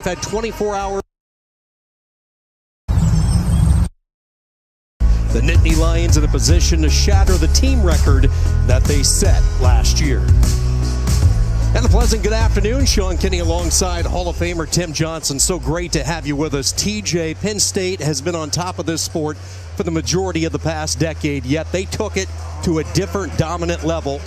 Had 24 hours. The Nittany Lions in a position to shatter the team record that they set last year. And a pleasant good afternoon. Sean Kinney alongside Hall of Famer Tim Johnson. So great to have you with us. TJ, Penn State has been on top of this sport for the majority of the past decade, yet they took it to a different dominant level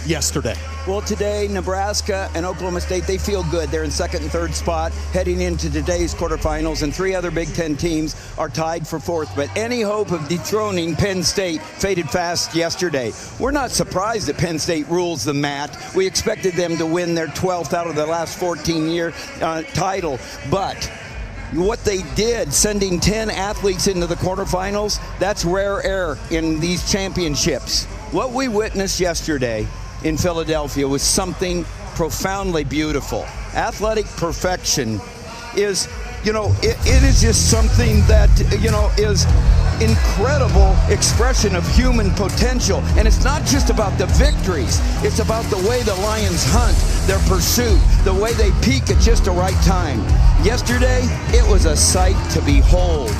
yesterday. Well, today, Nebraska and Oklahoma State, they feel good. They're in second and third spot heading into today's quarterfinals, and three other Big Ten teams are tied for fourth. But any hope of dethroning Penn State faded fast yesterday. We're not surprised that Penn State rules the mat. We expected them to win their 12th out of the last 14-year title. But what they did, sending 10 athletes into the quarterfinals, that's rare air in these championships. What we witnessed yesterday in Philadelphia was something profoundly beautiful. Athletic perfection is, it is just something that, is incredible expression of human potential. And it's not just about the victories. It's about the way the Lions hunt, their pursuit, the way they peak at just the right time. Yesterday, it was a sight to behold.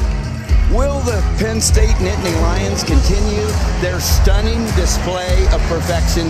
Will the Penn State Nittany Lions continue their stunning display of perfection?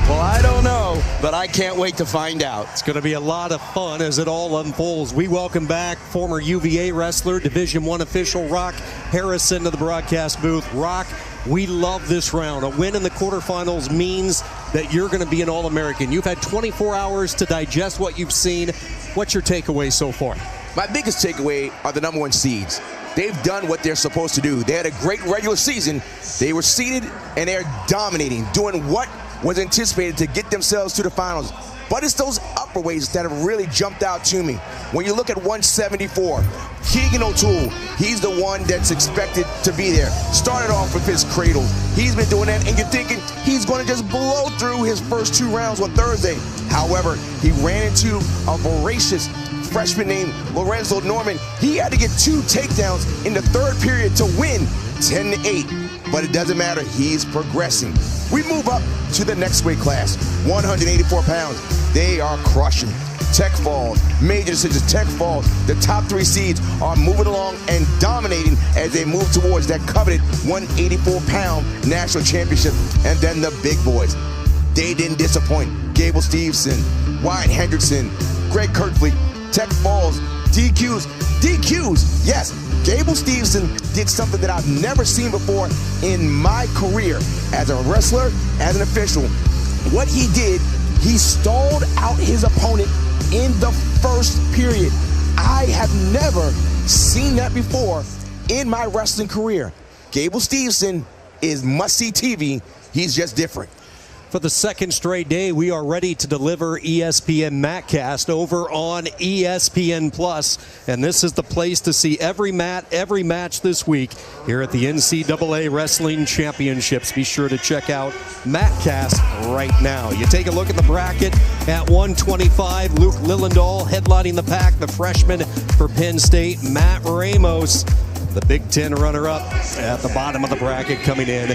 Well, I don't know, but I can't wait to find out. It's going to be a lot of fun as it all unfolds. We welcome back former UVA wrestler, Division I official Rock Harrison to the broadcast booth. Rock, we love this round. A win in the quarterfinals means that you're going to be an All-American. You've had 24 hours to digest what you've seen. What's your takeaway so far? My biggest takeaway are the #1 seeds. They've done what they're supposed to do. They had a great regular season. They were seeded, and they're dominating, doing what was anticipated to get themselves to the finals. But it's those upper weights that have really jumped out to me. When you look at 174, Keegan O'Toole, he's the one that's expected to be there. Started off with his cradle. He's been doing that, and you're thinking he's going to just blow through his first 2 rounds on Thursday. However, he ran into a voracious freshman named Lorenzo Norman. He had to get 2 takedowns in the third period to win 10-8. But it doesn't matter, he's progressing. We move up to the next weight class, 184 pounds. They are crushing. Tech falls, major decisions, Tech falls. The top 3 seeds are moving along and dominating as they move towards that coveted 184-pound national championship. And then the big boys, they didn't disappoint. Gable Stevenson, Wyatt Hendrickson, Greg Kirkfleet, Tech falls, DQs, yes. Gable Stevenson did something that I've never seen before in my career as a wrestler, as an official. What he did, he stalled out his opponent in the first period. I have never seen that before in my wrestling career. Gable Stevenson is must-see TV. He's just different. For the second straight day, we are ready to deliver ESPN MatCast over on ESPN Plus, and this is the place to see every match this week here at the NCAA Wrestling Championships. Be sure to check out MatCast right now. You take a look at the bracket at 125. Luke Lillendahl headlining the pack, the freshman for Penn State. Matt Ramos, the Big Ten runner-up, at the bottom of the bracket, coming in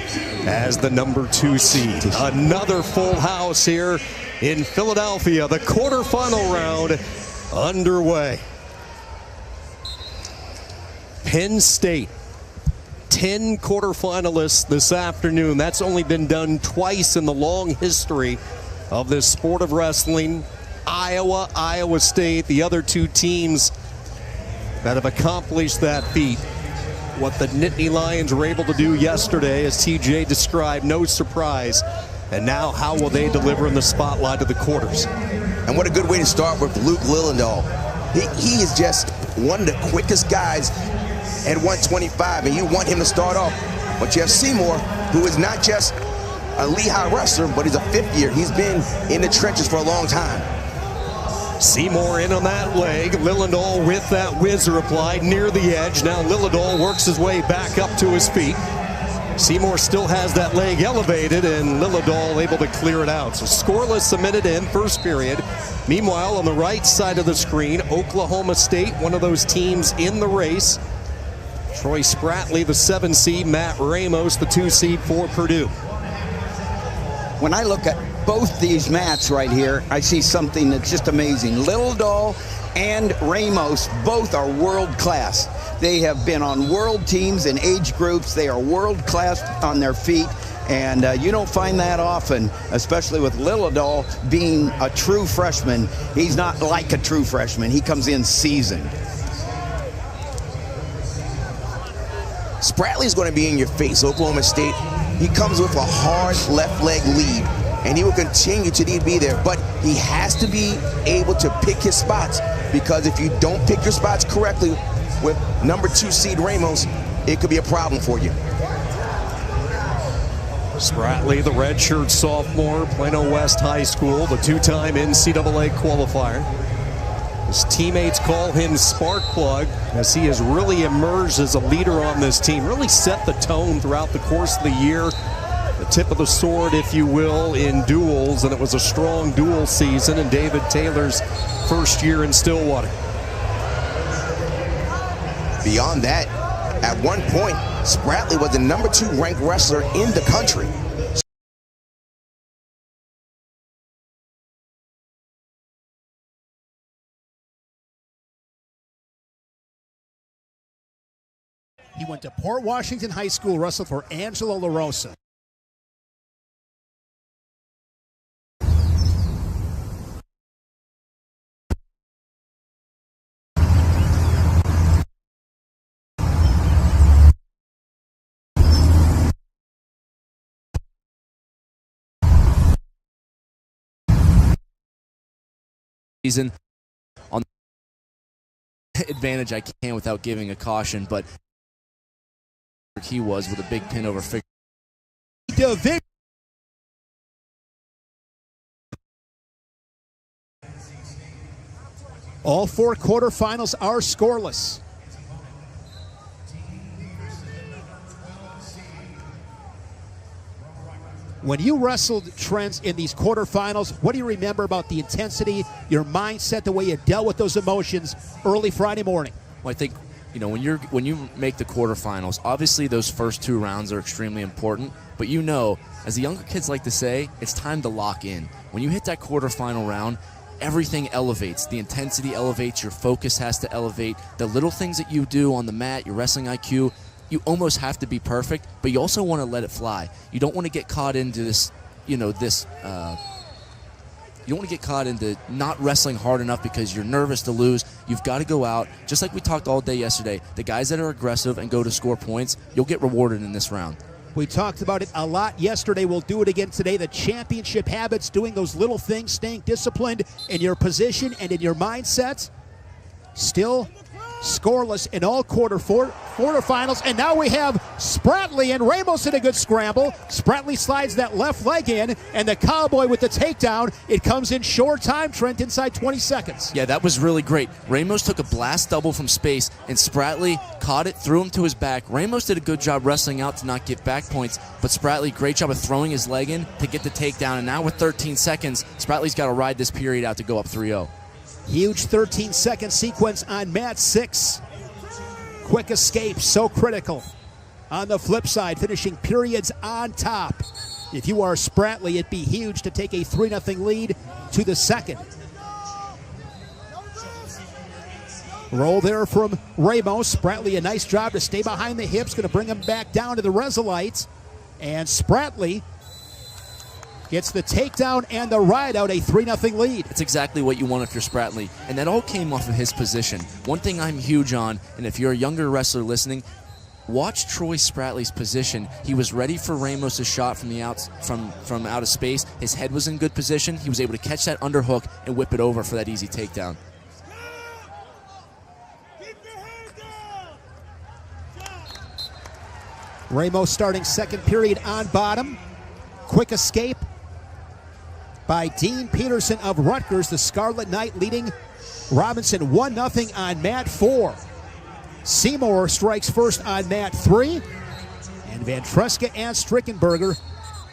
as the #2 seed. Another full house here in Philadelphia. The quarterfinal round underway. Penn State, 10 quarterfinalists this afternoon. That's only been done twice in the long history of this sport of wrestling. Iowa, Iowa State, the other 2 teams that have accomplished that feat. What the Nittany Lions were able to do yesterday, as TJ described, no surprise. And now how will they deliver in the spotlight of the quarters? And what a good way to start with Luke Lillendahl. He is just one of the quickest guys at 125, and you want him to start off. But you have Seymour, who is not just a Lehigh wrestler, but he's a 5th year. He's been in the trenches for a long time. Seymour in on that leg. Lillendahl with that whizzer applied near the edge. Now Lillendahl works his way back up to his feet. Seymour still has that leg elevated, and Lillendahl able to clear it out. So scoreless a minute in, first period. Meanwhile, on the right side of the screen, Oklahoma State, one of those teams in the race. Troy Spratley, the 7 seed. Matt Ramos, the 2 seed for Purdue. When I look at both these mats right here, I see something that's just amazing. Lillendahl and Ramos both are world class. They have been on world teams in age groups. They are world class on their feet. And you don't find that often, especially with Lilladal being a true freshman. He's not like a true freshman. He comes in seasoned. Spratley's going to be in your face, Oklahoma State. He comes with a hard left leg lead, and he will continue to be there. But he has to be able to pick his spots, because if you don't pick your spots correctly with number 2 seed Ramos, it could be a problem for you. Spratley, the redshirt sophomore, Plano West High School, the 2-time NCAA qualifier. His teammates call him Spark Plug, as he has really emerged as a leader on this team, really set the tone throughout the course of the year. The tip of the sword, if you will, in duels, and it was a strong duel season in David Taylor's first year in Stillwater. Beyond that, at one point, Spratley was the number 2 ranked wrestler in the country. He went to Port Washington High School, wrestled for Angelo La Rosa. Season on the advantage I can without giving a caution, but he was with a big pin over figure. All 4 quarterfinals are scoreless. When you wrestled, Trent, in these quarterfinals, what do you remember about the intensity, your mindset, the way you dealt with those emotions early Friday morning? Well, I think, you know, when you make the quarterfinals, obviously those first 2 rounds are extremely important, but you know, as the younger kids like to say, it's time to lock in. When you hit that quarterfinal round, everything elevates. The intensity elevates, your focus has to elevate. The little things that you do on the mat, your wrestling IQ, you almost have to be perfect, but you also want to let it fly. You don't want to get caught into this, you don't want to get caught into not wrestling hard enough because you're nervous to lose. You've got to go out, just like we talked all day yesterday. The guys that are aggressive and go to score points, you'll get rewarded in this round. We talked about it a lot yesterday. We'll do it again today. The championship habits, doing those little things, staying disciplined in your position and in your mindset. Still scoreless in all quarterfinals, and now we have Spratley and Ramos in a good scramble. Spratley slides that left leg in, and the Cowboy with the takedown. It comes in short time, Trent, inside 20 seconds. Yeah, that was really great. Ramos took a blast double from space, and Spratley caught it, threw him to his back. Ramos did a good job wrestling out to not get back points, but Spratley, great job of throwing his leg in to get the takedown, and now with 13 seconds, Spratley's got to ride this period out to go up 3-0. Huge 13-second sequence on mat 6. Quick escape, so critical. On the flip side, finishing periods on top. If you are Spratley, it'd be huge to take a 3-0 lead to the second. Roll there from Ramos. Spratley, a nice job to stay behind the hips, going to bring him back down to the Resolite. And Spratley gets the takedown and the ride out, a 3-0 lead. That's exactly what you want if you're Spratley, and that all came off of his position. One thing I'm huge on, and if you're a younger wrestler listening, watch Troy Spratley's position. He was ready for Ramos' shot from the from out of space. His head was in good position. He was able to catch that underhook and whip it over for that easy takedown. Ramos starting second period on bottom. Quick escape by Dean Peterson of Rutgers. The Scarlet Knight leading Robinson 1-0 on mat 4. Seymour strikes first on mat 3. And Van Treska and Strickenberger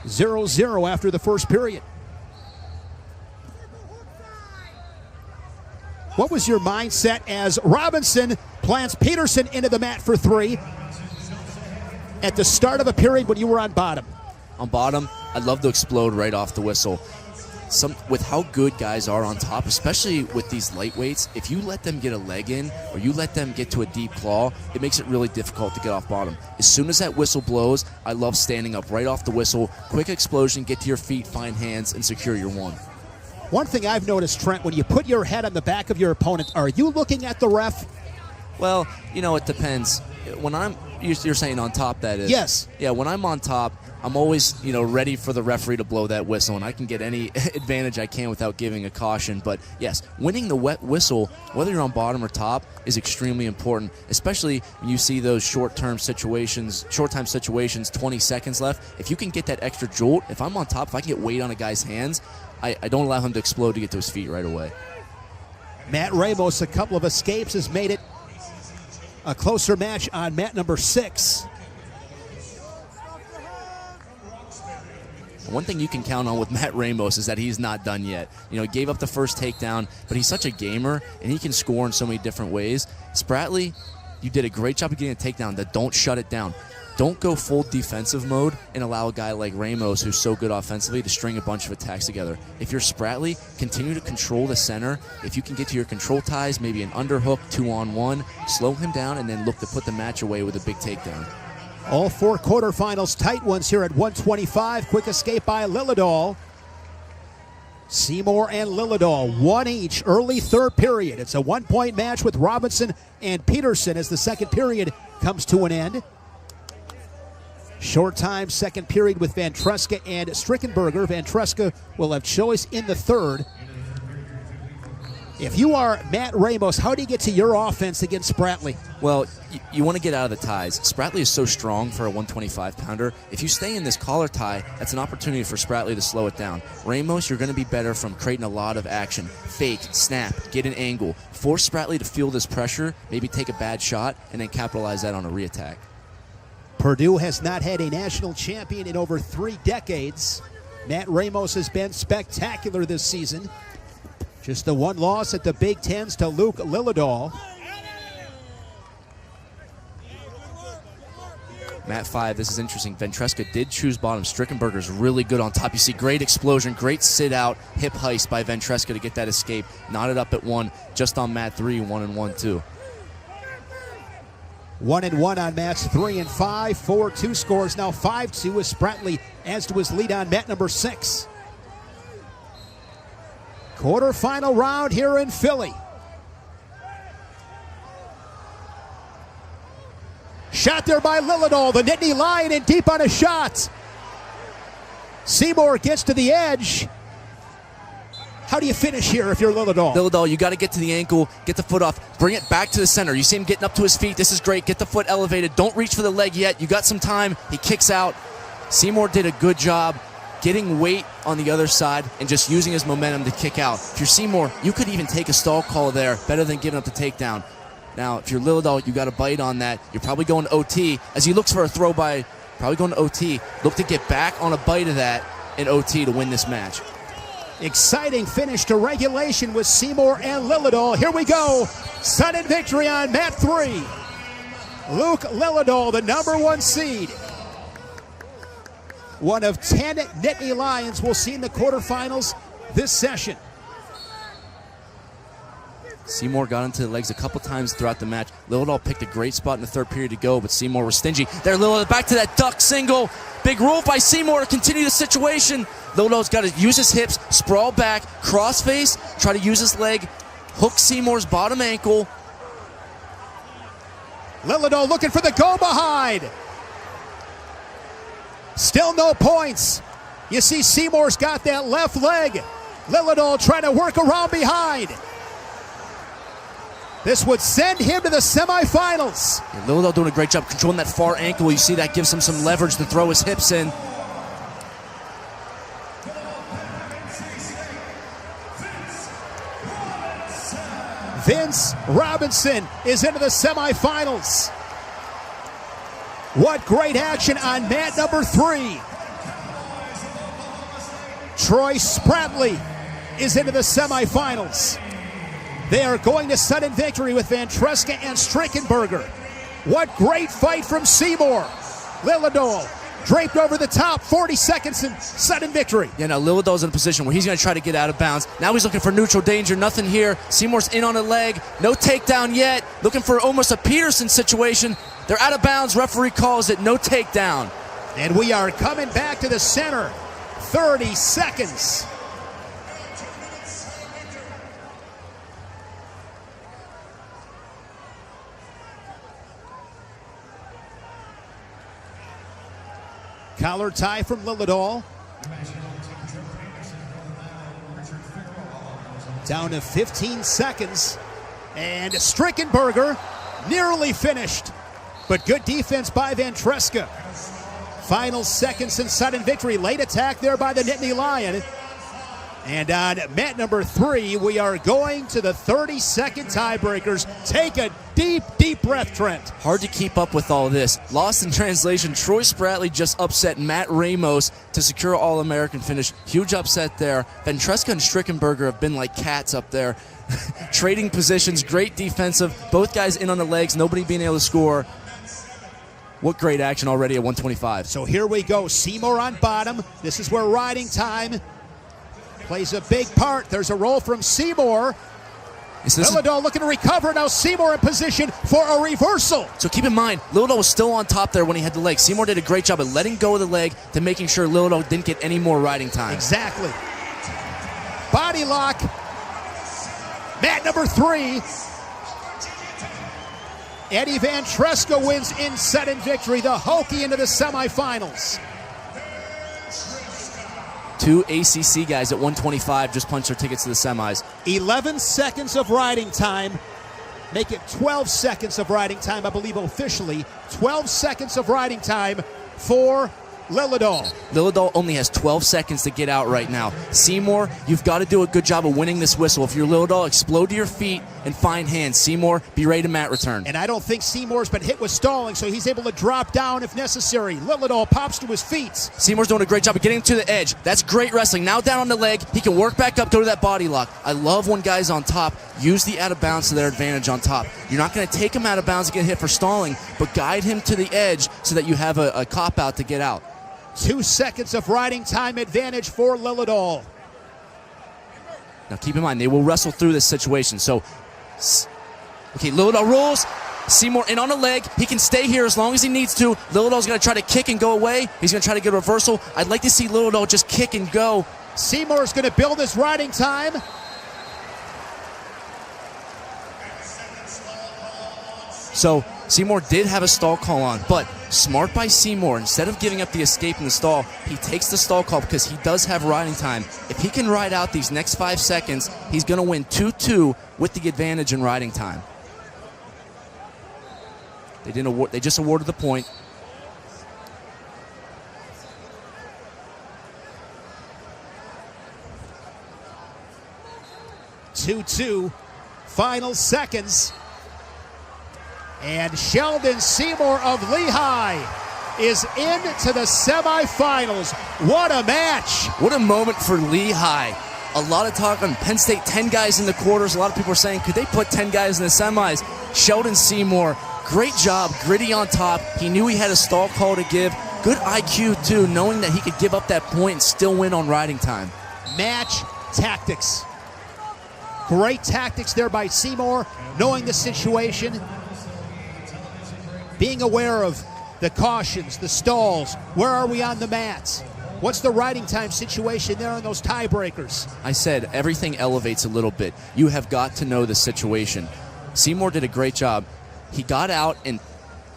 0-0 after the first period. What was your mindset as Robinson plants Peterson into the mat for 3 at the start of a period when you were on bottom? On bottom, I'd love to explode right off the whistle. with how good guys are on top, especially with these lightweights, if you let them get a leg in or you let them get to a deep claw, it makes it really difficult to get off bottom. As soon as that whistle blows, I love standing up right off the whistle. Quick explosion, get to your feet, find hands, and secure your one. One thing I've noticed, Trent, when you put your head on the back of your opponent, are you looking at the ref? Well, it depends. When you're saying on top, that is? Yes. Yeah, when I'm on top, I'm always, ready for the referee to blow that whistle, and I can get any advantage I can without giving a caution. But yes, winning the wet whistle, whether you're on bottom or top, is extremely important, especially when you see those short-time situations, 20 seconds left. If you can get that extra jolt, if I'm on top, if I can get weight on a guy's hands, I don't allow him to explode to get to his feet right away. Matt Ramos, a couple of escapes, has made it a closer match on mat number 6. One thing you can count on with Matt Ramos is that he's not done yet. He gave up the first takedown, but he's such a gamer, and he can score in so many different ways. Spratley, you did a great job of getting a takedown. Don't shut it down. Don't go full defensive mode and allow a guy like Ramos, who's so good offensively, to string a bunch of attacks together. If you're Spratley, continue to control the center. If you can get to your control ties, maybe an underhook, 2-on-1, slow him down, and then look to put the match away with a big takedown. All 4 quarterfinals, tight ones here at 125. Quick escape by Lillidahl. Seymour and Lillidahl, 1 each, early third period. It's a 1-point match with Robinson and Peterson as the second period comes to an end. Short time, second period with Van Treska and Strickenberger. Van Treska will have choice in the third. If you are Matt Ramos, how do you get to your offense against Spratley? Well, you want to get out of the ties. Spratley is so strong for a 125-pounder. If you stay in this collar tie, that's an opportunity for Spratley to slow it down. Ramos, you're going to be better from creating a lot of action. Fake, snap, get an angle. Force Spratley to feel this pressure, maybe take a bad shot, and then capitalize that on a reattack. Purdue has not had a national champion in over 3 decades. Matt Ramos has been spectacular this season. Just the 1 loss at the Big Tens to Luke Lillidahl. Mat 5, this is interesting. Ventreska did choose bottom. Strickenberger's really good on top. You see great explosion, great sit-out, hip heist by Ventreska to get that escape. Knotted up at 1, just on mat 3, 1-1 too. 1-1 on mats 3 and 5. 4-2 scores now 5-2 as Spratley adds to his lead on mat number 6. Quarterfinal round here in Philly. Shot there by Lillidahl, the Nittany Lion in deep on a shot. Seymour gets to the edge. How do you finish here if you're Lillidahl? Lillidahl, you got to get to the ankle, get the foot off, bring it back to the center. You see him getting up to his feet. This is great. Get the foot elevated. Don't reach for the leg yet. You got some time. He kicks out. Seymour did a good job getting weight on the other side and just using his momentum to kick out. If you're Seymour, you could even take a stall call there, better than giving up the takedown. Now, if you're Lillidahl, you got a bite on that. You're probably going to OT. As he looks for a throw by, probably going to OT. Look to get back on a bite of that in OT to win this match. Exciting finish to regulation with Seymour and Lillidahl. Here we go. Sudden victory on mat 3. Luke Lillidahl, the number 1 seed. One of 10 Nittany Lions we'll see in the quarterfinals this session. Seymour got into the legs a couple times throughout the match. Lillidahl picked a great spot in the third period to go, but Seymour was stingy. There, Lillidahl back to that duck single. Big roll by Seymour to continue the situation. Lillidahl's got to use his hips, sprawl back, crossface, try to use his leg, hook Seymour's bottom ankle. Lillidahl looking for the go behind. Still no points. You see Seymour's got that left leg. Lillidahl trying to work around behind. This would send him to the semifinals. Yeah, Lillidahl doing a great job controlling that far ankle. You see that gives him some leverage to throw his hips in. Vince Robinson is into the semifinals. What great action on mat number 3. Troy Spratley is into the semifinals. They are going to sudden victory with Van Treska and Strickenberger. What great fight from Seymour. Lillidahl draped over the top, 40 seconds and sudden victory. Yeah, now Lillido's in a position where he's going to try to get out of bounds. Now he's looking for neutral danger, nothing here. Seymour's in on a leg, no takedown yet. Looking for almost a Peterson situation. They're out of bounds, referee calls it, no takedown. And we are coming back to the center, 30 seconds. Collar tie from Lillido. Down to 15 seconds. And Strickenberger nearly finished. But good defense by Van Treska. Final seconds and sudden victory. Late attack there by the Nittany Lion. And on mat number 3, we are going to the 30-second tiebreakers. Take a deep, deep breath, Trent. Hard to keep up with all this. Lost in translation, Troy Spratley just upset Matt Ramos to secure All-American finish. Huge upset there. Ventreska and Strickenberger have been like cats up there. Trading positions, great defensive. Both guys in on the legs, nobody being able to score. What great action already at 125. So here we go. Seymour on bottom. This is where riding time plays a big part. There's a roll from Seymour. Lillido looking to recover. Now Seymour in position for a reversal. So keep in mind, Lillido was still on top there when he had the leg. Seymour did a great job of letting go of the leg to making sure Lillido didn't get any more riding time. Exactly. Body lock. Mat number 3. Eddie Van Treska wins in sudden victory. The Hokie into the semifinals. 2 ACC guys at 125 just punched their tickets to the semis. 11 seconds of riding time. Make it 12 seconds of riding time, I believe officially. 12 seconds of riding time for Lillido. Lillido only has 12 seconds to get out right now. Seymour, you've got to do a good job of winning this whistle. If you're Lillido, explode to your feet and find hands. Seymour, be ready to mat return. And I don't think Seymour's been hit with stalling, so he's able to drop down if necessary. Lillido pops to his feet. Seymour's doing a great job of getting to the edge. That's great wrestling. Now down on the leg, he can work back up, go to that body lock. I love when guys on top use the out of bounds to their advantage on top. You're not going to take him out of bounds and get hit for stalling, but guide him to the edge so that you have a cop out to get out. 2 seconds of riding time advantage for Lillido. Now keep in mind, they will wrestle through this situation. So, okay, Lillido rolls. Seymour in on a leg. He can stay here as long as he needs to. Lillido's going to try to kick and go away. He's going to try to get a reversal. I'd like to see Lillido just kick and go. Seymour's going to build his riding time. So Seymour did have a stall call on, but smart by Seymour. Instead of giving up the escape in the stall, he takes the stall call because he does have riding time. If he can ride out these next 5 seconds, he's going to win 2-2 with the advantage in riding time. They just awarded the point. Two, final seconds. And Sheldon Seymour of Lehigh is into the semifinals. What a match. What a moment for Lehigh. A lot of talk on Penn State, 10 guys in the quarters. A lot of people are saying, could they put 10 guys in the semis? Sheldon Seymour, great job, gritty on top. He knew he had a stall call to give. Good IQ, too, knowing that he could give up that point and still win on riding time. Match tactics. Great tactics there by Seymour, knowing the situation, being aware of the cautions, the stalls. Where are we on the mats? What's the riding time situation there on those tiebreakers? I said everything elevates a little bit. You have got to know the situation. Seymour did a great job. He got out and,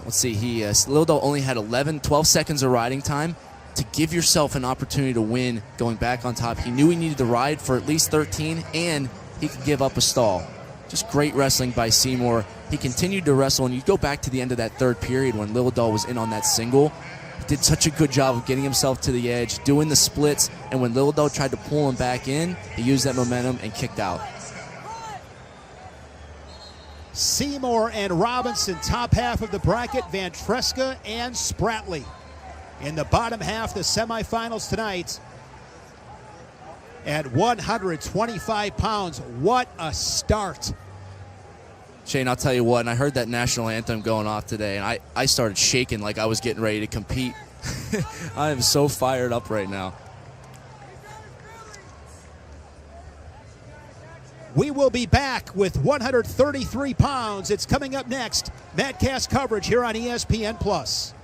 let's see, Lillido only had 12 seconds of riding time. To give yourself an opportunity to win going back on top, he knew he needed to ride for at least 13, and he could give up a stall. Just great wrestling by Seymour. He continued to wrestle, and you go back to the end of that third period when Lillido was in on that single. He did such a good job of getting himself to the edge, doing the splits, and when Lillido tried to pull him back in, he used that momentum and kicked out. Seymour and Robinson, top half of the bracket, Van Treska and Spratley. In the bottom half, the semifinals tonight at 125 pounds. What a start. Shane, I'll tell you what, and I heard that national anthem going off today, and I started shaking like I was getting ready to compete. I am so fired up right now. We will be back with 133 pounds. It's coming up next. Matcast coverage here on ESPN+.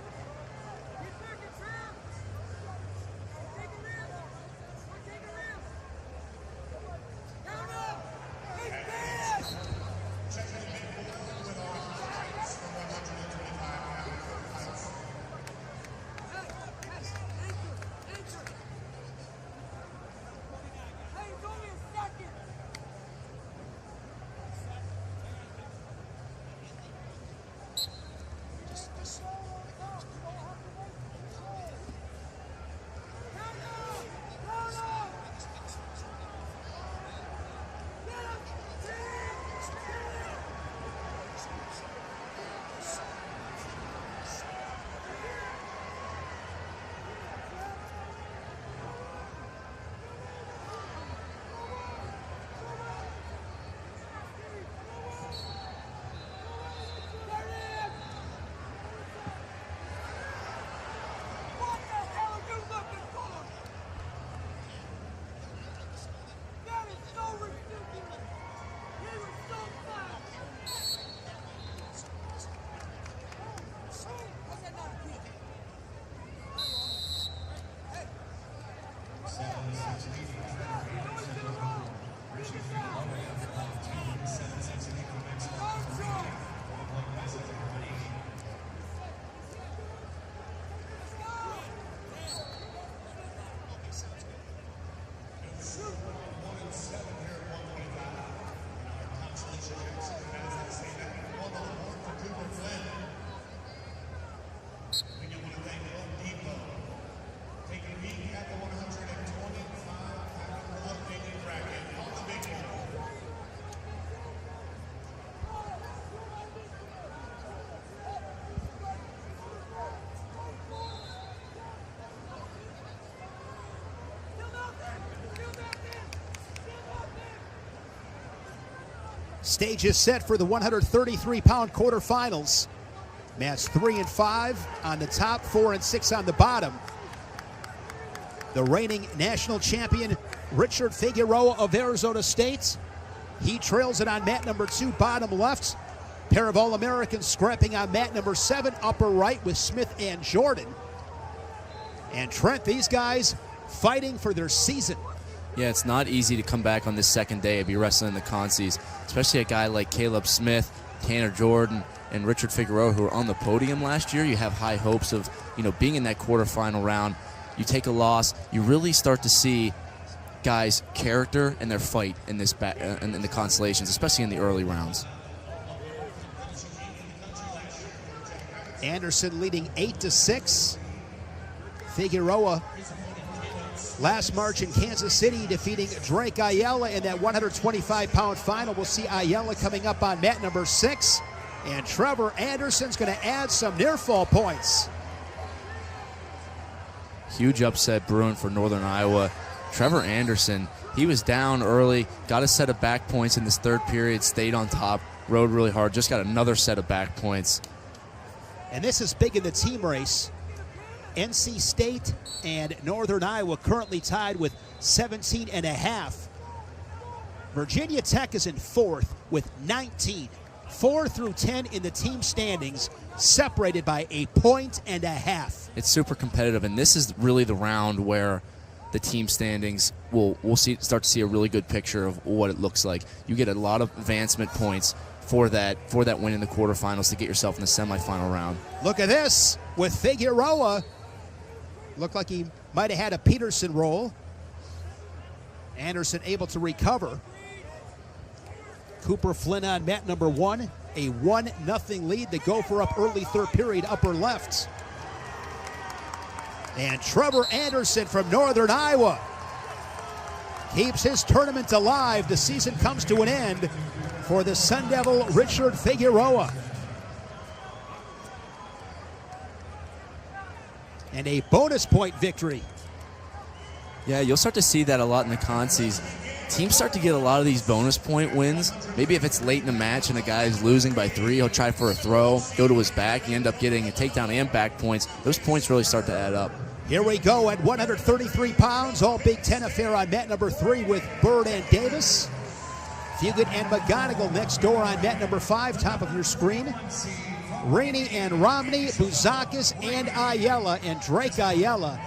Stage is set for the 133-pound quarterfinals. Mats 3 and 5 on the top, 4 and 6 on the bottom. The reigning national champion, Richard Figueroa of Arizona State. He trails it on mat number 2, bottom left. Pair of All-Americans scrapping on mat number 7, upper right with Smith and Jordan. And Trent, these guys fighting for their season. Yeah, it's not easy to come back on this second day and be wrestling the consies, especially a guy like Caleb Smith, Tanner Jordan, and Richard Figueroa, who were on the podium last year. You have high hopes of, being in that quarterfinal round. You take a loss, you really start to see guys' character and their fight in this in the constellations, especially in the early rounds. Anderson leading 8-6. Figueroa last March in Kansas City defeating Drake Ayala in that 125-pound final. We'll see Ayala coming up on mat number 6. And Trevor Anderson's going to add some near-fall points. Huge upset brewing for Northern Iowa. Trevor Anderson, he was down early, got a set of back points in this third period, stayed on top, rode really hard, just got another set of back points. And this is big in the team race. NC State and Northern Iowa currently tied with 17.5. Virginia Tech is in 4th with 19. 4 through 10 in the team standings, separated by 1.5 points. It's super competitive, and this is really the round where the team standings we'll start to see a really good picture of what it looks like. You get a lot of advancement points for that win in the quarterfinals to get yourself in the semifinal round. Look at this with Figueroa. Looked like he might have had a Peterson roll. Anderson able to recover. Cooper Flynn on mat number 1. A 1-0 lead. The Gopher up early third period, upper left. And Trevor Anderson from Northern Iowa keeps his tournament alive. The season comes to an end for the Sun Devil Richard Figueroa. And a bonus point victory. Yeah, you'll start to see that a lot in the consies. teams start to get a lot of these bonus point wins. Maybe if it's late in the match and a guy is losing by 3, he'll try for a throw, go to his back, you end up getting a takedown and back points. Those points really start to add up. Here we go at 133 pounds, all Big Ten affair on mat number 3 with Bird and Davis. Fugit and McGonigal next door on mat number 5, top of your screen. Rainey and Romney, Bouzakis and Ayala, and Drake Ayala.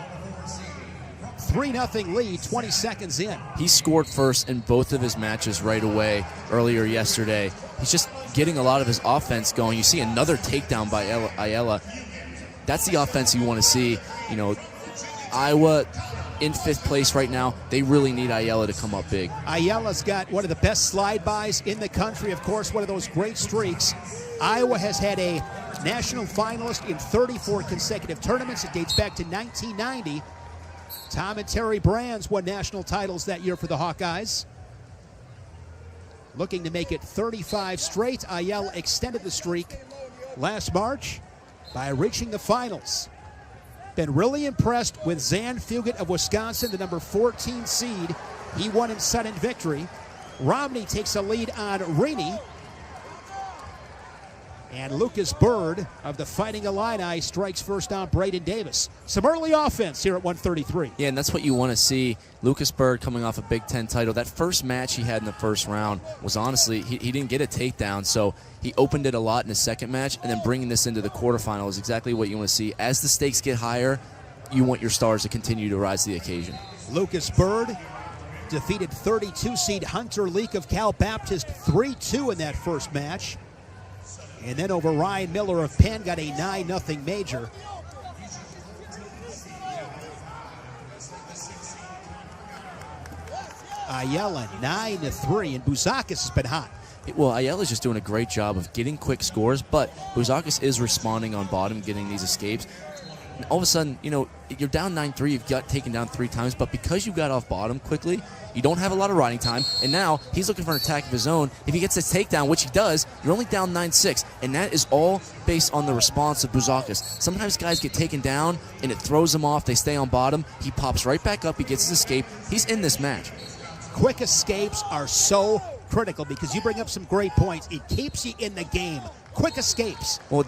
3-0 lead, 20 seconds in. He scored first in both of his matches right away earlier yesterday. He's just getting a lot of his offense going. You see another takedown by Ayala. That's the offense you want to see. You know, Iowa in 5th place right now. They really need Ayala to come up big. Ayala's got one of the best slide-bys in the country. Of course, one of those great streaks. Iowa has had a national finalist in 34 consecutive tournaments. It dates back to 1990. Tom and Terry Brands won national titles that year for the Hawkeyes. Looking to make it 35 straight. Ayala extended the streak last March by reaching the finals. Been really impressed with Zan Fugit of Wisconsin, the number 14 seed. He won in sudden victory. Romney takes a lead on Rainey. And Lucas Bird of the Fighting Illini strikes first on Braden Davis. Some early offense here at 133. Yeah, and that's what you want to see. Lucas Bird coming off a Big Ten title. That first match he had in the first round was honestly, he didn't get a takedown, so he opened it a lot in his second match, and then bringing this into the quarterfinal is exactly what you want to see. As the stakes get higher, you want your stars to continue to rise to the occasion. Lucas Bird defeated 32 seed Hunter Leak of Cal Baptist 3-2 in that first match. And then over Ryan Miller of Penn, got a 9-0 major. Ayala 9-3, and Bouzakis has been hot. Well, Ayala's just doing a great job of getting quick scores, but Bouzakis is responding on bottom, getting these escapes. And all of a sudden, you know, you're down 9-3, you've got taken down 3 times, but because you got off bottom quickly, you don't have a lot of riding time, and now he's looking for an attack of his own. If he gets this takedown, which he does, you're only down 9-6, and that is all based on the response of Bouzakis. Sometimes guys get taken down, and it throws them off. They stay on bottom. He pops right back up. He gets his escape. He's in this match. Quick escapes are so critical because you bring up some great points. It keeps you in the game. Quick escapes. Well,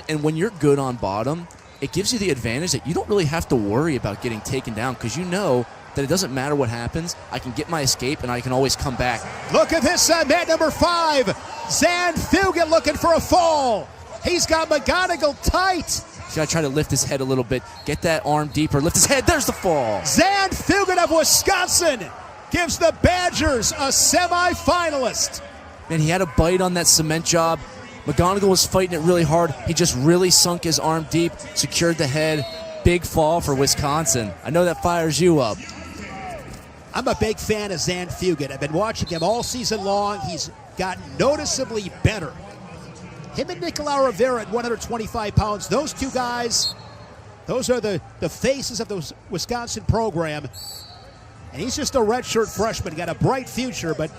and when you're good on bottom, it gives you the advantage that you don't really have to worry about getting taken down because you know that it doesn't matter what happens. I can get my escape, and I can always come back. Look at this mat number 5. Zan Fugit looking for a fall. He's got McGonigal tight. He's got to try to lift his head a little bit, get that arm deeper, lift his head. There's the fall. Zan Fugit of Wisconsin gives the Badgers a semifinalist. And he had a bite on that cement job. McGonigal was fighting it really hard. He just really sunk his arm deep, secured the head. Big fall for Wisconsin. I know that fires you up. I'm a big fan of Zan Fugit. I've been watching him all season long. He's gotten noticeably better. Him and Nicolau Rivera at 125 pounds, those two guys, those are the faces of the Wisconsin program. And he's just a redshirt freshman, got a bright future, but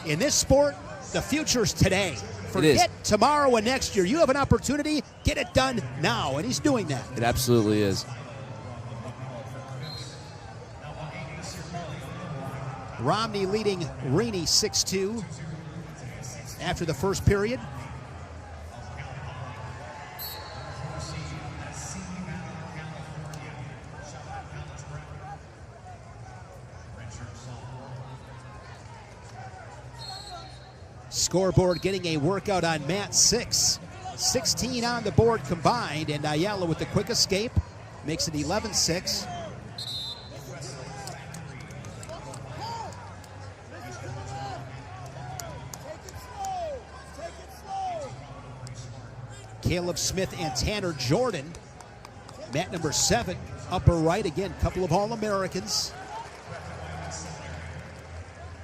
in this sport, the future's today. Forget tomorrow and next year. You have an opportunity, get it done now, and he's doing that. It absolutely is. Romney leading Rainey 6-2 after the first period. Scoreboard getting a workout on mat 6. 16 on the board combined, and Ayala with the quick escape makes it 11-6. Caleb Smith and Tanner Jordan, mat number 7, upper right again, couple of All-Americans.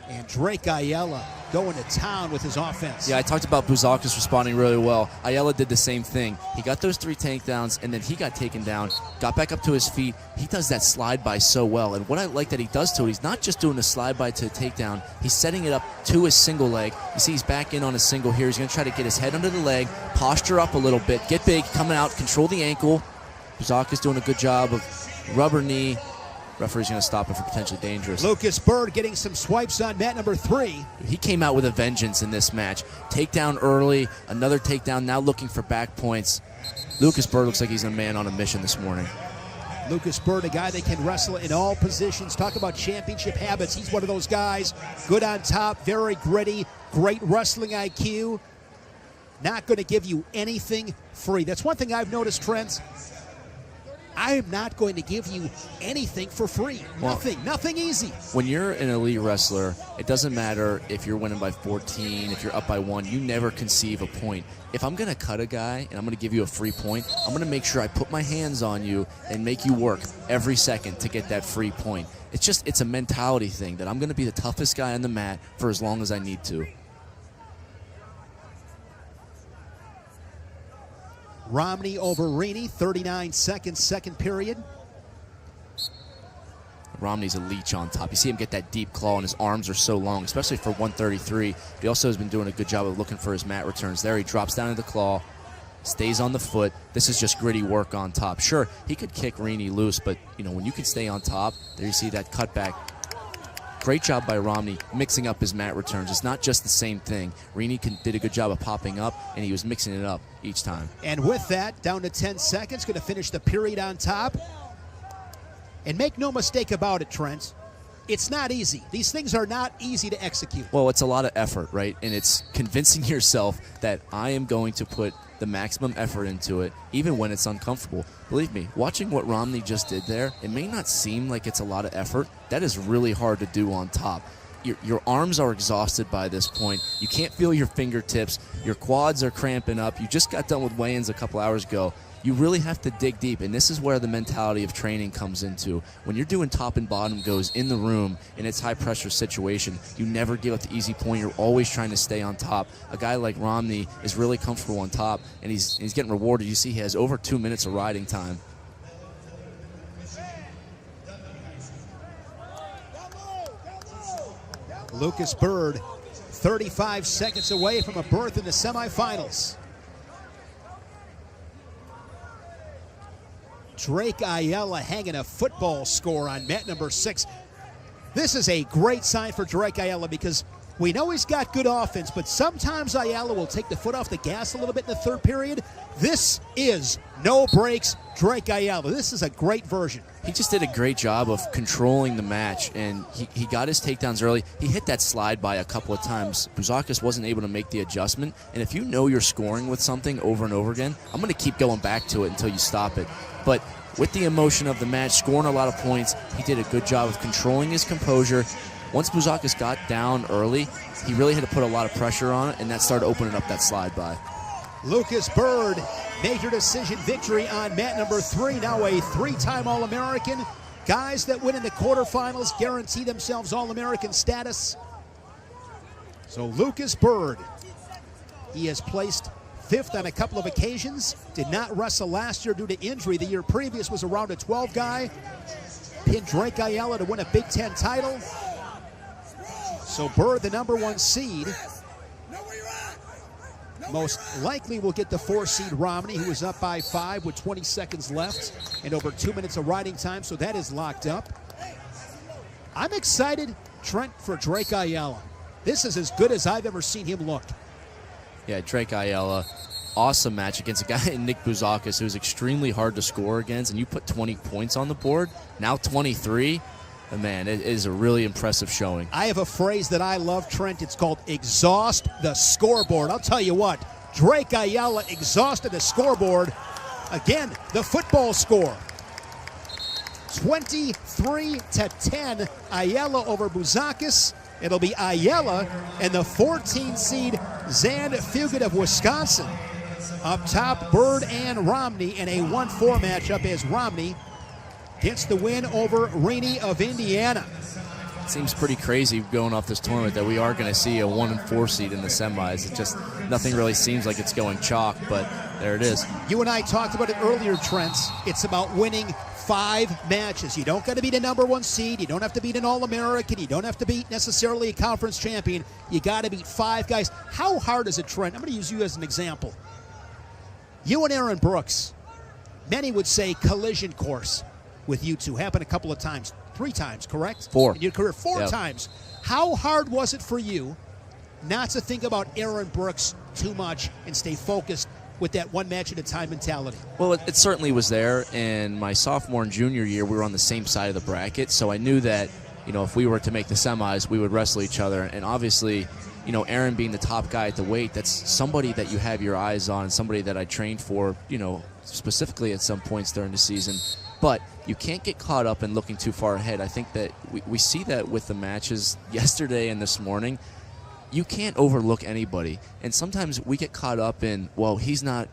And Drake Ayala going to town with his offense. Yeah, I talked about Bouzakis responding really well. Ayala did the same thing. He got those 3 takedowns, and then he got taken down, got back up to his feet. He does that slide by so well. And what I like that he does to it, he's not just doing a slide by to a takedown. He's setting it up to his single leg. You see he's back in on his single here. He's going to try to get his head under the leg, posture up a little bit, get big, coming out, control the ankle. Bouzakis doing a good job of rubber knee, referee's going to stop it for potentially dangerous. Lucas Bird getting some swipes on mat number 3. He came out with a vengeance in this match. Takedown early, another takedown, now looking for back points. Lucas Bird looks like he's a man on a mission this morning. Lucas Bird, a guy that can wrestle in all positions. Talk about championship habits. He's one of those guys. Good on top, very gritty, great wrestling IQ. Not going to give you anything free. That's one thing I've noticed, Trent. I am not going to give you anything for free. Nothing easy. When you're an elite wrestler, it doesn't matter if you're winning by 14, if you're up by 1, you never conceive a point. If I'm going to cut a guy and I'm going to give you a free point, I'm going to make sure I put my hands on you and make you work every second to get that free point. It's a mentality thing that I'm going to be the toughest guy on the mat for as long as I need to. Romney over Rini, 39 seconds, second period. Romney's a leech on top. You see him get that deep claw, and his arms are so long, especially for 133. But he also has been doing a good job of looking for his mat returns. There he drops down to the claw, stays on the foot. This is just gritty work on top. Sure, he could kick Rini loose, but when you can stay on top, there you see that cutback. Great job by Romney mixing up his mat returns. It's not just the same thing. Rini did a good job of popping up, and he was mixing it up each time. And with that, down to 10 seconds, going to finish the period on top. And make no mistake about it, Trent, it's not easy. These things are not easy to execute. Well, it's a lot of effort, right? And it's convincing yourself that I am going to put the maximum effort into it, even when it's uncomfortable. Believe me, watching what Romney just did there, it may not seem like it's a lot of effort. That is really hard to do on top. Your arms are exhausted by this point. You can't feel your fingertips. Your quads are cramping up. You just got done with weigh-ins a couple hours ago. You really have to dig deep, and this is where the mentality of training comes into. When you're doing top and bottom goes in the room in its high-pressure situation, you never give up the easy point. You're always trying to stay on top. A guy like Romney is really comfortable on top, and he's getting rewarded. You see he has over 2 minutes of riding time. Lucas Bird, 35 seconds away from a berth in the semifinals. Drake Ayala hanging a football score on mat number 6. This is a great sign for Drake Ayala because we know he's got good offense, but sometimes Ayala will take the foot off the gas a little bit in the third period. This is no breaks Drake Ayala. This is a great version. He just did a great job of controlling the match, and he got his takedowns early. He hit that slide by a couple of times. Buzakis wasn't able to make the adjustment, and if you know you're scoring with something over and over again, I'm going to keep going back to it until you stop it. But with the emotion of the match, scoring a lot of points, he did a good job of controlling his composure. Once Buzakis got down early, he really had to put a lot of pressure on it, and that started opening up that slide by. Lucas Bird, major decision victory on mat number 3, now a 3-time All-American. Guys that win in the quarterfinals guarantee themselves All-American status. So Lucas Bird, he has placed 5th on a couple of occasions. Did not wrestle last year due to injury. The year previous was a round of 12 guy. Pinned Drake Ayala to win a Big Ten title. So Bird, the number 1 seed, most likely will get the 4 seed Romney, who is up by 5 with 20 seconds left and over 2 minutes of riding time, so that is locked up. I'm excited, Trent, for Drake Ayala. This is as good as I've ever seen him look. Yeah, Drake Ayala, awesome match against a guy in Nick Buzakis who's extremely hard to score against, and you put 20 points on the board, now 23. Man, it is a really impressive showing. I have a phrase that I love, Trent. It's called exhaust the scoreboard. I'll tell you what, Drake Ayala exhausted the scoreboard. Again, the football score. 23-10, Ayala over Buzakis. It'll be Ayala and the 14 seed Zan Fugit of Wisconsin. Up top, Bird and Romney in a 1-4 matchup as Romney gets the win over Rini of Indiana. It seems pretty crazy going off this tournament that we are going to see a 1 and 4 seed in the semis. It just, nothing really seems like it's going chalk, but there it is. You and I talked about it earlier, Trent. It's about winning 5 matches. You don't got to beat a number 1 seed. You don't have to beat an All-American. You don't have to beat necessarily a conference champion. You got to beat 5 guys. How hard is it, Trent? I'm going to use you as an example. You and Aaron Brooks, many would say collision course with you two. Happened a couple of times. 3 times, correct? 4. In your career, 4 Yep. times. How hard was it for you not to think about Aaron Brooks too much and stay focused with that one match at a time mentality? Well, it certainly was there. In my sophomore and junior year, we were on the same side of the bracket, so I knew that, if we were to make the semis, we would wrestle each other. And obviously, Aaron being the top guy at the weight, that's somebody that you have your eyes on, somebody that I trained for, specifically at some points during the season. But you can't get caught up in looking too far ahead. I think that we see that with the matches yesterday and this morning. You can't overlook anybody. And sometimes we get caught up in, well, he's not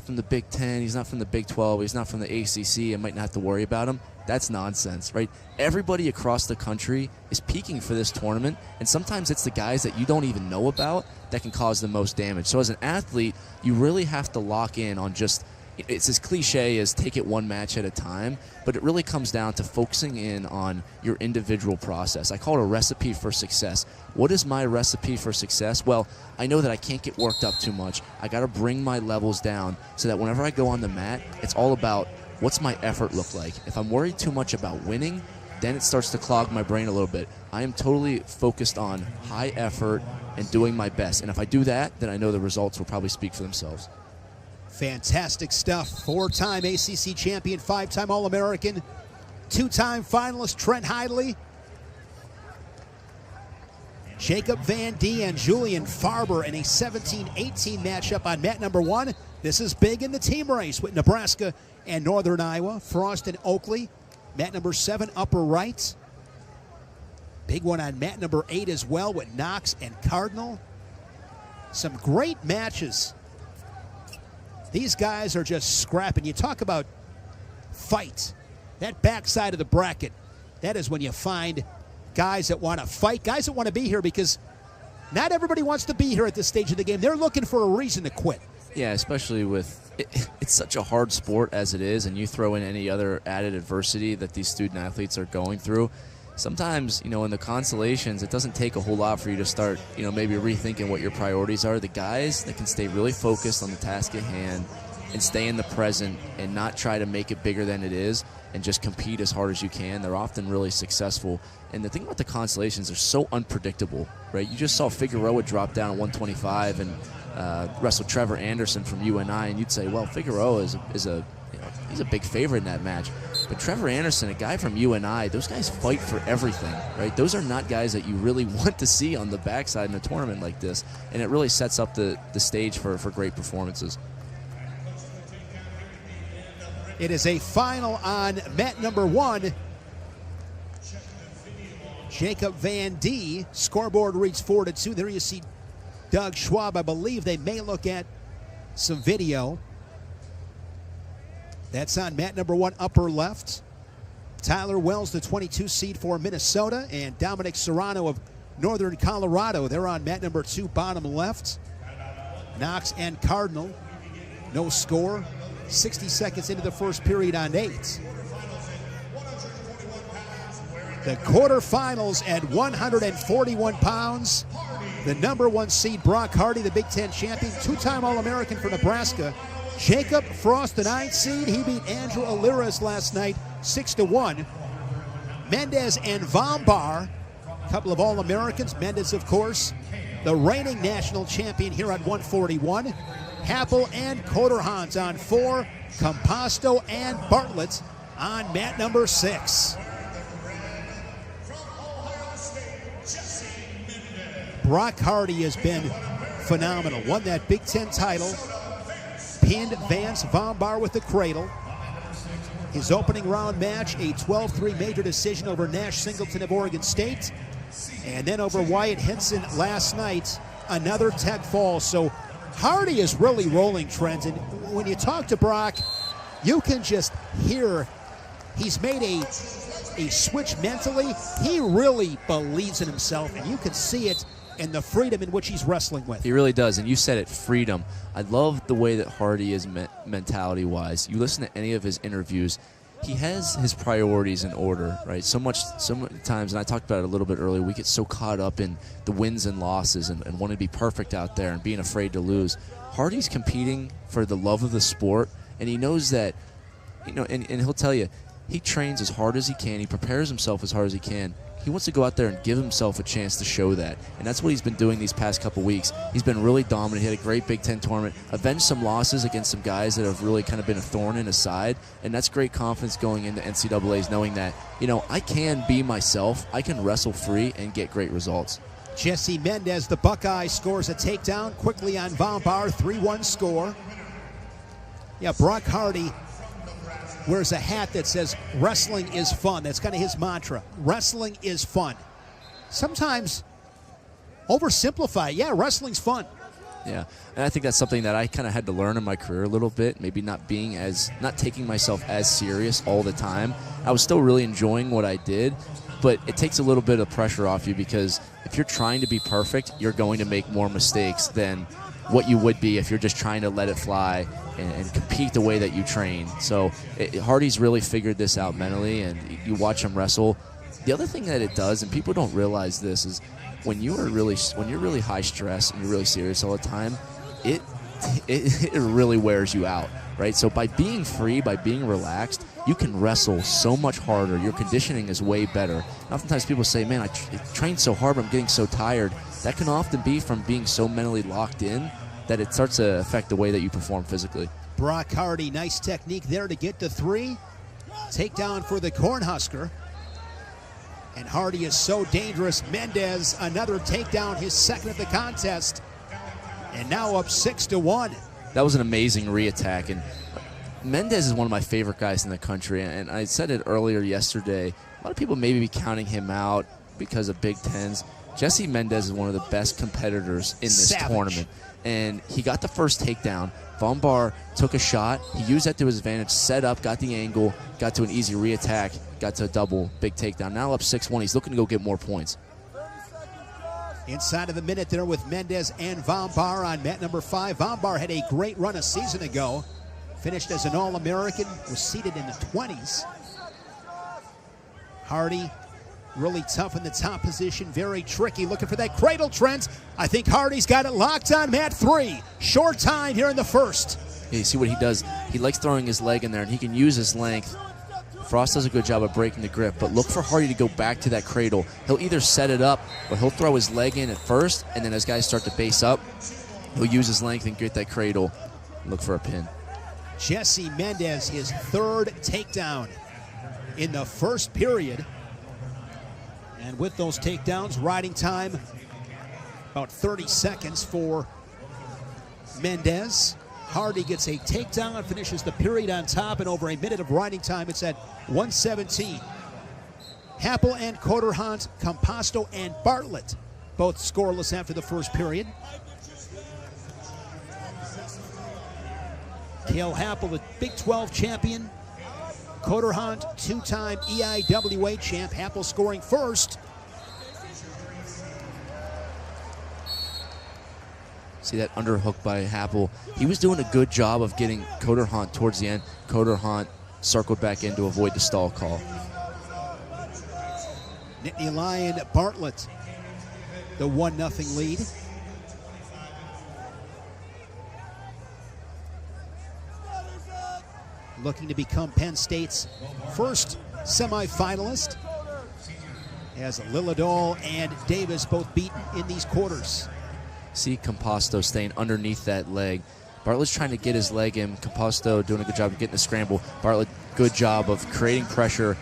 from the Big Ten, he's not from the Big 12, he's not from the ACC, I might not have to worry about him. That's nonsense, right? Everybody across the country is peaking for this tournament, and sometimes it's the guys that you don't even know about that can cause the most damage. So as an athlete, you really have to lock in on just, it's as cliche as take it one match at a time, but it really comes down to focusing in on your individual process. I call it a recipe for success. What is my recipe for success? Well, I know that I can't get worked up too much. I got to bring my levels down so that whenever I go on the mat, it's all about what's my effort look like. If I'm worried too much about winning, then it starts to clog my brain a little bit. I am totally focused on high effort and doing my best. And if I do that, then I know the results will probably speak for themselves. Fantastic stuff. 4-time ACC champion, 5-time All-American, 2-time finalist Trent Hidley, Jacob Van D and Julian Farber in a 17-18 matchup on mat number 1. This is big in the team race with Nebraska and Northern Iowa. Frost and Oakley, mat number 7, upper right. Big one on mat number 8 as well with Knox and Cardinal. Some great matches. These guys are just scrapping. You talk about fight. That backside of the bracket, that is when you find guys that want to fight, guys that want to be here, because not everybody wants to be here at this stage of the game. They're looking for a reason to quit. Yeah, especially with it's such a hard sport as it is, and you throw in any other added adversity that these student athletes are going through. Sometimes, in the consolations, it doesn't take a whole lot for you to start, maybe rethinking what your priorities are. The guys that can stay really focused on the task at hand and stay in the present and not try to make it bigger than it is and just compete as hard as you can, they're often really successful. And the thing about the consolations, they're so unpredictable, right? You just saw Figueroa drop down at 125 and wrestle Trevor Anderson from UNI, and you'd say, well, Figueroa is a he's a big favorite in that match. But Trevor Anderson, a guy from UNI, those guys fight for everything, right? Those are not guys that you really want to see on the backside in a tournament like this, and it really sets up the stage for great performances. It is a final on mat number 1. Jacob Van D. Scoreboard reads 4-2. There you see Doug Schwab. I believe they may look at some video. That's on mat number 1, upper left. Tyler Wells, the 22 seed for Minnesota, and Dominic Serrano of Northern Colorado. They're on mat number 2, bottom left. Knox and Cardinal. No score. 60 seconds into the first period on 8. The quarterfinals at 141 pounds. The number 1 seed, Brock Hardy, the Big Ten champion, 2-time All-American for Nebraska. Jacob Frost, the 9th seed. He beat Andrew Aliras last night, 6-1. Mendez and Vombar, a couple of All-Americans. Mendez, of course, the reigning national champion here at 141. Happel and Coderhans on 4. Composto and Bartlett on mat number 6. Brock Hardy has been phenomenal. Won that Big Ten title. Pinned Vance Vombar with the cradle. His opening round match, a 12-3 major decision over Nash Singleton of Oregon State. And then over Wyatt Henson last night, another Tech fall. So Hardy is really rolling, Trent. And when you talk to Brock, you can just hear he's made a switch mentally. He really believes in himself, and you can see it in the freedom in which he's wrestling with. He really does, and you said it, freedom. I love the way that Hardy is mentality wise. You listen to any of his interviews, he has his priorities in order, right? So many times, and I talked about it a little bit earlier, we get so caught up in the wins and losses and wanting to be perfect out there and being afraid to lose. Hardy's competing for the love of the sport, and he knows that, and he'll tell you, he trains as hard as he can. He prepares himself as hard as he can. He wants to go out there and give himself a chance to show that. And that's what he's been doing these past couple weeks. He's been really dominant. He had a great Big Ten tournament, avenged some losses against some guys that have really kind of been a thorn in his side. And that's great confidence going into NCAAs, knowing that, you know, I can be myself. I can wrestle free and get great results. Jesse Mendez, the Buckeye, scores a takedown quickly on Von Bar, 3-1 score. Yeah, Brock Hardy wears a hat that says wrestling is fun. That's kind of his mantra. Wrestling is fun. Sometimes oversimplify. Yeah, wrestling's fun. Yeah, and I think that's something that I kind of had to learn in my career a little bit, maybe not taking myself as serious all the time. I was still really enjoying what I did, but it takes a little bit of pressure off you, because if you're trying to be perfect, you're going to make more mistakes than what you would be if you're just trying to let it fly and compete the way that you train. So Hardy's really figured this out mentally, and you watch him wrestle. The other thing that it does, and people don't realize this, is when you're really high stress and you're really serious all the time, it really wears you out, right? So by being free, by being relaxed, you can wrestle so much harder. Your conditioning is way better. And oftentimes people say, man, I trained so hard, but I'm getting so tired. That can often be from being so mentally locked in that it starts to affect the way that you perform physically. Brock Hardy, nice technique there to get to 3. Takedown for the Cornhusker. And Hardy is so dangerous. Mendez, another takedown, his second of the contest. And now up 6-1. That was an amazing re-attack. And Mendez is one of my favorite guys in the country. And I said it earlier yesterday. A lot of people maybe be counting him out because of Big Tens. Jesse Mendez is one of the best competitors in this tournament. And he got the first takedown. Von Bar took a shot. He used that to his advantage, set up, got the angle, got to an easy re-attack, got to a double, big takedown. Now up 6-1. He's looking to go get more points. Inside of the minute there with Mendez and Von Bar on mat number 5. Von Bar had a great run a season ago. Finished as an All-American, was seated in the 20s. Hardy, really tough in the top position, very tricky, looking for that cradle, Trent. I think Hardy's got it locked on mat 3. Short time here in the first. Yeah, you see what he does? He likes throwing his leg in there, and he can use his length. Frost does a good job of breaking the grip, but look for Hardy to go back to that cradle. He'll either set it up, or he'll throw his leg in at first, and then as guys start to base up, he'll use his length and get that cradle and look for a pin. Jesse Mendez, his 3rd takedown in the first period. And with those takedowns, riding time about 30 seconds for Mendez. Hardy gets a takedown, finishes the period on top, and over a minute of riding time, it's at 117. Happel and Coderhunt, Composto and Bartlett, both scoreless after the first period. Cale Happel, the Big 12 champion. Coderhunt, 2-time EIWA champ. Happel scoring first. See that underhook by Happel. He was doing a good job of getting Coderhunt towards the end. Coderhunt circled back in to avoid the stall call. Nittany Lion Bartlett, the 1-0 lead. Looking to become Penn State's first semifinalist, as Lillidahl and Davis both beaten in these quarters. See Composto staying underneath that leg. Bartlett's trying to get his leg in. Composto doing a good job of getting the scramble. Bartlett, good job of creating pressure,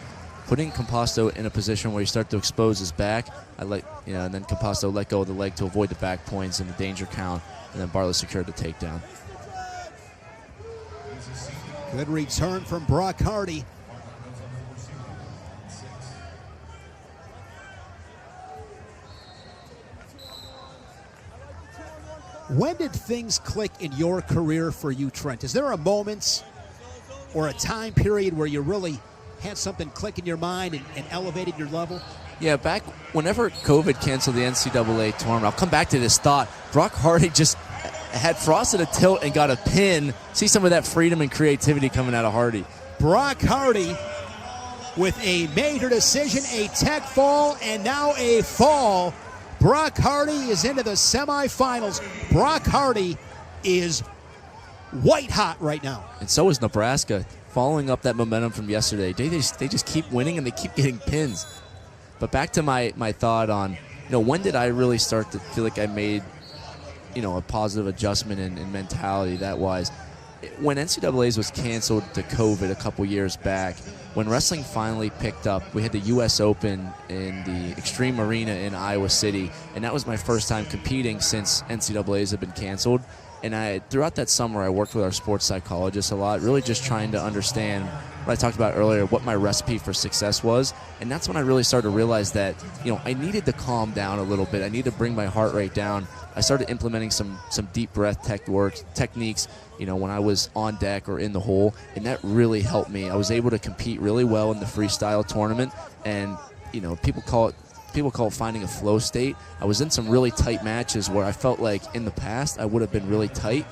putting Composto in a position where he starts to expose his back. And then Composto let go of the leg to avoid the back points and the danger count, and then Bartlett secured the takedown. Good return from Brock Hardy. When did things click in your career for you, Trent? Is there a moment or a time period where you really had something click in your mind and elevated your level? Yeah, back whenever COVID canceled the NCAA tournament, I'll come back to this thought. Brock Hardy just had Frost at a tilt and got a pin. See some of that freedom and creativity coming out of Hardy. Brock Hardy with a major decision, a tech fall, and now a fall. Brock Hardy is into the semifinals. Brock Hardy is white hot right now. And so is Nebraska. following up that momentum from yesterday, they just keep winning and they keep getting pins. But back to my thought on, when did I really start to feel like I made, a positive adjustment in mentality that wise? When NCAA's was canceled to COVID a couple years back, when wrestling finally picked up, we had the U.S. Open in the Extreme Arena in Iowa City, and that was my first time competing since NCAA's had been canceled. And throughout that summer, I worked with our sports psychologist a lot, really just trying to understand what I talked about earlier, what my recipe for success was. And that's when I really started to realize that, I needed to calm down a little bit. I needed to bring my heart rate down. I started implementing some deep breath techniques, when I was on deck or in the hole, and that really helped me. I was able to compete really well in the freestyle tournament, and, people call it finding a flow state. I was in some really tight matches where I felt like in the past I would have been really tight,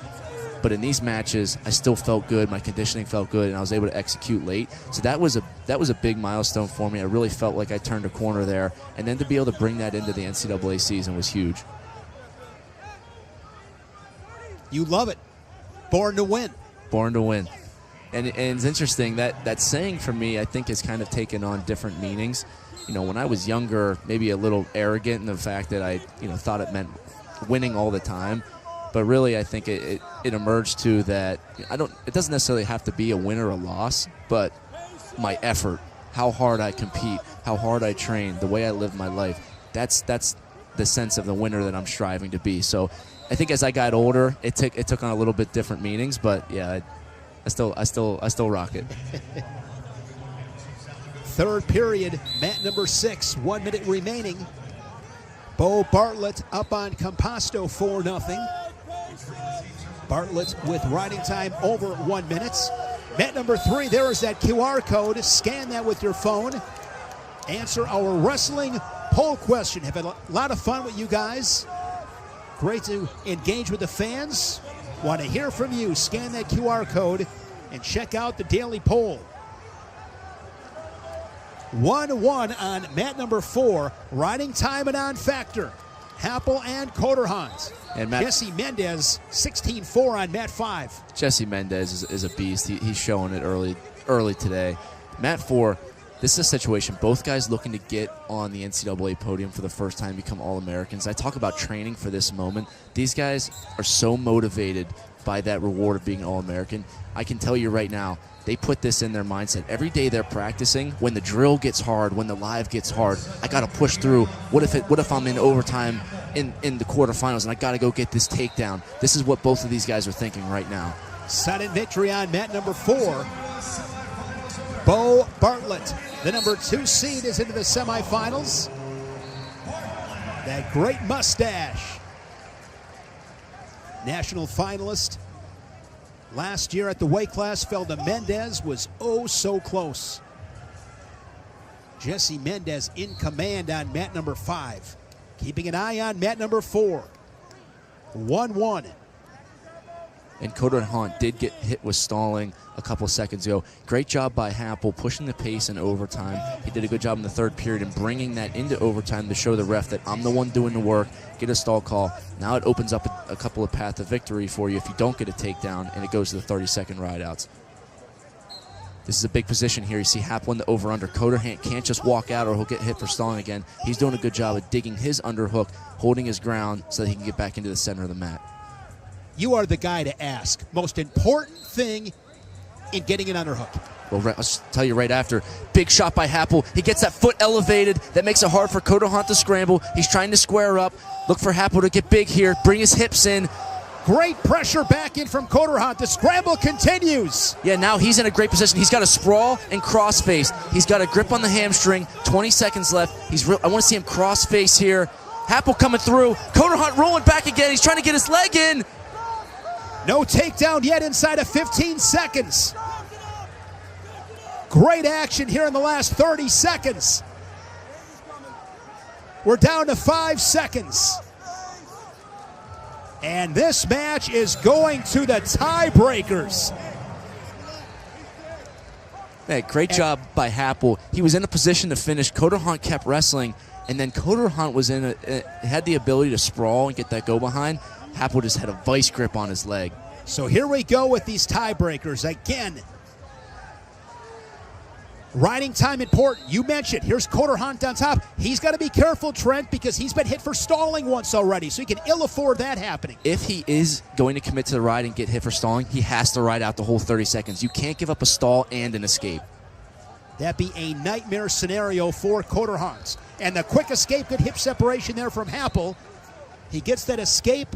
but in these matches I still felt good, my conditioning felt good, and I was able to execute late. So that was a big milestone for me. I really felt like I turned a corner there, and then to be able to bring that into the NCAA season was huge. You love it. Born to win. Born to win. And it's interesting, that saying for me I think has kind of taken on different meanings. When I was younger, maybe a little arrogant in the fact that I, thought it meant winning all the time. But really, I think it emerged to that it doesn't necessarily have to be a win or a loss, but my effort, how hard I compete, how hard I train, the way I live my life, that's the sense of the winner that I'm striving to be. So I think as I got older, it took on a little bit different meanings, but yeah, I still rock it. Third period, mat number 6, 1 minute remaining. Bo Bartlett up on Composto 4-0. Bartlett with riding time over 1 minute. Mat number 3, there is that QR code. Scan that with your phone. Answer our wrestling poll question. Have a lot of fun with you guys. Great to engage with the fans. Want to hear from you. Scan that QR code and check out the daily poll. 1-1 on mat number 4. Riding time and on factor. Happel and Coderhunt. And Jesse Mendez, 16-4 on mat 5. Jesse Mendez is a beast. He's showing it early today. Mat 4, this is a situation. Both guys looking to get on the NCAA podium for the first time, become All-Americans. I talk about training for this moment. These guys are so motivated by that reward of being an All-American. I can tell you right now, they put this in their mindset. Every day they're practicing. When the drill gets hard, when the live gets hard, I got to push through. What if I'm in overtime in the quarterfinals and I got to go get this takedown? This is what both of these guys are thinking right now. Sudden victory on mat number 4. Bo Bartlett, the number 2 seed, is into the semifinals. That great mustache. National finalist. Last year at the weight class, fell to Mendez, was oh so close. Jesse Mendez in command on mat number 5. Keeping an eye on mat number 4. 1-1. And Coderhunt did get hit with stalling a couple seconds ago. Great job by Happel pushing the pace in overtime. He did a good job in the third period and bringing that into overtime to show the ref that I'm the one doing the work, get a stall call. Now it opens up a couple of paths of victory for you if you don't get a takedown, and it goes to the 30-second rideouts. This is a big position here. You see Happel in the over-under. Coderhunt can't just walk out or he'll get hit for stalling again. He's doing a good job of digging his underhook, holding his ground so that he can get back into the center of the mat. You are the guy to ask. Most important thing in getting an underhook. Well, I'll just tell you right after. Big shot by Happel. He gets that foot elevated. That makes it hard for Coderhunt to scramble. He's trying to square up. Look for Happel to get big here. Bring his hips in. Great pressure back in from Coderhunt. The scramble continues. Yeah, now he's in a great position. He's got a sprawl and crossface. He's got a grip on the hamstring. 20 seconds left. I want to see him crossface here. Happel coming through. Coderhunt rolling back again. He's trying to get his leg in. No takedown yet inside of 15 seconds. Great action here in the last 30 seconds. We're down to 5 seconds. And this match is going to the tiebreakers. Hey, great job by Happel. He was in a position to finish. Coderhunt kept wrestling, and then Coderhunt was had the ability to sprawl and get that go behind. Happel just had a vice grip on his leg. So here we go with these tiebreakers. Again, Riding time important. You mentioned, here's Coder Hunt on top. He's got to be careful, Trent, because he's been hit for stalling once already, so he can ill afford that happening. If he is going to commit to the ride and get hit for stalling, he has to ride out the whole 30 seconds. You can't give up a stall and an escape. That'd be a nightmare scenario for Coder Hunt. And the quick escape, good hip separation there from Happel. He gets that escape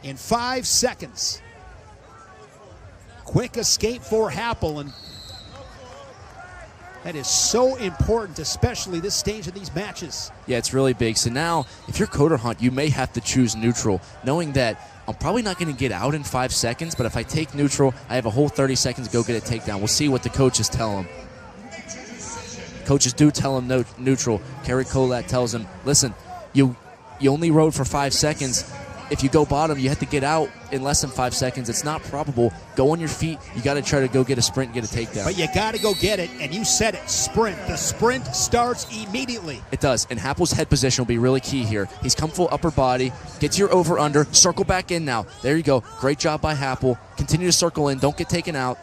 in 5 seconds. Quick escape for Happel, and that is so important, especially this stage of these matches. Yeah, it's really big. So now, if you're Coder Hunt, you may have to choose neutral, knowing that I'm probably not going to get out in 5 seconds, but if I take neutral, I have a whole 30 seconds to go get a takedown. We'll see what the coaches tell him. Coaches do tell him no neutral. Kerry Kolat tells him, listen, you only rode for 5 seconds. If you go bottom, you have to get out in less than 5 seconds. It's not probable. Go on your feet. You got to try to go get a sprint and get a takedown. But you got to go get it, and you said it, sprint. The sprint starts immediately. It does, and Happel's head position will be really key here. He's come full upper body. Get to your over-under. Circle back in now. There you go. Great job by Happel. Continue to circle in. Don't get taken out.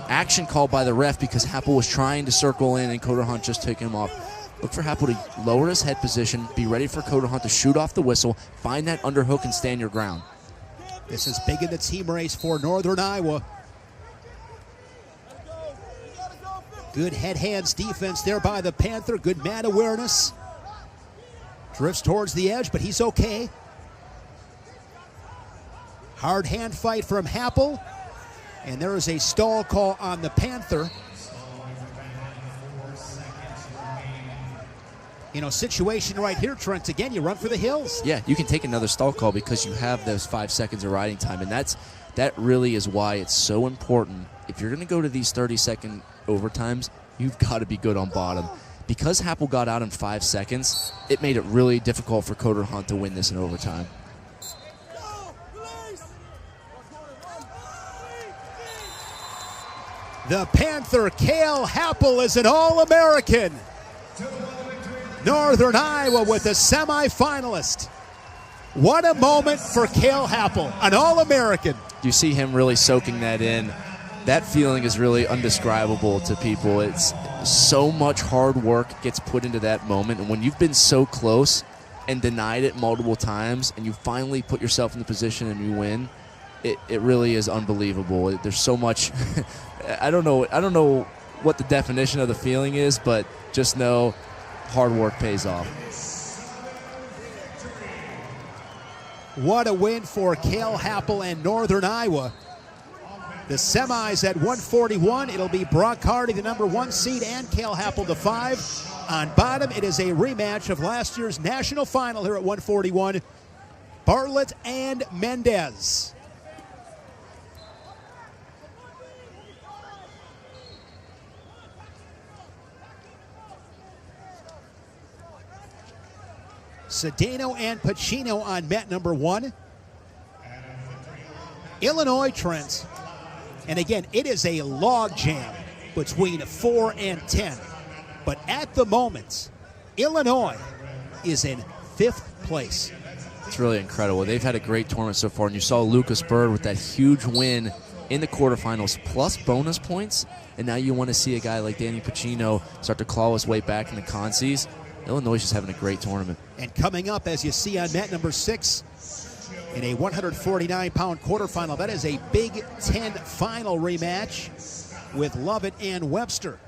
Action called by the ref because Happel was trying to circle in, and Coder Hunt just took him off. Look for Happel to lower his head position, be ready for Coder Hunt to shoot off the whistle, find that underhook, and stand your ground. This is big in the team race for Northern Iowa. Good head-hands defense there by the Panther. Good mat awareness. Drifts towards the edge, but he's okay. Hard hand fight from Happel. And there is a stall call on the Panther. You know, situation right here, Trent. Again, you run for the hills. Yeah, you can take another stall call because you have those 5 seconds of riding time, and that really is why it's so important. If you're going to go to these 30-second overtimes, you've got to be good on bottom. Because Happel got out in 5 seconds, it made it really difficult for Coder Hunt to win this in overtime. The Panther, Cale Happel, is an All-American. Northern Iowa with a semifinalist. What a moment for Cale Happel, an All-American. You see him really soaking that in. That feeling is really undescribable to people. It's so much hard work gets put into that moment, and when you've been so close and denied it multiple times, and you finally put yourself in the position and you win, it really is unbelievable. There's so much. I don't know what the definition of the feeling is, but just know hard work pays off. What a win for Cale Happel and Northern Iowa. The semis at 141. It'll be Brock Hardy, the number 1 seed, and Cale Happel, the 5. On bottom, it is a rematch of last year's national final here at 141. Bartlett and Mendez. Cedeno and Pacino on mat number 1. Illinois, Trent. And again, it is a log jam between 4 and 10. But at the moment, Illinois is in 5th place. It's really incredible. They've had a great tournament so far, and you saw Lucas Bird with that huge win in the quarterfinals plus bonus points, and now you want to see a guy like Danny Pacino start to claw his way back in the consies. Illinois is just having a great tournament. And coming up, as you see on mat number 6, in a 149-pound quarterfinal, that is a Big Ten final rematch with Lovett and Webster.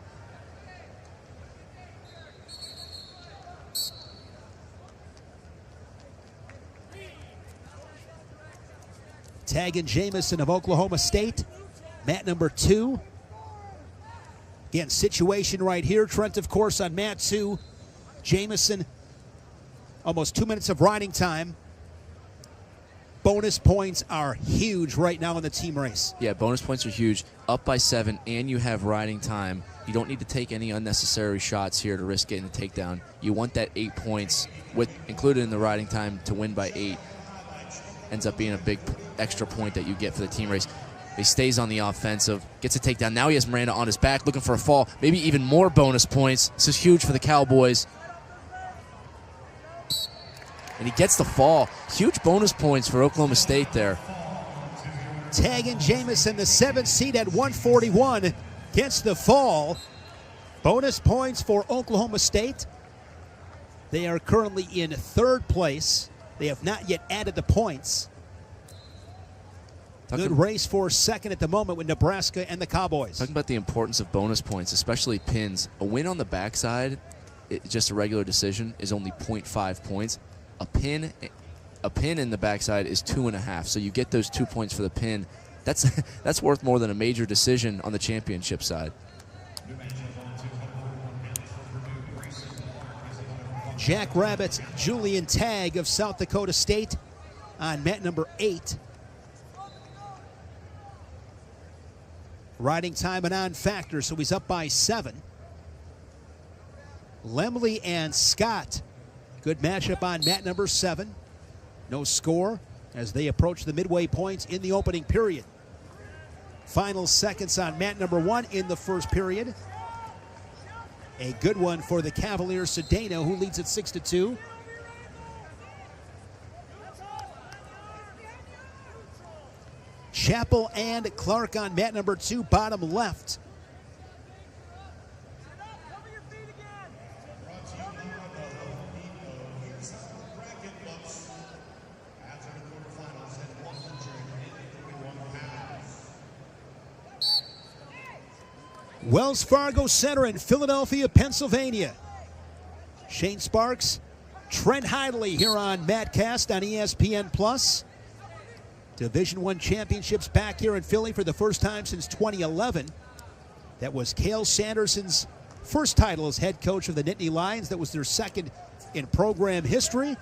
Tagging Jamison of Oklahoma State, mat number 2. Again, situation right here. Trent, of course, on mat 2. Jamison, almost 2 minutes of riding time. Bonus points are huge right now in the team race. Yeah, bonus points are huge. Up by 7, and you have riding time. You don't need to take any unnecessary shots here to risk getting a takedown. You want that 8 points included in the riding time to win by 8. Ends up being a big extra point that you get for the team race. He stays on the offensive, gets a takedown. Now he has Miranda on his back, looking for a fall. Maybe even more bonus points. This is huge for the Cowboys. And he gets the fall. Huge bonus points for Oklahoma State there. Tag and Jamison, the 7th seed at 141, gets the fall. Bonus points for Oklahoma State. They are currently in 3rd place. They have not yet added the points. Good race for 2nd at the moment with Nebraska and the Cowboys. Talking about the importance of bonus points, especially pins. A win on the backside, just a regular decision, is only 0.5 points. A pin in the backside is 2.5. So you get those 2 points for the pin. That's worth more than a major decision on the championship side. Jackrabbits Julian Tagg of South Dakota State on mat number 8. Riding time and on factor, so he's up by 7. Lemley and Scott, good matchup on mat number 7. No score as they approach the midway points in the opening period. Final seconds on mat number 1 in the first period. A good one for the Cavaliers. Cedeno, who leads at 6-2. Chappell and Clark on mat number 2, bottom left. Wells Fargo Center in Philadelphia, Pennsylvania. Shane Sparks, Trent Hidley here on Matcast on ESPN+. Division I championships back here in Philly for the first time since 2011. That was Cale Sanderson's first title as head coach of the Nittany Lions. That was their 2nd in program history.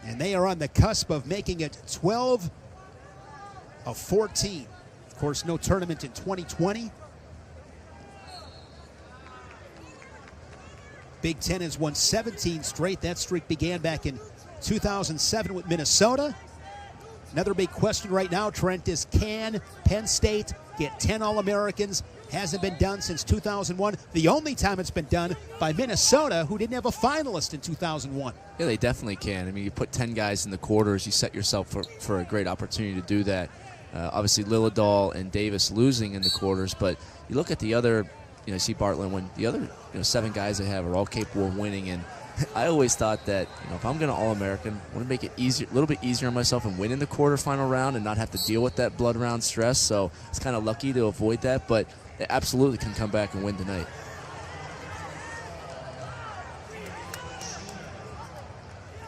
And they are on the cusp of making it 12 of 14. Of course, no tournament in 2020. Big Ten has won 17 straight. That streak began back in 2007 with Minnesota. Another big question right now, Trent, is can Penn State get 10 All-Americans? Hasn't been done since 2001. The only time it's been done by Minnesota, who didn't have a finalist in 2001. Yeah, they definitely can. I mean, you put 10 guys in the quarters, you set yourself for a great opportunity to do that. Obviously, Lillidahl and Davis losing in the quarters, but you look at the other, see Bartlett win. The other 7 guys they have are all capable of winning, and I always thought that if I'm going to All-American, I want to make it easier, a little bit easier on myself and win in the quarterfinal round and not have to deal with that blood round stress. So it's kind of lucky to avoid that, but they absolutely can come back and win tonight.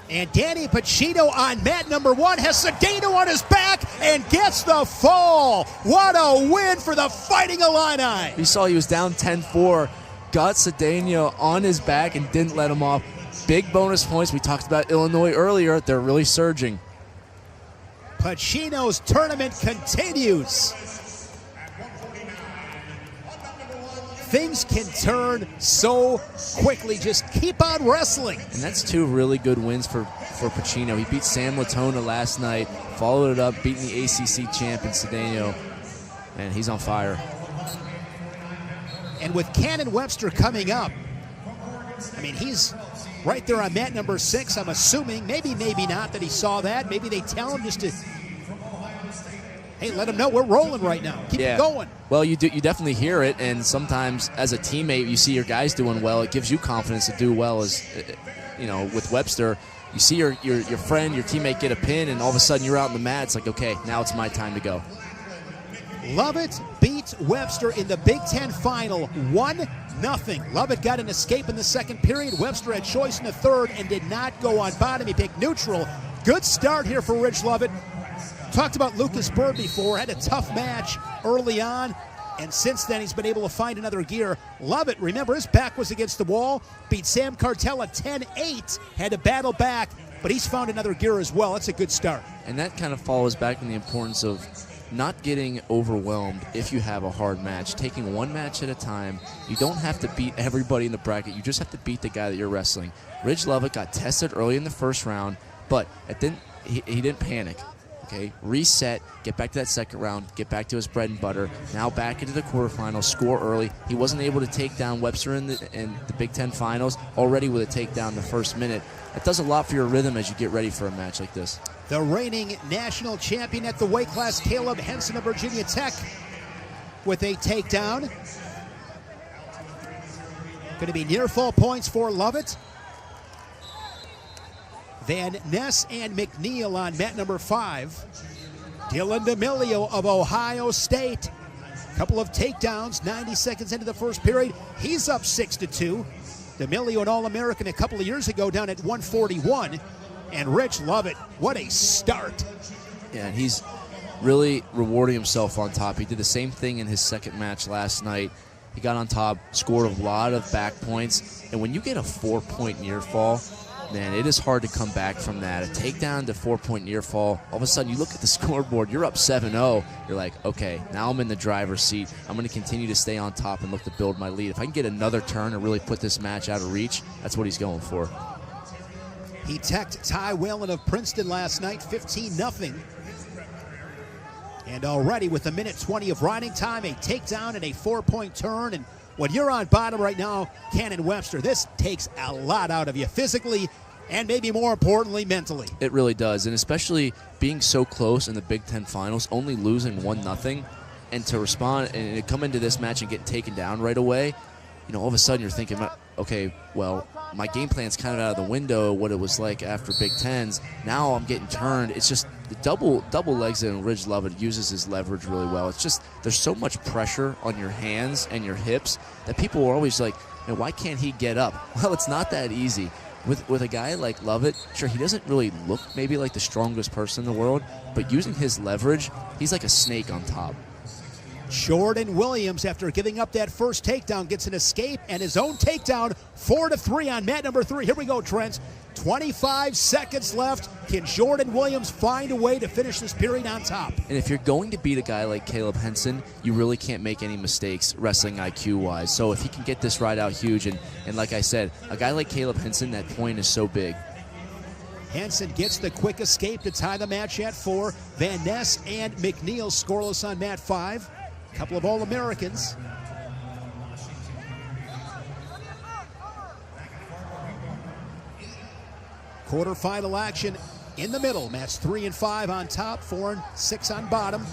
And Danny Pacino on mat number 1 has Cedeno on his back and gets the fall. What a win for the Fighting Illini. You saw he was down 10-4, got Cedeno on his back and didn't let him off. Big bonus points. We talked about Illinois earlier. They're really surging. Pacino's tournament continues. Things can turn so quickly. Just keep on wrestling. And that's 2 really good wins for Pacino. He beat Sam Latona last night, followed it up, beating the ACC champ in Cedeno, and he's on fire. And with Cannon Webster coming up, I mean, he's right there on mat number 6. I'm assuming, maybe not, that he saw that. Maybe they tell him just to, hey, let him know we're rolling right now. Keep it going. Well, you definitely hear it, and sometimes as a teammate, you see your guys doing well. It gives you confidence to do well. As with Webster, you see your friend, your teammate get a pin, and all of a sudden you're out in the mat. It's like, okay, now it's my time to go. Lovett beats Webster in the Big Ten final 1-0. Lovett got an escape in the second period. Webster had choice in the third and did not go on bottom. He picked neutral. Good start here for Rich Lovett. Talked about Lucas Bird before. Had a tough match early on, and since then he's been able to find another gear. Lovett, remember, his back was against the wall. Beat Sam Cartella 10-8. Had to battle back, but he's found another gear as well. That's a good start. And that kind of follows back in the importance of not getting overwhelmed if you have a hard match, taking one match at a time. You don't have to beat everybody in the bracket. You just have to beat the guy that you're wrestling. Ridge Lovett got tested early in the first round, but he didn't panic. okay, reset, get back to that second round, get back to his bread and butter. Now back into the quarterfinals, score early. He wasn't able to take down Webster in the Big Ten finals, already with a takedown in the first minute. That does a lot for your rhythm as you get ready for a match like this. The reigning national champion at the weight class, Caleb Henson of Virginia Tech, with a takedown. Going to be near fall points for Lovett. Van Ness and McNeil on mat number 5. Dylan D'Amelio of Ohio State. Couple of takedowns, 90 seconds into the first period. He's up 6-2. D'Amelio, an All-American a couple of years ago, down at 141. And Rich Lovett, what a start. Yeah, and he's really rewarding himself on top. He did the same thing in his second match last night. He got on top, scored a lot of back points. And when you get a 4-point near fall, man, it is hard to come back from that. A takedown to 4-point near fall. All of a sudden, you look at the scoreboard, you're up 7-0. You're like, okay, now I'm in the driver's seat. I'm going to continue to stay on top and look to build my lead. If I can get another turn and really put this match out of reach, that's what he's going for. He teched Ty Whalen of Princeton last night, 15-0. And already with 1:20 of riding time, a takedown and a 4-point turn. And when you're on bottom right now, Cannon Webster, this takes a lot out of you physically and maybe more importantly, mentally. It really does, and especially being so close in the Big Ten finals, only losing 1-0, and to respond and to come into this match and get taken down right away, you know, all of a sudden you're thinking, okay, well, my game plan's kind of out of the window, what it was like after Big Tens. Now I'm getting turned. It's just the double legs, and Ridge Lovett uses his leverage really well. It's just there's so much pressure on your hands and your hips that people are always like, man, why can't he get up? Well, it's not that easy. With a guy like Lovett, sure, he doesn't really look maybe like the strongest person in the world, but using his leverage, he's like a snake on top. Jordan Williams, after giving up that first takedown, gets an escape and his own takedown, 4-3 on mat number 3. Here we go, Trent. 25 seconds left. Can Jordan Williams find a way to finish this period on top? And if you're going to beat a guy like Caleb Henson, you really can't make any mistakes wrestling IQ-wise. So if he can get this ride out huge, and like I said, a guy like Caleb Henson, that point is so big. Henson gets the quick escape to tie the match at 4. Van Ness and McNeil scoreless on mat 5. Couple of All-Americans. Quarterfinal action in the middle. Mats 3 and 5 on top, 4 and 6 on bottom.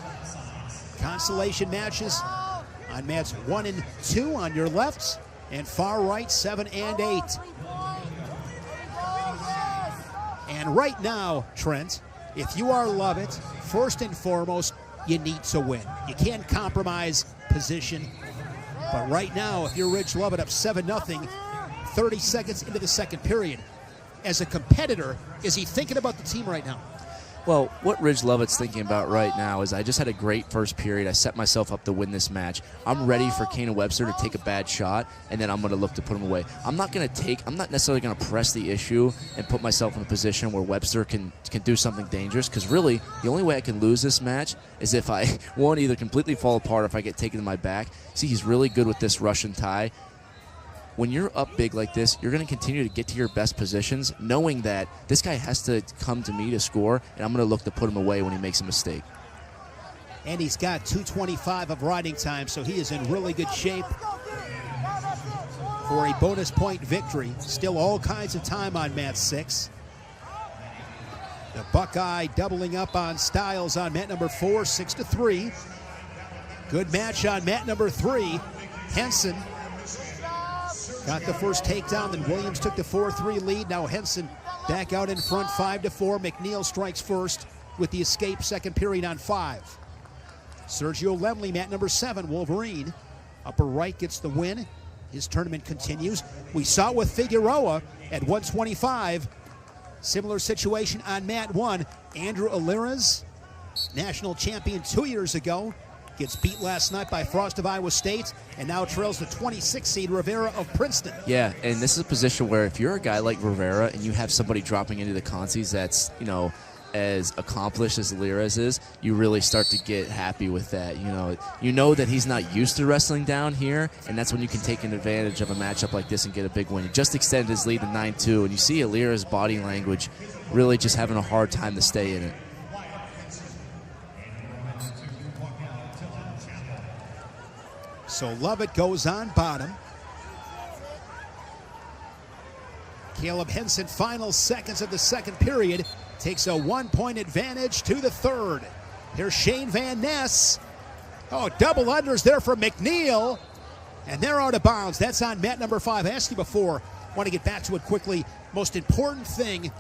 Consolation matches on mats 1 and 2 on your left, and far right 7 and 8. And right now, Trent, if you are Lovett, first and foremost, you need to win. You can't compromise position. But right now, if you're Rich Lovett up 7-0, 30 seconds into the second period, as a competitor, is he thinking about the team right now? Well, what Ridge Lovett's thinking about right now is I just had a great first period. I set myself up to win this match. I'm ready for Cannon Webster to take a bad shot, and then I'm going to look to put him away. I'm not necessarily going to press the issue and put myself in a position where Webster can do something dangerous, because really the only way I can lose this match is if I, one, either completely fall apart or if I get taken to my back. See, he's really good with this Russian tie. When you're up big like this, you're going to continue to get to your best positions, knowing that this guy has to come to me to score, and I'm going to look to put him away when he makes a mistake. And he's got 2:25 of riding time, so he is in really good shape for a bonus point victory. Still all kinds of time on mat 6. The Buckeye doubling up on Styles on mat number 4, 6-3. Good match on mat number 3. Henson got the first takedown, then Williams took the 4-3 lead. Now Henson back out in front, 5-4. McNeil strikes first with the escape, second period on 5. Sergio Lemley, mat number 7, Wolverine. Upper right gets the win. His tournament continues. We saw it with Figueroa at 125. Similar situation on mat 1. Andrew Alirez, national champion 2 years ago, gets beat last night by Frost of Iowa State, and now trails the 26th seed Rivera of Princeton. Yeah, and this is a position where if you're a guy like Rivera and you have somebody dropping into the consies that's, you know, as accomplished as Alirez is, you really start to get happy with that. You know that he's not used to wrestling down here, and that's when you can take an advantage of a matchup like this and get a big win. He just extended his lead to 9-2, and you see Alirez's body language really just having a hard time to stay in it. So Lovett goes on bottom. Caleb Henson, final seconds of the second period, takes a 1-point advantage to the third. Here's Shane Van Ness. Oh, double unders there for McNeil. And they're out of bounds. That's on mat number 5. I asked you before, want to get back to it quickly. Most important thing,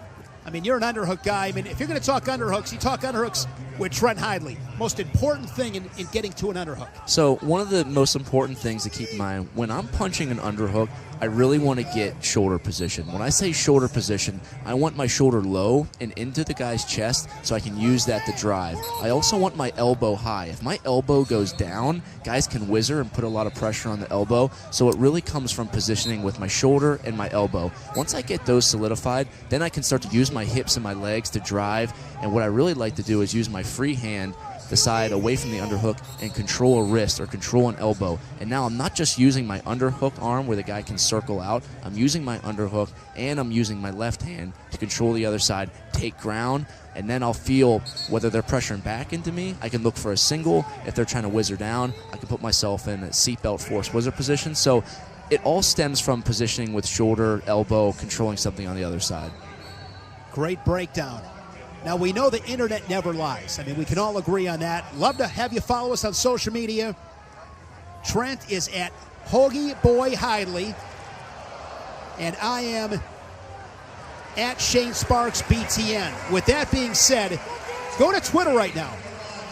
I mean, you're an underhook guy. I mean, if you're going to talk underhooks, you talk underhooks with Trent Hidley. Most important thing in getting to an underhook. So one of the most important things to keep in mind, when I'm punching an underhook, I really want to get shoulder position. When I say shoulder position, I want my shoulder low and into the guy's chest so I can use that to drive. I also want my elbow high. If my elbow goes down, guys can whizzer and put a lot of pressure on the elbow. So it really comes from positioning with my shoulder and my elbow. Once I get those solidified, then I can start to use my hips and my legs to drive. And what I really like to do is use my free hand, the side away from the underhook, and control a wrist or control an elbow. And now I'm not just using my underhook arm where the guy can circle out. I'm using my underhook and I'm using my left hand to control the other side, take ground, and then I'll feel whether they're pressuring back into me. I can look for a single. If they're trying to whizzer down, I can put myself in a seatbelt force whizzer position. So it all stems from positioning with shoulder, elbow, controlling something on the other side. Great breakdown. Now, we know the internet never lies. I mean, we can all agree on that. Love to have you follow us on social media. Trent is at Hoagie Boy Hidley, and I am at Shane Sparks BTN. With that being said, go to Twitter right now.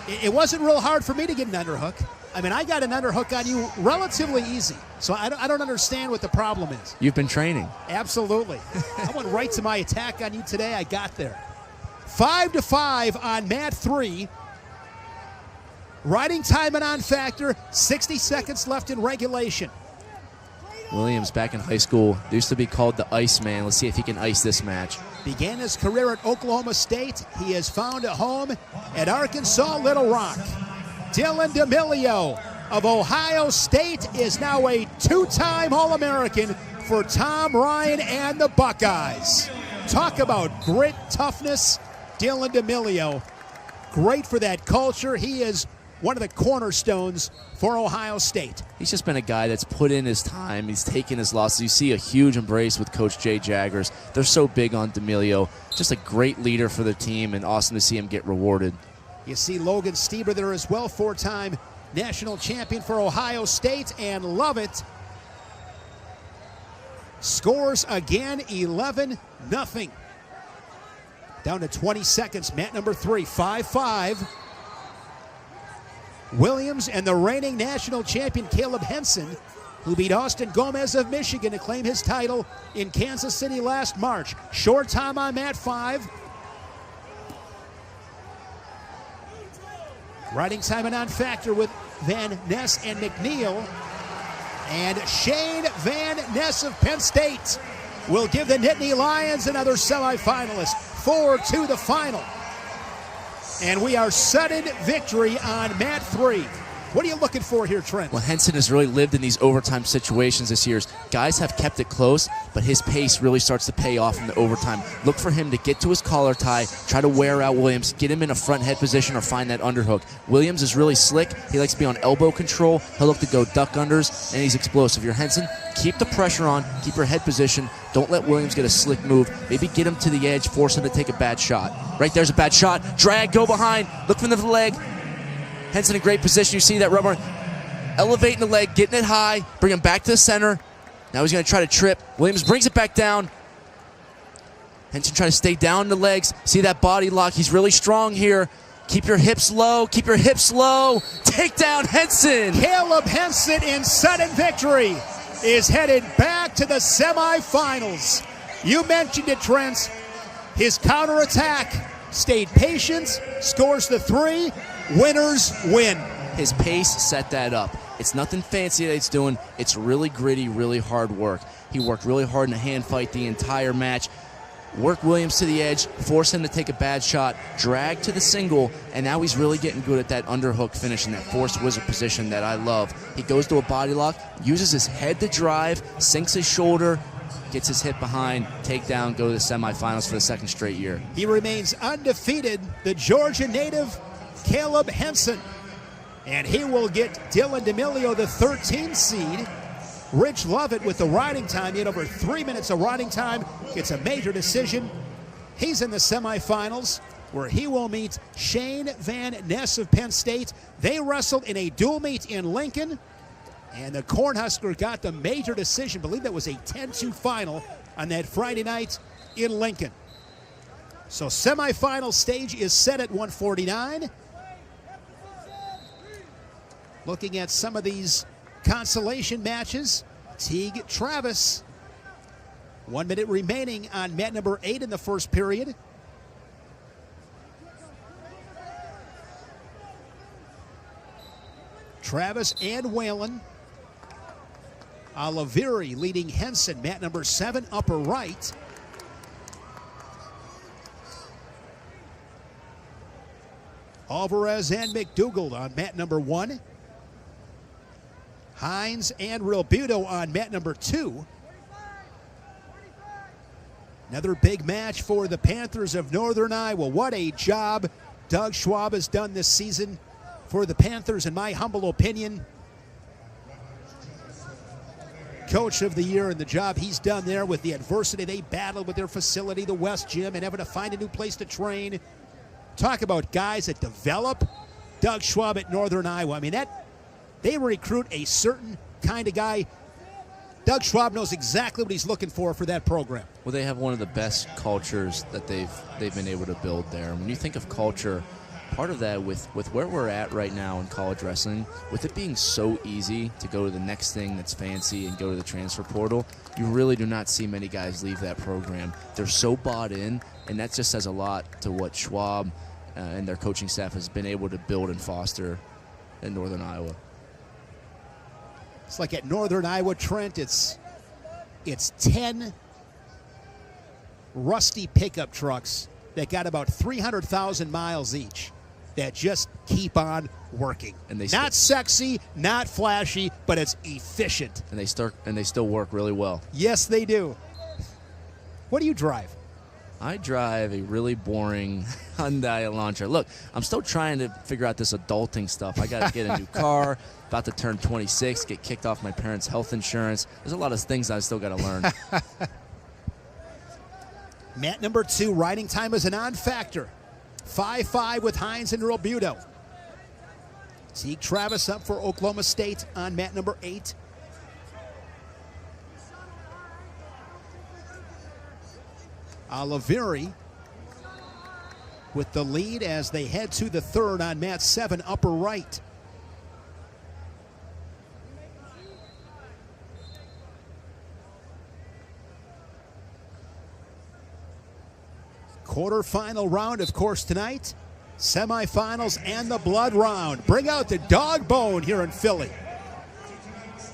It wasn't real hard for me to get an underhook. I mean, I got an underhook on you relatively easy. So I don't understand what the problem is. You've been training. Absolutely. I went right to my attack on you today. I got there. 5-5 on mat 3. Riding time and on factor, 60 seconds left in regulation. Williams back in high school used to be called the Iceman. Let's see if he can ice this match. Began his career at Oklahoma State. He has found a home at Arkansas Little Rock. Dylan D'Amelio of Ohio State is now a 2-time All-American for Tom Ryan and the Buckeyes. Talk about grit, toughness. Dylan D'Amelio, great for that culture. He is one of the cornerstones for Ohio State. He's just been a guy that's put in his time. He's taken his losses. You see a huge embrace with Coach Jay Jaggers. They're so big on D'Amelio. Just a great leader for the team, and awesome to see him get rewarded. You see Logan Stieber there as well, 4-time national champion for Ohio State, and Lovett scores again, 11-0. Down to 20 seconds, mat number 3, 5-5. Williams and the reigning national champion Caleb Henson, who beat Austin Gomez of Michigan to claim his title in Kansas City last March. Short time on mat 5. Riding time and on factor with Van Ness and McNeil. And Shane Van Ness of Penn State will give the Nittany Lions another semifinalist. 4 to the final. And we are sudden victory on mat 3. What are you looking for here, Trent? Well, Henson has really lived in these overtime situations this year. Guys have kept it close, but his pace really starts to pay off in the overtime. Look for him to get to his collar tie, try to wear out Williams, get him in a front head position or find that underhook. Williams is really slick. He likes to be on elbow control. He'll look to go duck unders, and he's explosive. You're Henson, keep the pressure on, keep your head position. Don't let Williams get a slick move. Maybe get him to the edge, force him to take a bad shot. Right there's a bad shot. Drag, go behind, look for the leg. Henson in great position. You see that rubber elevating the leg, getting it high, bring him back to the center. Now he's going to try to trip. Williams brings it back down. Henson trying to stay down the legs. See that body lock. He's really strong here. Keep your hips low. Keep your hips low. Take down Henson. Caleb Henson in sudden victory is headed back to the semifinals. You mentioned it, Trent. His counterattack stayed patient, scores the 3. Winners win. His pace set that up. It's nothing fancy that he's doing. It's really gritty, really hard work. He worked really hard in the hand fight the entire match. Worked Williams to the edge, forced him to take a bad shot, drag to the single, and now he's really getting good at that underhook finish in that forced whizzer position that I love. He goes to a body lock, uses his head to drive, sinks his shoulder, gets his hip behind, takedown, go to the semifinals for the second straight year. He remains undefeated, the Georgia native Caleb Henson. And he will get Dylan D'Amelio, the 13th seed. Rich Lovett with the riding time. He had over 3 minutes of riding time. Gets a major decision. He's in the semifinals, where he will meet Shane Van Ness of Penn State. They wrestled in a dual meet in Lincoln, and the Cornhusker got the major decision. I believe that was a 10-2 final on that Friday night in Lincoln. So semifinal stage is set at 149. Looking at some of these consolation matches, Teague Travis. 1 minute remaining on mat number 8 in the first period. Travis and Whalen. Oliveri leading Henson, mat number 7, upper right. Alvarez and McDougald on mat number 1. Hines and Rilbuto on mat number 2. Another big match for the Panthers of Northern Iowa. What a job Doug Schwab has done this season for the Panthers, in my humble opinion. Coach of the year, and the job he's done there with the adversity they battled with their facility, the West Gym, and having to find a new place to train. Talk about guys that develop. Doug Schwab at Northern Iowa. I mean, they recruit a certain kind of guy. Doug Schwab knows exactly what he's looking for that program. Well, they have one of the best cultures that they've been able to build there. When you think of culture, part of that with where we're at right now in college wrestling, with it being so easy to go to the next thing that's fancy and go to the transfer portal, you really do not see many guys leave that program. They're so bought in, and that just says a lot to what Schwab and their coaching staff has been able to build and foster in Northern Iowa. It's like at Northern Iowa, Trent, it's 10 rusty pickup trucks that got about 300,000 miles each that just keep on working. And they not sexy, not flashy, but it's efficient. And they still work really well. Yes, they do. What do you drive? I drive a really boring Hyundai Elantra. Look, I'm still trying to figure out this adulting stuff. I got to get a new car, about to turn 26, get kicked off my parents' health insurance. There's a lot of things I still got to learn. Mat number 2, riding time is a non-factor. 5-5 with Hines and Rilbuto. Teague Travis up for Oklahoma State on mat number 8. Oliveri with the lead as they head to the third on mat 7, upper right. Quarterfinal round, of course, tonight. Semifinals and the blood round. Bring out the dog bone here in Philly.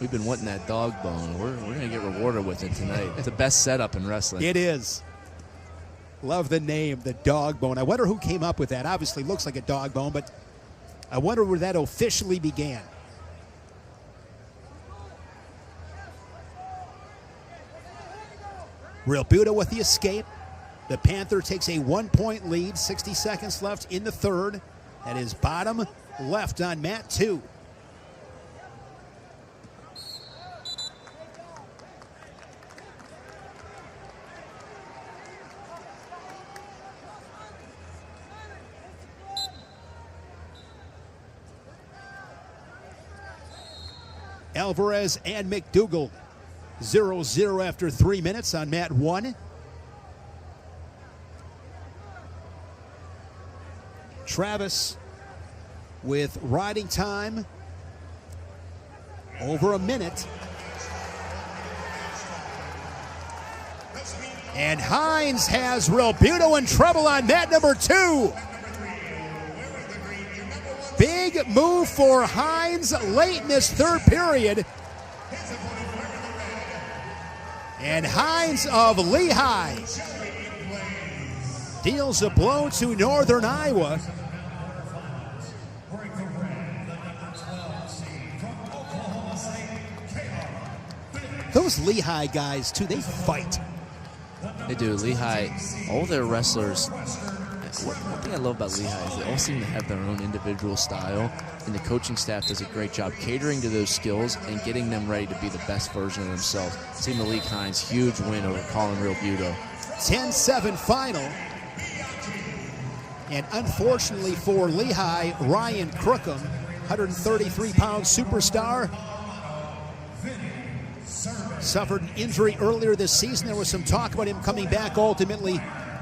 We've been wanting that dog bone. We're going to get rewarded with it tonight. It's the best setup in wrestling. It is. Love the name, the dog bone. I wonder who came up with that. Obviously looks like a dog bone, but I wonder where that officially began. Rilbuto with the escape. The Panther takes a 1-point lead, 60 seconds left in the third. That is bottom left on mat 2. Alvarez and McDougald 0-0 after 3 minutes on mat 1. Travis with riding time over a minute. And Hines has Rilbuto in trouble on mat number 2. Big move for Hines late in this third period. And Hines of Lehigh deals a blow to Northern Iowa. Those Lehigh guys, too, they fight. They do. Lehigh, all their wrestlers, thing I love about Lehigh is they all seem to have their own individual style, and the coaching staff does a great job catering to those skills and getting them ready to be the best version of themselves. See Malik Hines, huge win over Colin Real Budo. 10-7 final. And unfortunately for Lehigh, Ryan Crookham, 133-pound superstar, suffered an injury earlier this season. There was some talk about him coming back. Ultimately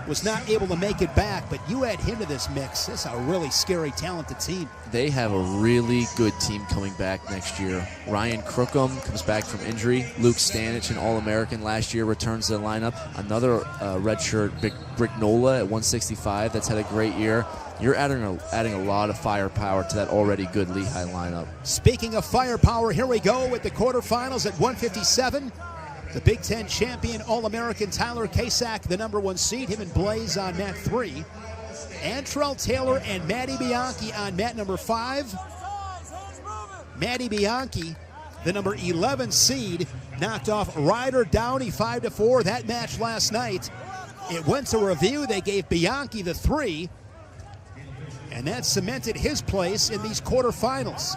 was not able to make it back, but you add him to this mix. This is a really scary, talented team. They have a really good team coming back next year. Ryan Crookham comes back from injury. Luke Stanich, an All-American last year, returns to the lineup. Another redshirt, Bricknola at 165, that's had a great year. You're adding a lot of firepower to that already good Lehigh lineup. Speaking of firepower, here we go with the quarterfinals at 157. The Big Ten champion All-American Tyler Ncaa, the #1 seed, him and Blaze on mat 3. Antrell Taylor and Maddie Bianchi on mat number 5. Maddie Bianchi, the number 11 seed, knocked off Ryder Downey 5-4. That match last night, it went to review. They gave Bianchi the 3, and that cemented his place in these quarterfinals.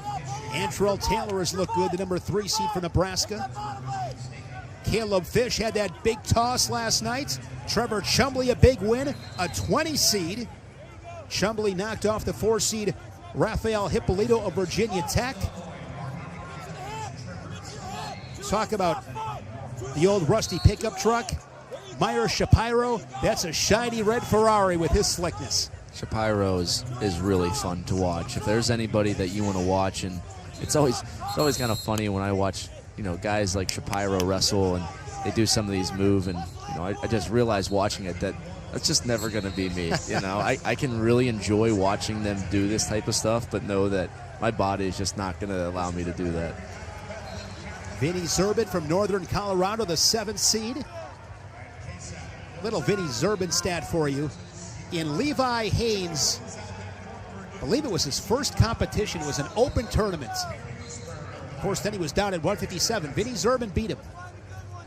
Antrell Taylor has looked good, the number 3 seed for Nebraska. Caleb Fish had that big toss last night. Trevor Chumbley, a big win, a 20 seed. Chumbley knocked off the 4 seed Rafael Hippolito of Virginia Tech. Talk about the old rusty pickup truck. Meyer Shapiro, that's a shiny red Ferrari with his slickness. Shapiro is really fun to watch. If there's anybody that you want to watch, and it's always kind of funny when I watch, guys like Shapiro wrestle and they do some of these moves, and I just realized watching it that that's just never going to be me. I can really enjoy watching them do this type of stuff, but know that my body is just not going to allow me to do that. Vinny Zerbin from Northern Colorado, the 7th seed. Little Vinny Zerbin stat for you. In Levi Haynes, I believe it was his first competition. It was an open tournament. Of course, then he was down at 157. Vinny Zerbin beat him.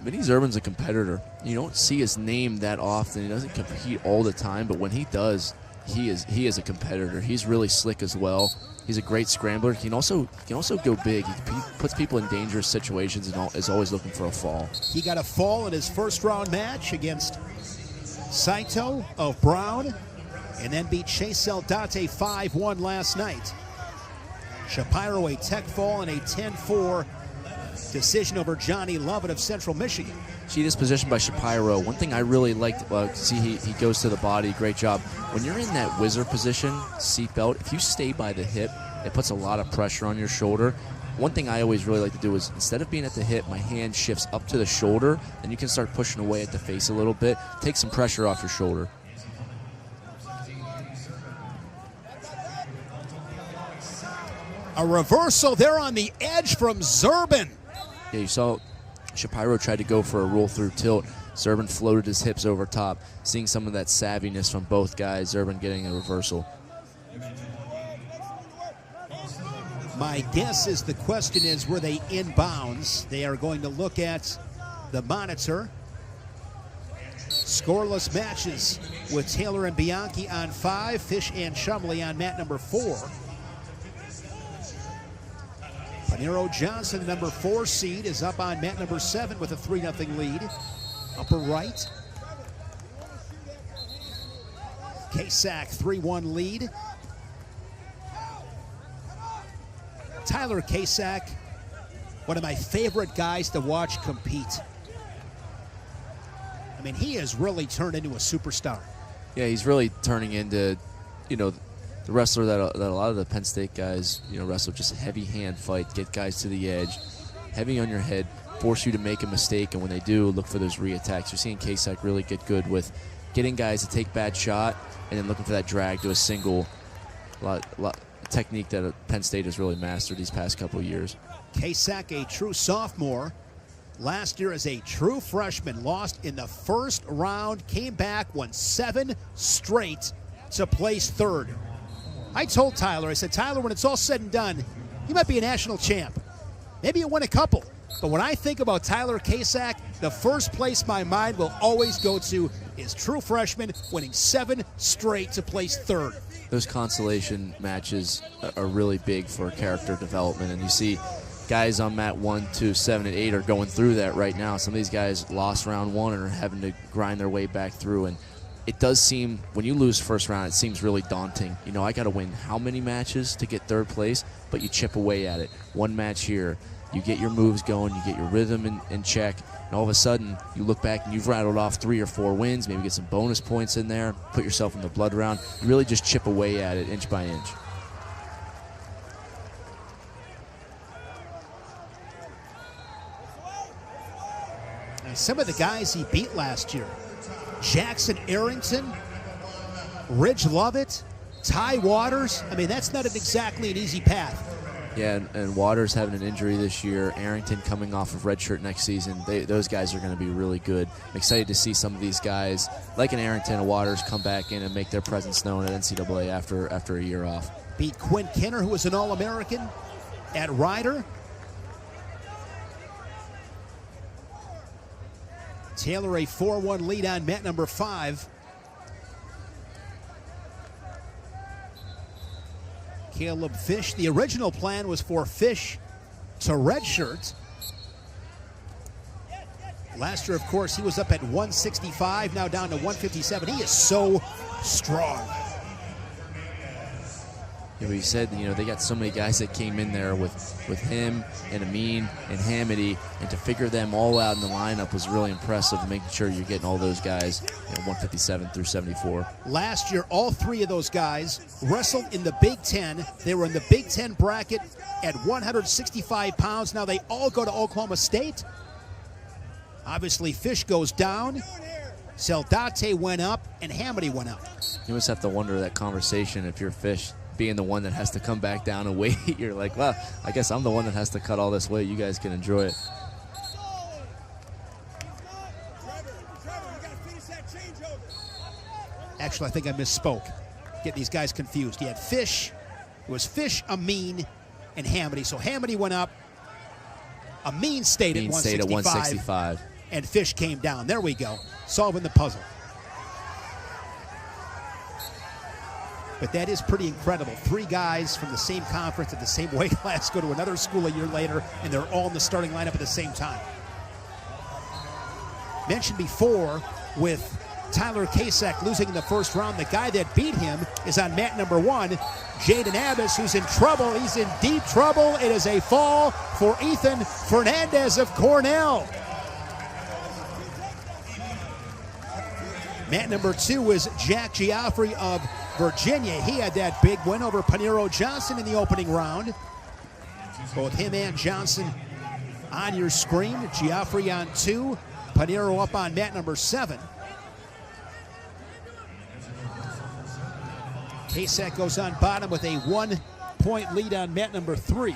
Vinny Zerbin's a competitor. You don't see his name that often. He doesn't compete all the time, but when he does, he is a competitor. He's really slick as well. He's a great scrambler. He can also go big. He puts people in dangerous situations and is always looking for a fall. He got a fall in his first round match against Saito of Brown, and then beat Chase Eldate 5-1 last night. Shapiro a tech fall and a 10-4 decision over Johnny Lovett of Central Michigan. See this position by Shapiro. One thing I really liked, he goes to the body, great job. When you're in that whizzer position, seatbelt, if you stay by the hip, it puts a lot of pressure on your shoulder. One thing I always really like to do is, instead of being at the hip, my hand shifts up to the shoulder, and you can start pushing away at the face a little bit. Take some pressure off your shoulder. A reversal there on the edge from Zerbin. Yeah, you saw Shapiro tried to go for a roll-through tilt. Zerbin floated his hips over top. Seeing some of that savviness from both guys, Zerbin getting a reversal. My guess is the question is, were they in bounds? They are going to look at the monitor. Scoreless matches with Taylor and Bianchi on 5, Fish and Chumley on mat number 4. Panero Johnson, number 4 seed, is up on mat number 7 with a 3-0 lead. Upper right. Ncaa 3-1 lead. Tyler Ncaa, one of my favorite guys to watch compete. I mean, he has really turned into a superstar. Yeah, he's really turning into, the wrestler that a lot of the Penn State guys, wrestle, just a heavy hand fight, get guys to the edge, heavy on your head, force you to make a mistake, and when they do, look for those reattacks. You're seeing Ncaa really get good with getting guys to take bad shot and then looking for that drag to a single. Technique that Penn State has really mastered these past couple of years. Ncaa, a true sophomore, last year as a true freshman, lost in the first round, came back, won 7 straight to place 3rd. I told Tyler, I said, Tyler, when it's all said and done, you might be a national champ. Maybe you win a couple. But when I think about Tyler Ncaa, the first place my mind will always go to is true freshman, winning 7 straight to place third. Those consolation matches are really big for character development, and you see guys on mat 1, 2, 7, and 8 are going through that right now. Some of these guys lost round 1 and are having to grind their way back through, and it does seem, when you lose first round, it seems really daunting. You know, I got to win how many matches to get third place, but you chip away at it. One match here, you get your moves going, you get your rhythm in check, and all of a sudden, you look back and you've rattled off 3 or 4 wins, maybe get some bonus points in there, put yourself in the blood round. You really just chip away at it inch by inch. And some of the guys he beat last year, Jackson Arrington, Ridge Lovett, Ty Waters. I mean, that's not exactly an easy path. Yeah, and Waters having an injury this year. Arrington coming off of redshirt next season. Those guys are going to be really good. I'm excited to see some of these guys, like an Arrington and Waters, come back in and make their presence known at NCAA after a year off. Beat Quinn Kenner, who was an All-American at Ryder. Taylor a 4-1 lead on mat number 5. Caleb Fish. The original plan was for Fish to redshirt. Last year, of course, he was up at 165, now down to 157. He is so strong. You know, he said, you know, they got so many guys that came in there with him and Amin and Hamity, and to figure them all out in the lineup was really impressive, making sure you're getting all those guys, 157 through 74. Last year, all 3 of those guys wrestled in the Big Ten. They were in the Big Ten bracket at 165 pounds. Now they all go to Oklahoma State. Obviously, Fish goes down. Saldate went up, and Hamity went up. You must have to wonder that conversation if you're Fish, being the one that has to come back down and wait. You're like, well, I guess I'm the one that has to cut all this weight. You guys can enjoy it. Actually, I think I misspoke. Get these guys confused. He had Fish. It was Fish, Amin, and Hamity. So Hamity went up. Amin stayed at 165. And Fish came down. There we go. Solving the puzzle. But that is pretty incredible. 3 guys from the same conference at the same weight class go to another school a year later, and they're all in the starting lineup at the same time. Mentioned before with Tyler Kasek losing in the first round, the guy that beat him is on mat number 1, Jaden Abbas, who's in trouble. He's in deep trouble. It is a fall for Ethan Fernandez of Cornell. Mat number 2 is Jack Giaffrey of Virginia. He had that big win over Panero Johnson in the opening round. Both him and Johnson on your screen. Giaffrey on 2. Panero up on mat number 7. Kasek goes on bottom with a 1-point lead on mat number 3.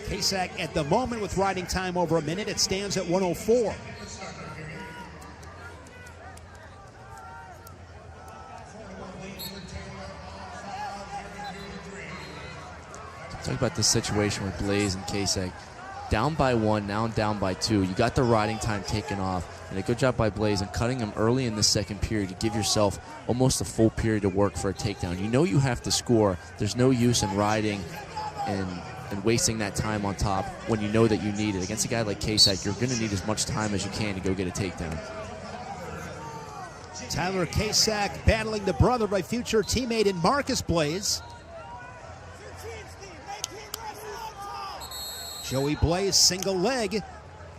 Kasek at the moment with riding time over a minute. It stands at 104. Talk about this situation with Blaze and Kasek. Down by 1, now down by 2. You got the riding time taken off, and a good job by Blaze and cutting him early in the second period to give yourself almost a full period to work for a takedown. You know you have to score. There's no use in riding and wasting that time on top when you know that you need it. Against a guy like Kasek, you're going to need as much time as you can to go get a takedown. Tyler Kasek battling the brother by future teammate in Marcus Blaze. Joey Blaze, single leg.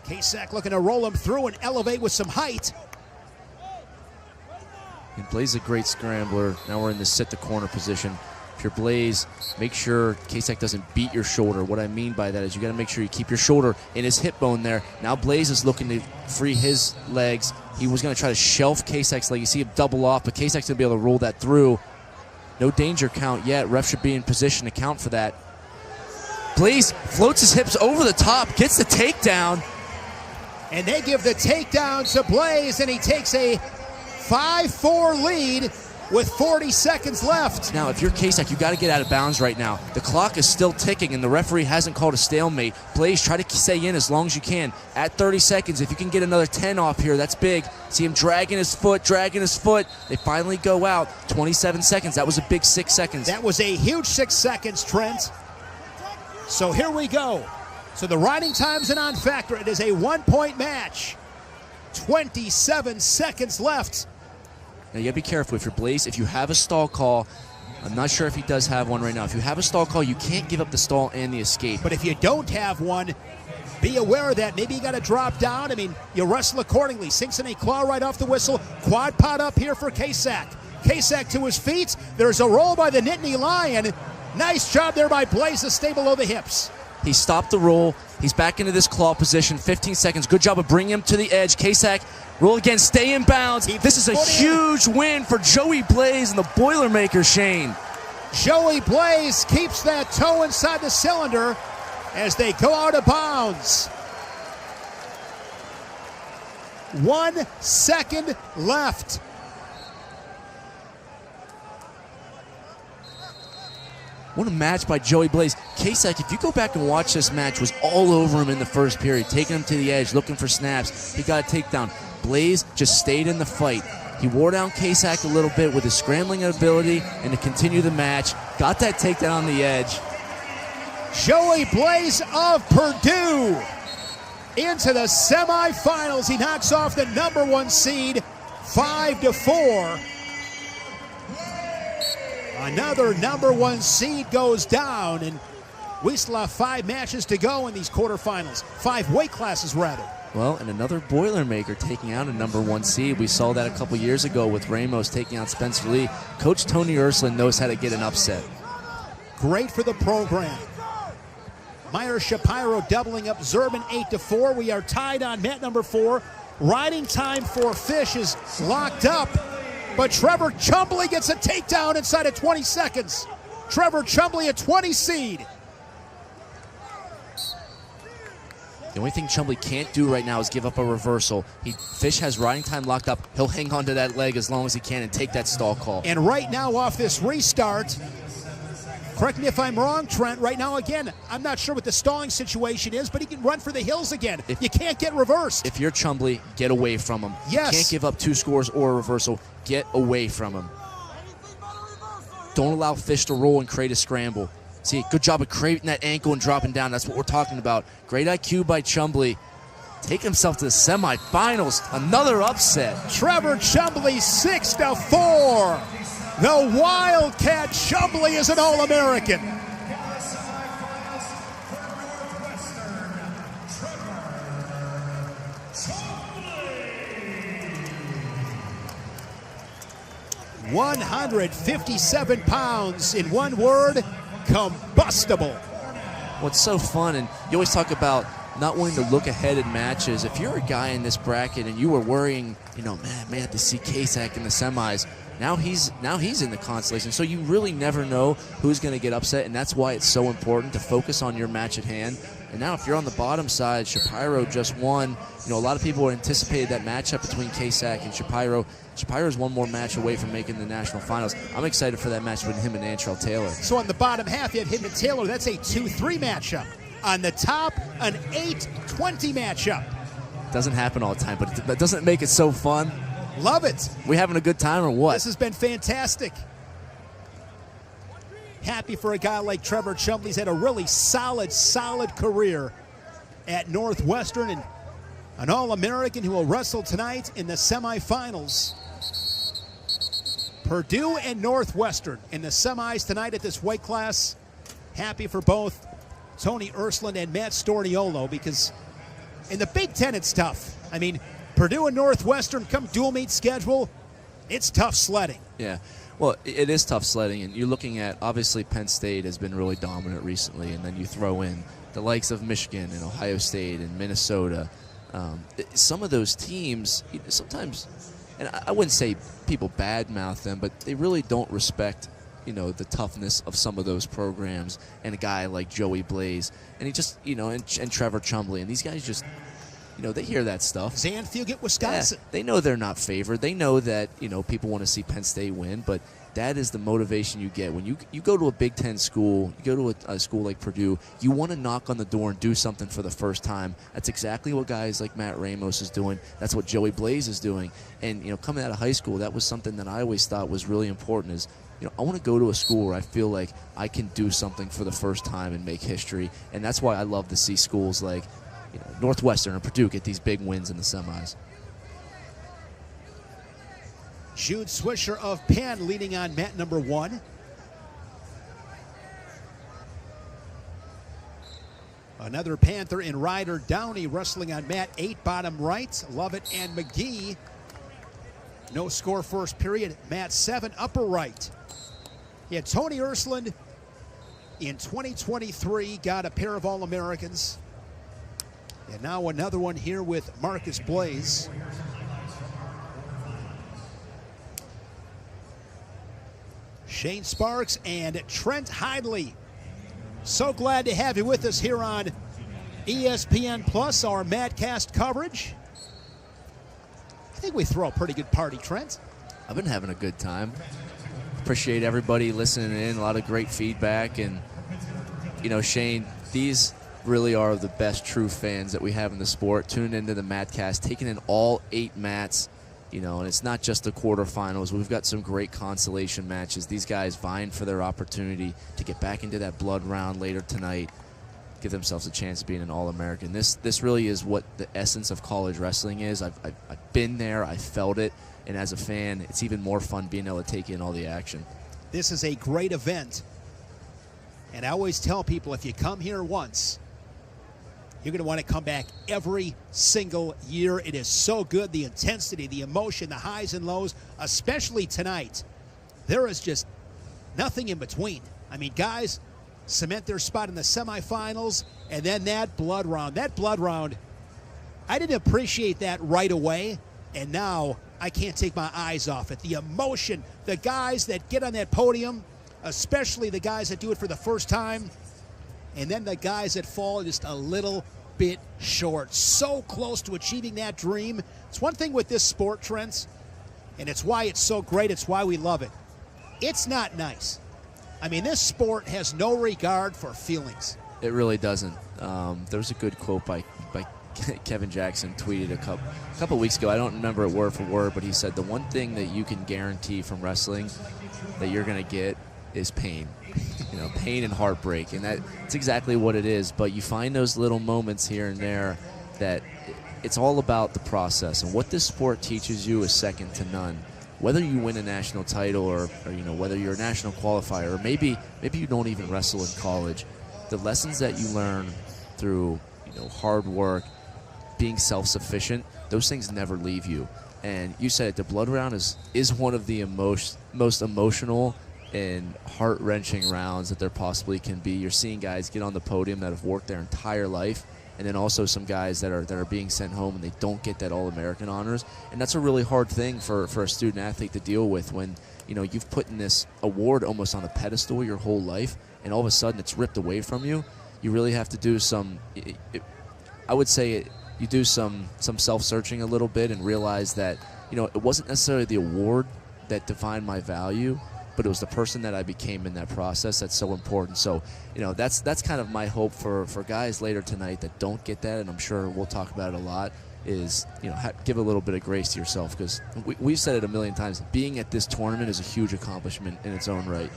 Kasek looking to roll him through and elevate with some height. And Blaze is a great scrambler. Now we're in the sit the corner position. If you're Blaze, make sure Kasek doesn't beat your shoulder. What I mean by that is you got to make sure you keep your shoulder in his hip bone there. Now Blaze is looking to free his legs. He was going to try to shelf Kasek's leg. You see him double off, but Kasek's going to be able to roll that through. No danger count yet. Ref should be in position to count for that. Blaze floats his hips over the top, gets the takedown. And they give the takedown to Blaze, and he takes a 5-4 lead with 40 seconds left. Now, if you're Ksak, you got to get out of bounds right now. The clock is still ticking, and the referee hasn't called a stalemate. Blaze, try to stay in as long as you can. At 30 seconds, if you can get another 10 off here, that's big. See him dragging his foot. They finally go out. 27 seconds. That was a big 6 seconds. That was a huge 6 seconds, Trent. So here we go. So the riding time's a non-factor. It is a 1-point match. 27 seconds left. Now, you got to be careful if you're Blaze. If you have a stall call, I'm not sure if he does have one right now. If you have a stall call, you can't give up the stall and the escape. But if you don't have one, be aware of that. Maybe you got to drop down. I mean, you wrestle accordingly. Sinks in a claw right off the whistle. Quad pot up here for Ksak. Ksak to his feet. There's a roll by the Nittany Lion. Nice job there by Blaze to stay below the hips. He stopped the roll. He's back into this claw position. 15 seconds. Good job of bringing him to the edge. Ksak, roll again. Stay in bounds. This is a huge win for Joey Blaze and the Boilermaker, Shane. Joey Blaze keeps that toe inside the cylinder as they go out of bounds. 1 second left. What a match by Joey Blaze. Ksak, if you go back and watch this match, was all over him in the first period, taking him to the edge, looking for snaps. He got a takedown. Blaze just stayed in the fight. He wore down Ksak a little bit with his scrambling ability and to continue the match. Got that takedown on the edge. Joey Blaze of Purdue into the semifinals. He knocks off the number 1 seed 5-4. Another number 1 seed goes down, and we still have 5 matches to go in these quarterfinals. 5 weight classes, rather. Well, and another Boilermaker taking out a number 1 seed. We saw that a couple years ago with Ramos taking out Spencer Lee. Coach Tony Ursuline knows how to get an upset. Great for the program. Meyer Shapiro doubling up Zerban 8-4. We are tied on mat number 4. Riding time for Fish is locked up, but Trevor Chumbley gets a takedown inside of 20 seconds. Trevor Chumbley, a 20 seed. The only thing Chumbley can't do right now is give up a reversal. Fish has riding time locked up. He'll hang on to that leg as long as he can and take that stall call. And right now off this restart, correct me if I'm wrong, Trent, right now again, I'm not sure what the stalling situation is, but he can run for the hills again. You can't get reversed. If you're Chumbley, get away from him. Yes. You can't give up 2 scores or a reversal. Get away from him. Don't allow Fish to roll and create a scramble. See, good job of creating that ankle and dropping down. That's what we're talking about. Great IQ by Chumbley. Take himself to the semifinals. Another upset. Trevor Chumbley, 6-4. The Wildcat Chumbley is an All-American. $157 pounds. In one word, combustible. What's so fun, and you always talk about not wanting to look ahead in matches. If you're a guy in this bracket and you were worrying, man, to see Ksak in the semis, now he's in the constellation. So you really never know who's going to get upset, and that's why it's so important to focus on your match at hand. And now if you're on the bottom side, Shapiro just won. A lot of people anticipated that matchup between Ksak and Shapiro. Shapiro's one more match away from making the national finals. I'm excited for that match between him and Antrell Taylor. So on the bottom half, you have him and Taylor. That's a 2-3 matchup. On the top, an 8-20 matchup. Doesn't happen all the time, but that doesn't make it so fun. Love it. We having a good time or what? This has been fantastic. Happy for a guy like Trevor Chumbley. He's had a really solid career at Northwestern, and an All-American who will wrestle tonight in the semifinals. Purdue and Northwestern in the semis tonight at this weight class. Happy for both Tony Ursuline and Matt Storniolo, because in the Big Ten it's tough. I mean, Purdue and Northwestern come dual meet schedule, it's tough sledding. Yeah, well, it is tough sledding, and you're looking at, obviously, Penn State has been really dominant recently, and then you throw in the likes of Michigan and Ohio State and Minnesota. Some of those teams, sometimes, and I wouldn't say people badmouth them, but they really don't respect, the toughness of some of those programs, and a guy like Joey Blaze, and he just, and Trevor Chumbley, and these guys just, they hear that stuff. Xanfield at Wisconsin. Yeah, they know they're not favored. They know that, people want to see Penn State win, but that is the motivation you get. When you go to a Big Ten school, you go to a school like Purdue, you want to knock on the door and do something for the first time. That's exactly what guys like Matt Ramos is doing. That's what Joey Blaze is doing. And, coming out of high school, that was something that I always thought was really important is, I want to go to a school where I feel like I can do something for the first time and make history. And that's why I love to see schools like Northwestern and Purdue get these big wins in the semis. Jude Swisher of Penn leading on mat number 1. Another Panther in Ryder Downey wrestling on mat 8, bottom right. Lovett and McGee. No score first period. Mat 7, upper right. Yeah, Tony Ersland in 2023 got a pair of All-Americans. And now another one here with Marcus Blaze. Shane Sparks and Trent Hidley. So glad to have you with us here on ESPN Plus, our Madcast coverage. I think we throw a pretty good party, Trent. I've been having a good time. Appreciate everybody listening in. A lot of great feedback. And, Shane, these really are the best true fans that we have in the sport. Tuning into the Madcast, taking in all 8 mats. And it's not just the quarterfinals. We've got some great consolation matches. These guys vying for their opportunity to get back into that blood round later tonight, give themselves a chance of being an All-American. This really is what the essence of college wrestling is. I've been there. I felt it. And as a fan, it's even more fun being able to take in all the action. This is a great event. And I always tell people, if you come here once, you're going to want to come back every single year. It is so good, the intensity, the emotion, the highs and lows, especially tonight. There is just nothing in between. I mean, guys cement their spot in the semifinals, and then that blood round. That blood round, I didn't appreciate that right away, and now I can't take my eyes off it. The emotion, the guys that get on that podium, especially the guys that do it for the first time, and then the guys that fall just a little bit short. So close to achieving that dream. It's one thing with this sport, Trent, and it's why it's so great. It's why we love it. It's not nice. I mean, this sport has no regard for feelings. It really doesn't. There was a good quote by Kevin Jackson, tweeted a couple weeks ago. I don't remember it word for word, but he said the one thing that you can guarantee from wrestling that you're going to get is pain. Pain and heartbreak, and that's exactly what it is. But you find those little moments here and there that it's all about the process, and what this sport teaches you is second to none. Whether you win a national title or whether you're a national qualifier, or maybe you don't even wrestle in college, the lessons that you learn through hard work, being self-sufficient, those things never leave you. And you said it, the blood round is one of the most emotional and heart-wrenching rounds that there possibly can be. You're seeing guys get on the podium that have worked their entire life, and then also some guys that are being sent home and they don't get that All-American honors. And that's a really hard thing for a student-athlete to deal with when you've put in this award almost on a pedestal your whole life, and all of a sudden it's ripped away from you. You really have to do some you do some self-searching a little bit and realize that it wasn't necessarily the award that defined my value, but it was the person that I became in that process that's so important. So, that's kind of my hope for guys later tonight that don't get that, and I'm sure we'll talk about it a lot, is, give a little bit of grace to yourself, because we've said it a million times. Being at this tournament is a huge accomplishment in its own right.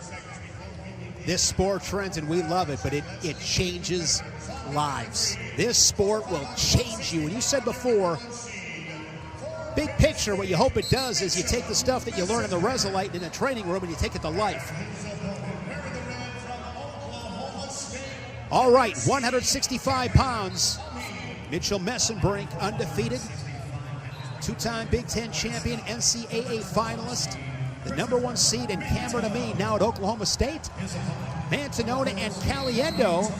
This sport, Trent, and we love it, but it changes lives. This sport will change you. And you said before, big picture, what you hope it does is you take the stuff that you learn in the Resolite in the training room and you take it to life. All right, 165 pounds. Mitchell Messenbrink, undefeated. Two-time Big Ten champion, NCAA finalist. The #1 seed in Cameron Amine, now at Oklahoma State. Mantanona and Caliendo.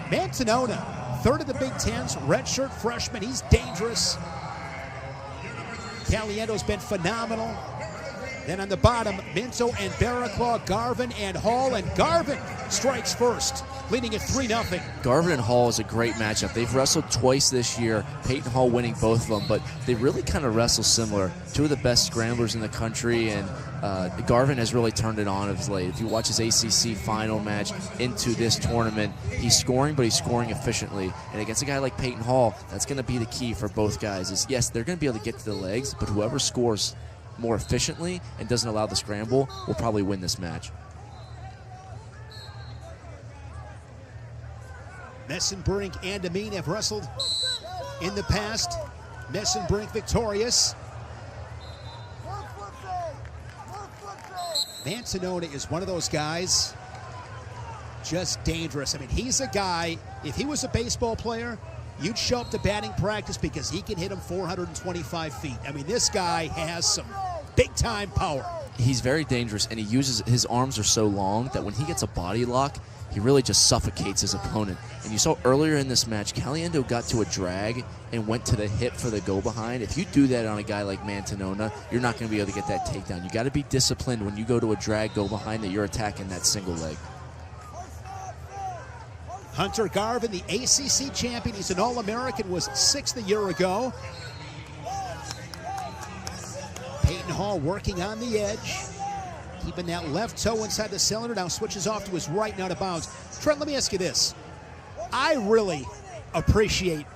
Mantanona, third of the Big Ten's, redshirt freshman. He's dangerous. Caliendo's been phenomenal. Then on the bottom, Minto and Barraclaw, Garvin and Hall. And Garvin strikes first, leading at 3-0. Garvin and Hall is a great matchup. They've wrestled twice this year, Peyton Hall winning both of them, but they really kind of wrestle similar. Two of the best scramblers in the country, and Garvin has really turned it on of late. If you watch his ACC final match into this tournament, he's scoring, but he's scoring efficiently. And against a guy like Peyton Hall, that's going to be the key for both guys. Is yes, they're going to be able to get to the legs, but whoever scores more efficiently and doesn't allow the scramble will probably win this match. Messenbrink and Amin have wrestled in the past. Messenbrink victorious. Mantanona is one of those guys, just dangerous. I mean, he's a guy, if he was a baseball player, you'd show up to batting practice because he can hit him 425 feet. I mean, this guy has some big-time power. He's very dangerous, and his arms are so long that when he gets a body lock, he really just suffocates his opponent. And you saw earlier in this match, Caliendo got to a drag and went to the hip for the go-behind. If you do that on a guy like Mantanona, you're not going to be able to get that takedown. You got to be disciplined when you go to a drag go-behind that you're attacking that single leg. Hunter Garvin, the ACC champion. He's an All-American, was 6th a year ago. Peyton Hall working on the edge, keeping that left toe inside the cylinder. Now switches off to his right and out of bounds. Trent, let me ask you this. I really appreciate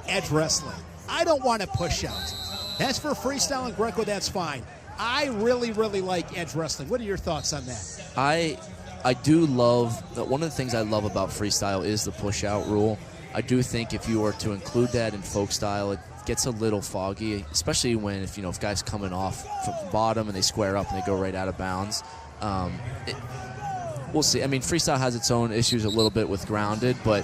edge wrestling. I don't want to push out. That's for freestyle and Greco, that's fine. I really, really like edge wrestling. What are your thoughts on that? I do love, one of the things I love about freestyle is the push-out rule. I do think if you were to include that in folk style, it gets a little foggy, especially when if guys coming off from the bottom and they square up and they go right out of bounds. We'll see. I mean, freestyle has its own issues a little bit with grounded, but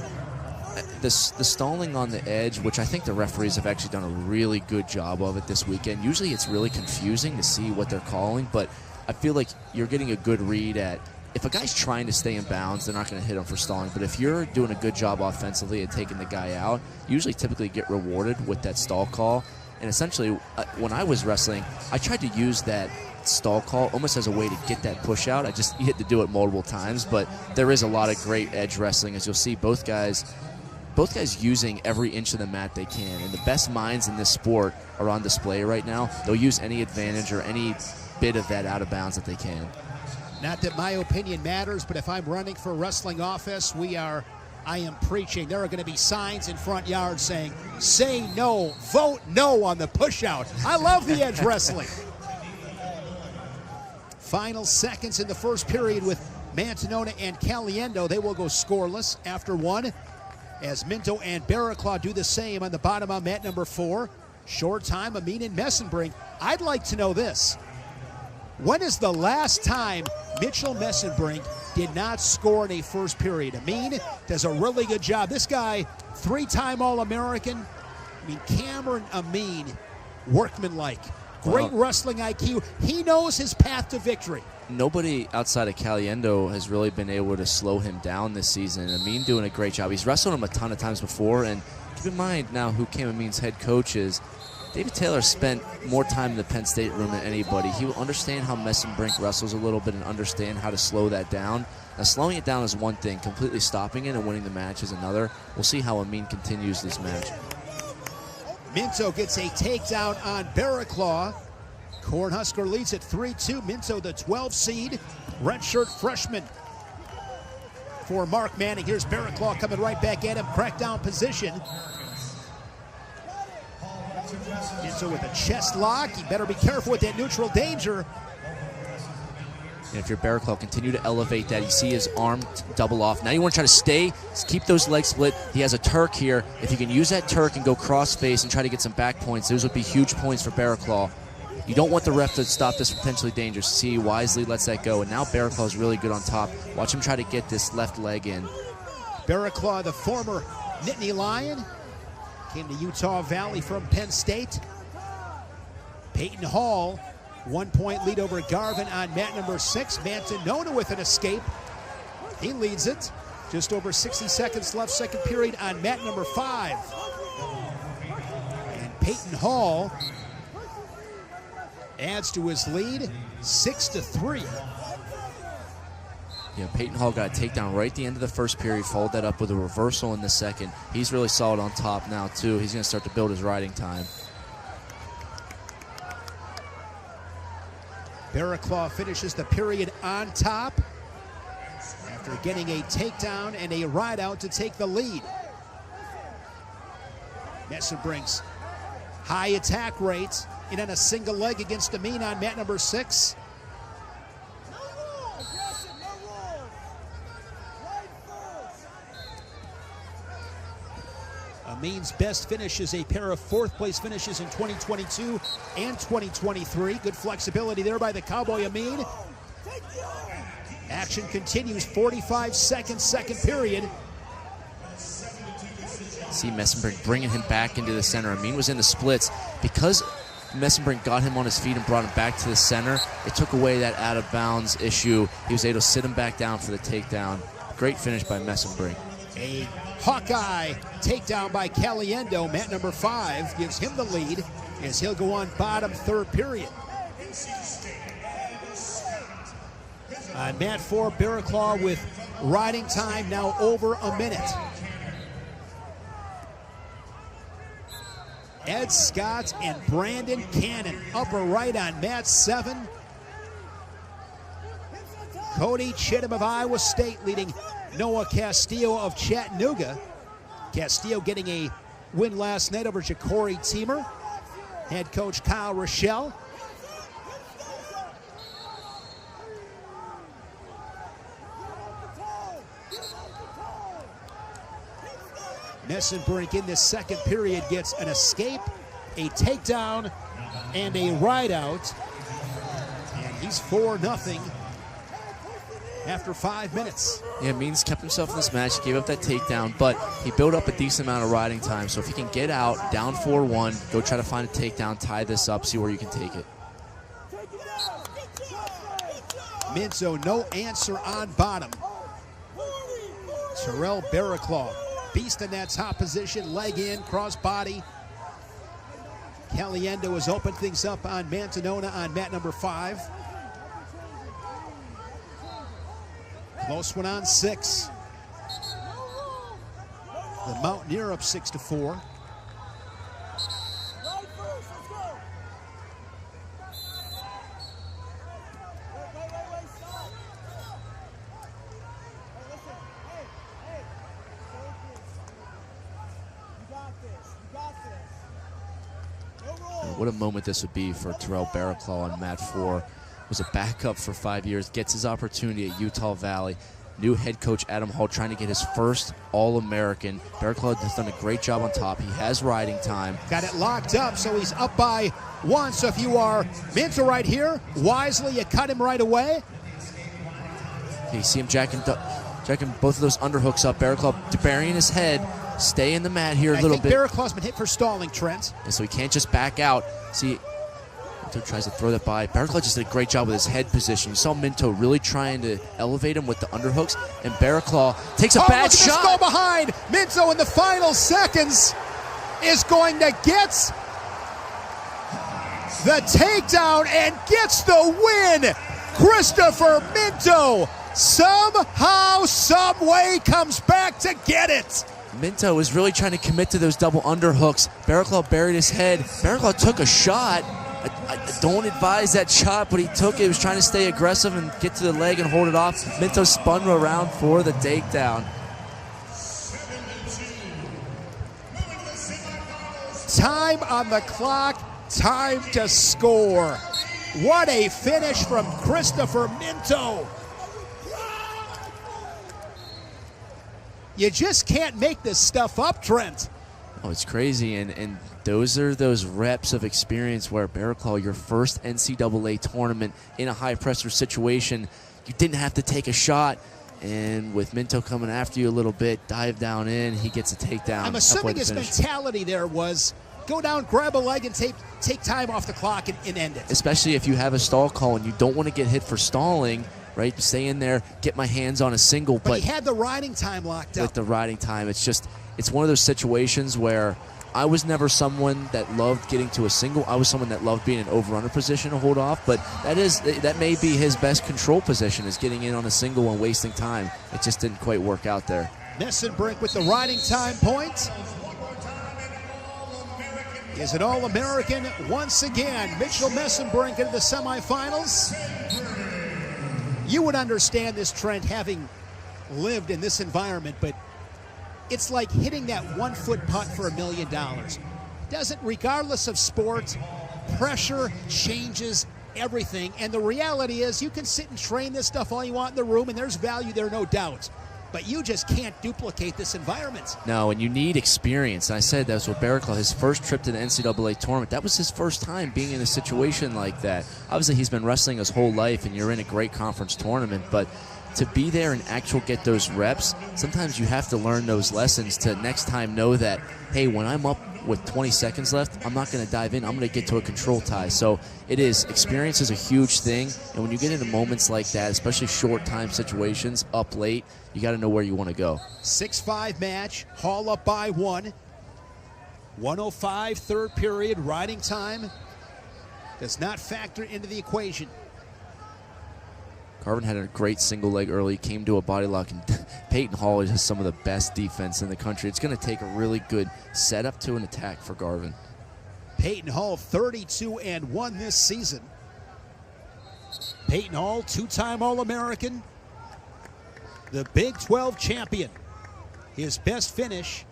the stalling on the edge, which I think the referees have actually done a really good job of it this weekend. Usually it's really confusing to see what they're calling, but I feel like you're getting a good read at if a guy's trying to stay in bounds, they're not going to hit him for stalling. But if you're doing a good job offensively and taking the guy out, you usually typically get rewarded with that stall call. And essentially, when I was wrestling, I tried to use that stall call almost as a way to get that push out. You had to do it multiple times, but there is a lot of great edge wrestling, as you'll see both guys using every inch of the mat they can. And the best minds in this sport are on display right now. They'll use any advantage or any bit of that out of bounds that they can. Not that my opinion matters, but if I'm running for wrestling office, I am preaching. There are going to be signs in front yard saying, say no, vote no on the push-out. I love the edge wrestling. Final seconds in the first period with Mantanona and Caliendo. They will go scoreless after one, as Minto and Barraclaw do the same on the bottom on mat number 4. Short time, Amin and Messenbrink. I'd like to know this. When is the last time Mitchell Messenbrink did not score in a first period? Amin does a really good job. This guy, 3-time All-American. I mean, Cameron Amin, workmanlike. Great wrestling IQ. He knows his path to victory. Nobody outside of Caliendo has really been able to slow him down this season. Amin doing a great job. He's wrestled him a ton of times before, and keep in mind now who Cam Amin's head coach is. David Taylor spent more time in the Penn State room than anybody. He will understand how Messenbrink wrestles a little bit and understand how to slow that down. Now, slowing it down is one thing. Completely stopping it and winning the match is another. We'll see how Amin continues this match. Minto gets a takedown on Barraclaw. Cornhusker leads at 3-2. Minto, the 12 seed, redshirt freshman for Mark Manning. Here's Barraclaw coming right back at him. Crackdown position. Minto with a chest lock. You better be careful with that neutral danger. And if you're Barraclaw, continue to elevate that. You see his arm double off. Now you want to try to stay, keep those legs split. He has a Turk here. If you can use that Turk and go cross face and try to get some back points, those would be huge points for Barraclaw. You don't want the ref to stop this potentially dangerous. See, wisely lets that go. And now Barraclaw is really good on top. Watch him try to get this left leg in. Barraclaw, the former Nittany Lion, came to Utah Valley from Penn State. Peyton Hall, 1-point lead over Garvin on mat number 6. Mantanona with an escape. He leads it. Just over 60 seconds left, second period on mat number 5. And Peyton Hall adds to his lead, 6-3. You know, Peyton Hall got a takedown right at the end of the first period, followed that up with a reversal in the second. He's really solid on top now, too. He's going to start to build his riding time. Barraclough finishes the period on top after getting a takedown and a ride out to take the lead. Messon brings high attack rates in on a single leg against Amin on mat number 6. Amin's best finish is a pair of 4th place finishes in 2022 and 2023. Good flexibility there by the Cowboy Amin. Action continues, 45 seconds, second period. See Messenbrink bringing him back into the center. Amin was in the splits. Because Messenbrink got him on his feet and brought him back to the center, it took away that out of bounds issue. He was able to sit him back down for the takedown. Great finish by Messenbrink. A Hawkeye takedown by Caliendo. Mat number 5 gives him the lead as he'll go on bottom, third period. On mat 4, Barraclough with riding time now over a minute. Ed Scott and Brandon Cannon upper right on mat 7. Cody Chittum of Iowa State leading Noah Castillo of Chattanooga. Castillo getting a win last night over Ja'Cory Teamer. Head coach Kyle Rochelle. Messenbrink in this second period gets an escape, a takedown, and a ride out. And he's 4-0 after 5 minutes. Yeah, Means kept himself in this match, gave up that takedown, but he built up a decent amount of riding time. So if he can get out, down 4-1, go try to find a takedown, tie this up, see where you can take it. Minto, no answer on bottom. Terrell Barraclough, beast in that top position, leg in, cross body. Caliendo has opened things up on Mantanona on mat number 5. Close one on 6. The Mountaineer up 6-4. What a moment this would be for Terrell Barraclough on mat 4. Was a backup for 5 years, gets his opportunity at Utah Valley. New head coach Adam Hall trying to get his first All-American. Barraclough has done a great job on top. He has riding time. Got it locked up, so he's up by 1. So if you are Minto right here, wisely you cut him right away. You see him jacking both of those underhooks up. Barraclough burying his head. Stay in the mat here a little bit. I think Barraclough's been hit for stalling, Trent. And so he can't just back out. See, Minto tries to throw that by. Barraclough just did a great job with his head position. You saw Minto really trying to elevate him with the underhooks, and Barraclough takes a bad shot. Go behind. Minto in the final seconds is going to get the takedown and gets the win. Christopher Minto somehow, some way comes back to get it. Minto was really trying to commit to those double underhooks. Barraclough buried his head. Barraclough took a shot. I don't advise that shot, but he took it. He was trying to stay aggressive and get to the leg and hold it off. Minto spun around for the takedown. Time on the clock, time to score. What a finish from Christopher Minto. You just can't make this stuff up, Trent. Oh, it's crazy, and those are those reps of experience where Barraclough, your first NCAA tournament in a high-pressure situation, you didn't have to take a shot, and with Minto coming after you a little bit, dive down in, he gets a takedown. I'm assuming his mentality there was go down, grab a leg, and take time off the clock and end it. Especially if you have a stall call and you don't want to get hit for stalling, right? Stay in there, get my hands on a single. But he had the riding time locked up. With the riding time, it's one of those situations where I was never someone that loved getting to a single. I was someone that loved being in an over-under position to hold off, but that may be his best control position, is getting in on a single and wasting time. It just didn't quite work out there. Messenbrink with the riding time point. Is an All-American once again. Mitchell Messenbrink into the semifinals. You would understand this, Trent, having lived in this environment, but it's like hitting that 1-foot putt for $1 million. Doesn't, regardless of sport, pressure changes everything. And the reality is you can sit and train this stuff all you want in the room, and there's value there, no doubt. But you just can't duplicate this environment. No, and you need experience. And I said that was what Barraclough, his first trip to the NCAA tournament. That was his first time being in a situation like that. Obviously, he's been wrestling his whole life, and you're in a great conference tournament. But to be there and actually get those reps, sometimes you have to learn those lessons to next time know that, hey, when I'm up with 20 seconds left, I'm not going to dive in. I'm going to get to a control tie. So experience is a huge thing. And when you get into moments like that, especially short time situations, up late, you got to know where you want to go. 6-5 match, Hall up by 1. 1:05 third period, riding time does not factor into the equation. Garvin had a great single leg early, came to a body lock, and Peyton Hall has some of the best defense in the country. It's going to take a really good setup to an attack for Garvin. Peyton Hall 32-1 this season. Peyton Hall, two-time All-American, the Big 12 champion. His best finish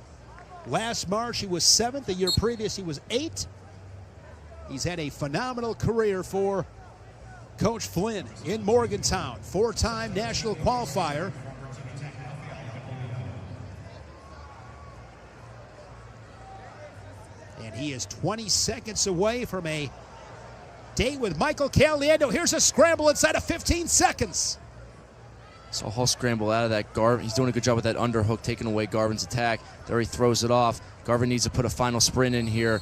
last March, he was 7th. The year previous, he was 8th. He's had a phenomenal career for Coach Flynn in Morgantown, 4-time national qualifier. And he is 20 seconds away from a date with Michael Caliendo. Here's a scramble inside of 15 seconds. So Hall scramble out of that. Garvin, he's doing a good job with that underhook, taking away Garvin's attack. There he throws it off. Garvin needs to put a final sprint in here.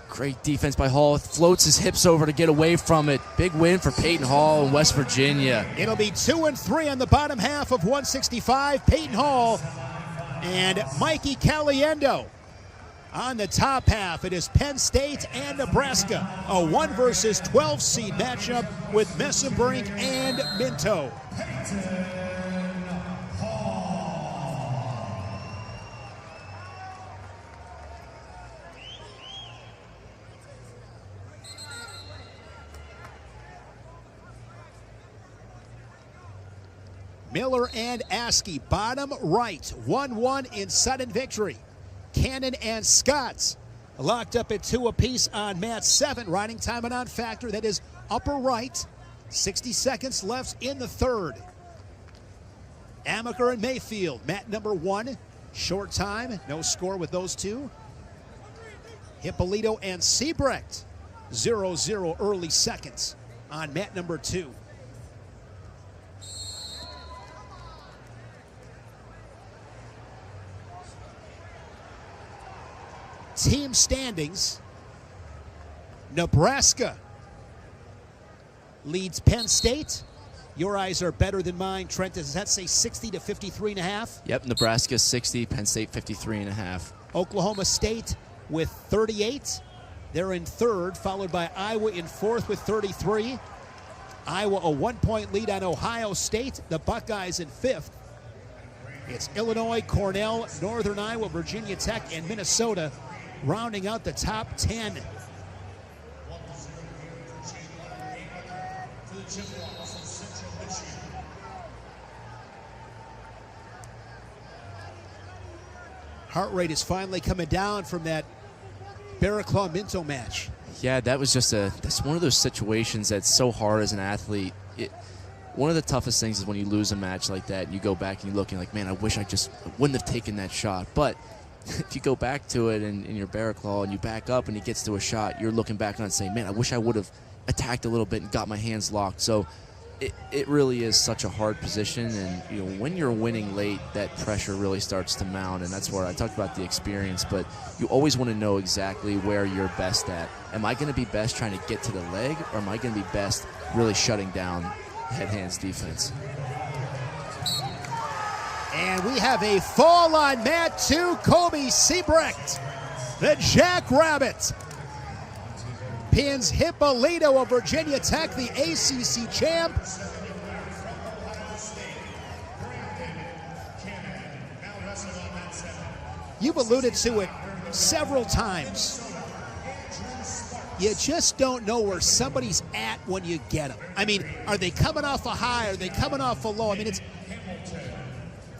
Great defense by Hall. Floats his hips over to get away from it. Big win for Peyton Hall in West Virginia. It'll be 2-3 on the bottom half of 165. Peyton Hall and Mikey Caliendo. On the top half, it is Penn State and Nebraska. A 1 versus 12 seed matchup with Messenbrink and Minto. Miller and Askey, bottom right, 1-1 in sudden victory. Cannon and Scotts locked up at 2 apiece on mat 7. Riding time and on factor, that is upper right. 60 seconds left in the third. Amaker and Mayfield, mat number 1. Short time, no score with those two. Hippolito and Siebrecht, 0-0 early seconds on mat number 2. Team standings, Nebraska leads Penn State. Your eyes are better than mine, Trent. Does that say 60 to 53.5? Yep, Nebraska 60, Penn State 53.5. Oklahoma State with 38. They're in third, followed by Iowa in fourth with 33. Iowa a 1-point lead on Ohio State. The Buckeyes in fifth. It's Illinois, Cornell, Northern Iowa, Virginia Tech, and Minnesota rounding out the top 10. Heart rate is finally coming down from that Barraclough-Minto match. Yeah, that was that's one of those situations that's so hard as an athlete. One of the toughest things is when you lose a match like that, and you go back and you look and you're like, man, I wish I just wouldn't have taken that shot. But if you go back to it in your Barraclough and you back up and he gets to a shot, you're looking back on it and saying, man, I wish I would have attacked a little bit and got my hands locked. So it really is such a hard position, and when you're winning late, that pressure really starts to mount, and that's where I talked about the experience, but you always want to know exactly where you're best at. Am I going to be best trying to get to the leg, or am I going to be best really shutting down head-hands defense? And we have a fall on mat 2, Kobe Siebrecht, the Jackrabbit. Pins Hippolito of Virginia Tech, the ACC champ. You've alluded to it several times. You just don't know where somebody's at when you get them. I mean, are they coming off a high? Are they coming off a low? I mean, it's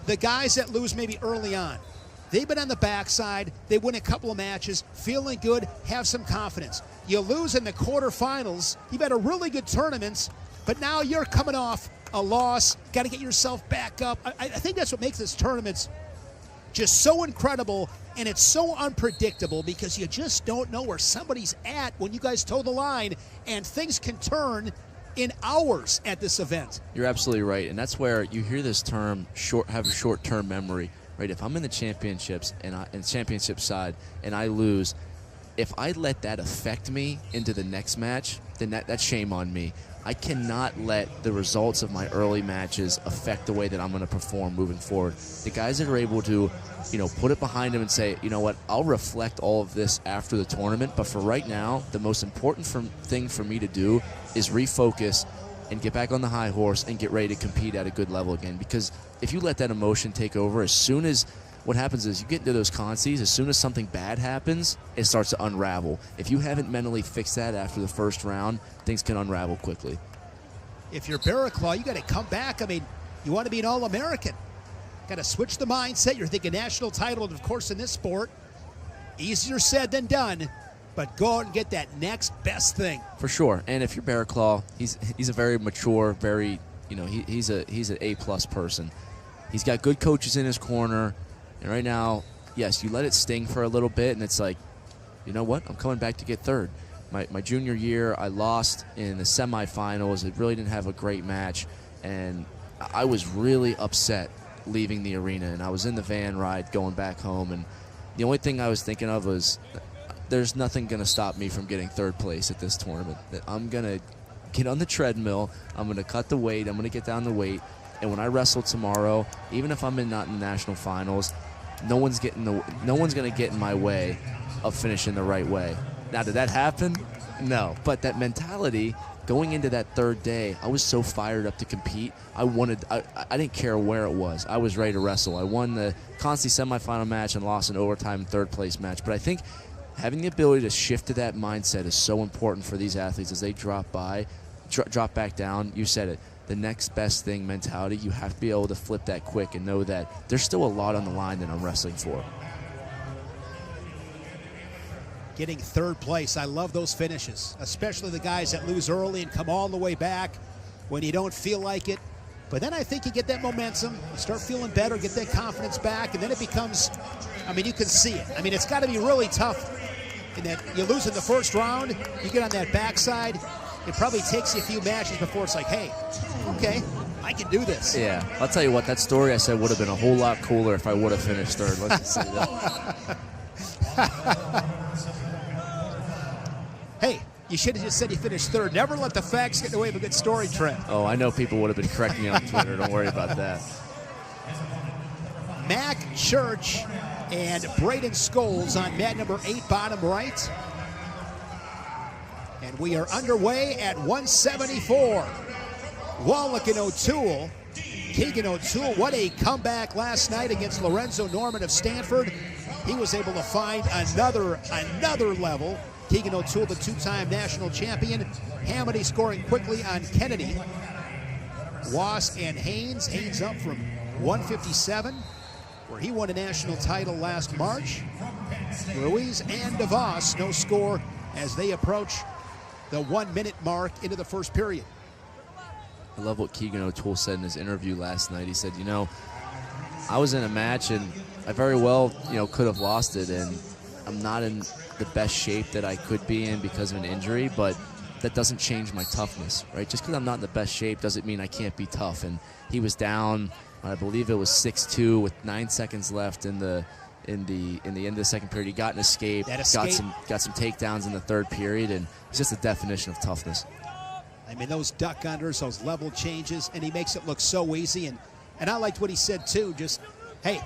the guys that lose maybe early on. They've been on the backside. They win a couple of matches, feeling good, have some confidence. You lose in the quarterfinals. You've had a really good tournament, but now you're coming off a loss. Got to get yourself back up. I think that's what makes this tournament just so incredible, and it's so unpredictable because you just don't know where somebody's at when you guys toe the line, and things can turn in hours at this event. You're absolutely right, and that's where you hear this term, have a short-term memory, right? If I'm in the championships and championship side and I lose, if I let that affect me into the next match, then that's shame on me. I cannot let the results of my early matches affect the way that I'm going to perform moving forward. The guys that are able to, put it behind them and say, you know what, I'll reflect all of this after the tournament, but for right now, the most important thing for me to do is refocus and get back on the high horse and get ready to compete at a good level again. Because if you let that emotion take over, as soon as what happens is you get into those consies, as soon as something bad happens, it starts to unravel. If you haven't mentally fixed that after the first round, things can unravel quickly. If you're Barraclaw, you got to come back. I mean, you want to be an All-American. Got to switch the mindset. You're thinking national title, and of course in this sport, easier said than done, but go out and get that next best thing. For sure. And if you're Barraclaw, he's a very mature, very, he's an A-plus person. He's got good coaches in his corner. And right now, yes, you let it sting for a little bit, and it's like, you know what? I'm coming back to get third. My junior year, I lost in the semifinals. It really didn't have a great match, and I was really upset leaving the arena. And I was in the van ride going back home, and the only thing I was thinking of was there's nothing going to stop me from getting third place at this tournament. That I'm going to get on the treadmill. I'm going to cut the weight. I'm going to get down the weight. And when I wrestle tomorrow, even if I'm not in the national finals, no one's going to get in my way of finishing the right way. Now, did that happen? No. But that mentality going into that third day, I was so fired up to compete. I didn't care where it was. I was ready to wrestle. I won the Consti semifinal match and lost an overtime third place match. But I think having the ability to shift to that mindset is so important for these athletes as they drop back down. You said it. The next best thing mentality, you have to be able to flip that quick and know that there's still a lot on the line that I'm wrestling for. Getting third place, I love those finishes, especially the guys that lose early and come all the way back when you don't feel like it. But then I think you get that momentum, you start feeling better, get that confidence back, and then it becomes, you can see it. It's got to be really tough in that you lose in the first round, you get on that backside. It probably takes you a few matches before it's like, hey, okay, I can do this. Yeah, I'll tell you what, that story I said would have been a whole lot cooler if I would have finished third. Let's just say that. Hey, you should have just said you finished third. Never let the facts get in the way of a good story, Trent. Oh, I know people would have been correcting me on Twitter. Don't worry about that. Mac Church and Braden Scholes on mat number 8, bottom right. And we are underway at 174. Wallach and O'Toole. Keegan O'Toole, what a comeback last night against Lorenzo Norman of Stanford. He was able to find another level. Keegan O'Toole, the two-time national champion. Hamady scoring quickly on Kennedy. Wass and Haynes. Haynes up from 157, where he won a national title last March. Ruiz and DeVos, no score as they approach the 1 minute mark into the first period. I love what Keegan O'Toole said in his interview last night. He said, I was in a match and I very well, could have lost it, and I'm not in the best shape that I could be in because of an injury, but that doesn't change my toughness, right? Just because I'm not in the best shape doesn't mean I can't be tough. And he was down, I believe it was 6-2 with 9 seconds left in the end of the second period. He got an escape, got some takedowns in the third period, and it's just a definition of toughness. Those duck unders, those level changes, and he makes it look so easy. And And I liked what he said too, just, hey,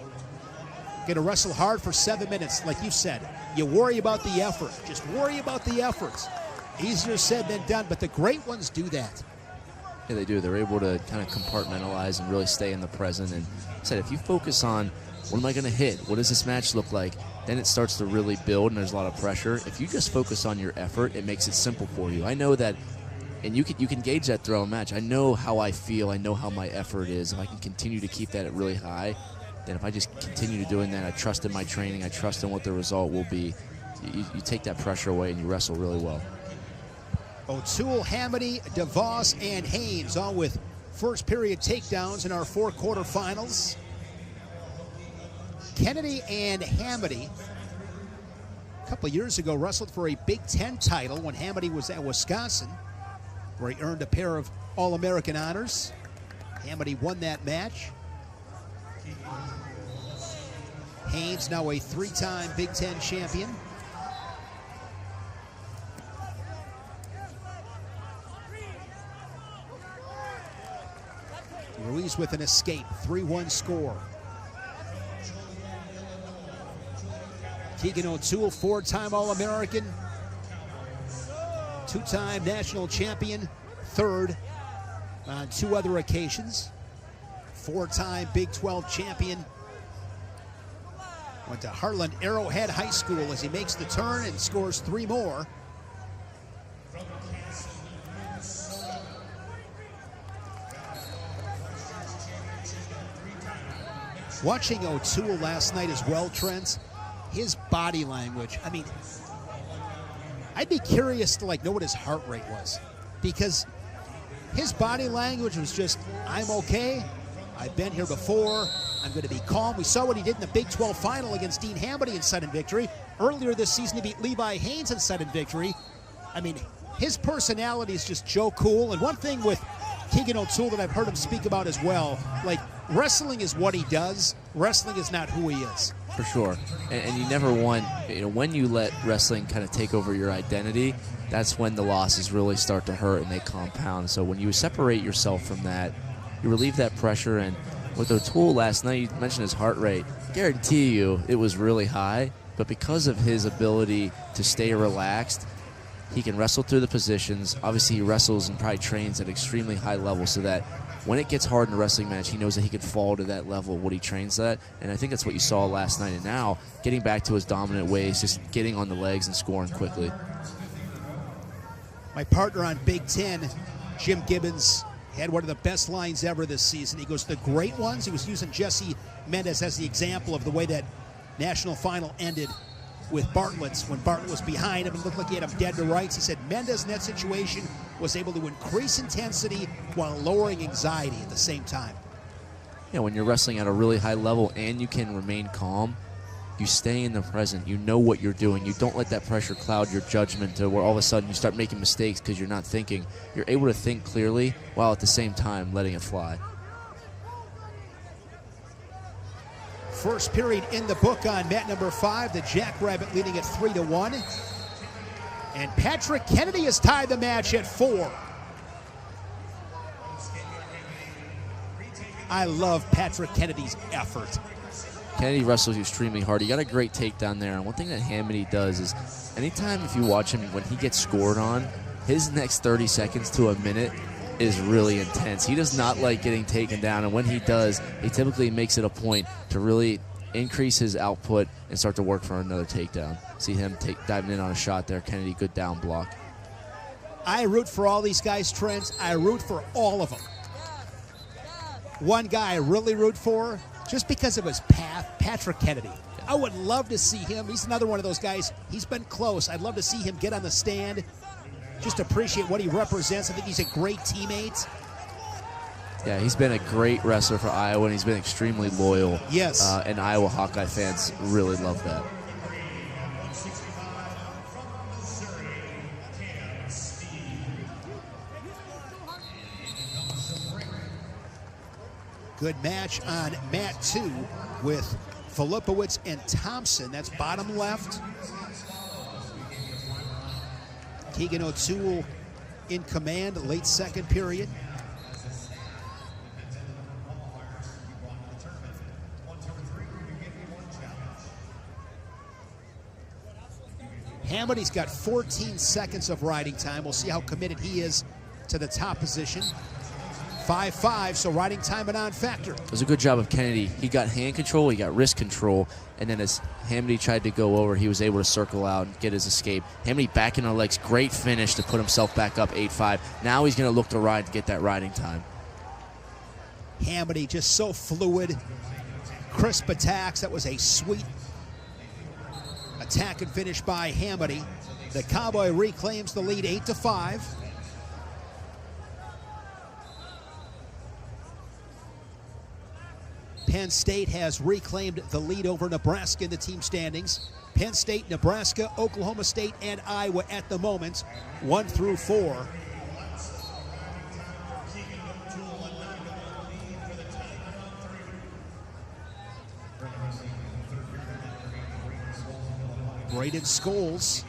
gonna wrestle hard for 7 minutes, like you said. You worry about the effort. Just worry about the efforts. Easier said than done, but the great ones do that. Yeah, they do. They're able to kind of compartmentalize and really stay in the present. And said, if you focus on what am I going to hit, what does this match look like, then it starts to really build and there's a lot of pressure. If you just focus on your effort, it makes it simple for you. I know that, and you can gauge that throughout a match. I know how I feel. I know how my effort is. If I can continue to keep that at really high, then if I just continue to doing that, I trust in my training, I trust in what the result will be, you take that pressure away and you wrestle really well. O'Toole, Hamady, DeVos, and Haynes, all with first period takedowns in our 4 quarterfinals. Kennedy and Hamady, a couple of years ago, wrestled for a Big Ten title when Hamady was at Wisconsin, where he earned a pair of All-American honors. Hamady won that match. Haynes, now a 3-time Big Ten champion. Ruiz with an escape, 3-1 score. Keegan O'Toole, 4-time All-American, 2-time national champion, 3rd on 2 other occasions, 4-time Big 12 champion. Went to Heartland Arrowhead High School as he makes the turn and scores 3 more. Watching O'Toole last night as well, Trent, his body language, I mean, I'd be curious to know what his heart rate was, because his body language was just, I'm okay, I've been here before, I'm going to be calm. We saw what he did in the Big 12 final against Dean Hamady in sudden victory. Earlier this season, he beat Levi Haynes in sudden victory. I mean, his personality is just Joe Cool. And one thing with Keegan O'Toole that I've heard him speak about as well, wrestling is what he does. Wrestling is not who he is. For sure. And you never want, when you let wrestling kind of take over your identity, that's when the losses really start to hurt and they compound. So when you separate yourself from that, you relieve that pressure. And with O'Toole last night, you mentioned his heart rate. I guarantee you it was really high, but because of his ability to stay relaxed, he can wrestle through the positions. Obviously, he wrestles and probably trains at extremely high level so that when it gets hard in a wrestling match, he knows that he could fall to that level of what he trains at. And I think that's what you saw last night. And now, getting back to his dominant ways, just getting on the legs and scoring quickly. My partner on Big Ten, Jim Gibbons, had one of the best lines ever this season. He goes, the great ones, he was using Jesse Mendez as the example of the way that national final ended with Bartlett. When Bartlett was behind him and looked like he had him dead to rights, he said Mendez in that situation was able to increase intensity while lowering anxiety at the same time. Yeah, when you're wrestling at a really high level and you can remain calm, you stay in the present. You know what you're doing. You don't let that pressure cloud your judgment to where all of a sudden you start making mistakes because you're not thinking. You're able to think clearly while at the same time letting it fly. First period in the book on mat number 5. The Jackrabbit leading at 3-1. And Patrick Kennedy has tied the match at 4. I love Patrick Kennedy's effort. Kennedy wrestles extremely hard. He got a great takedown there. And one thing that Hamady does is anytime if you watch him, when he gets scored on, his next 30 seconds to a minute is really intense. He does not like getting taken down. And when he does, he typically makes it a point to really increase his output and start to work for another takedown. See him diving in on a shot there. Kennedy, good down block. I root for all these guys, Trent. I root for all of them. One guy I really root for, just because of his path, Patrick Kennedy. I would love to see him. He's another one of those guys. He's been close. I'd love to see him get on the stand. Just appreciate what he represents. I think he's a great teammate. Yeah, he's been a great wrestler for Iowa, and he's been extremely loyal. Yes. And Iowa Hawkeye fans really love that. Good match on mat 2 with Filipowicz and Thompson. That's bottom left. Keegan O'Toole in command, late second period. Hamedy's got 14 seconds of riding time. We'll see how committed he is to the top position. 5-5, so riding time a non-factor. It was a good job of Kennedy. He got hand control, he got wrist control, and then as Hamedy tried to go over, he was able to circle out and get his escape. Hamedy back in the legs, great finish to put himself back up 8-5. Now he's going to look to ride to get that riding time. Hamedy just so fluid, crisp attacks. That was a sweet attack and finish by Hamedy. The Cowboy reclaims the lead 8-5. Penn State has reclaimed the lead over Nebraska in the team standings. Penn State, Nebraska, Oklahoma State, and Iowa at the moment, 1 through 4. Braden Scholes,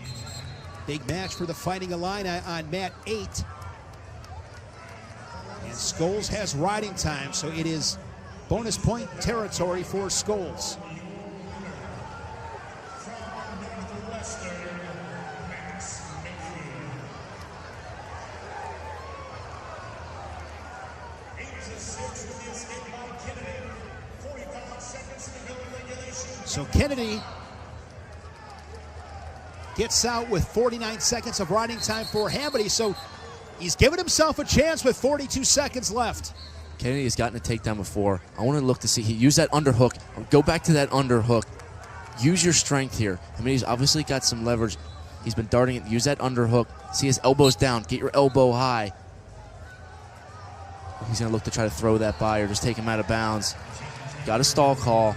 big match for the Fighting Illini on mat 8. And Scholes has riding time, so it is bonus point territory for Scholes. So Kennedy gets out with 49 seconds of riding time for Hamedy, so he's given himself a chance with 42 seconds left. Kennedy has gotten a takedown before. I want to look to see. He used that underhook. Go back to that underhook. Use your strength here. I mean, he's obviously got some leverage. He's been darting it. Use that underhook. See his elbows down. Get your elbow high. He's going to look to try to throw that by or just take him out of bounds. Got a stall call.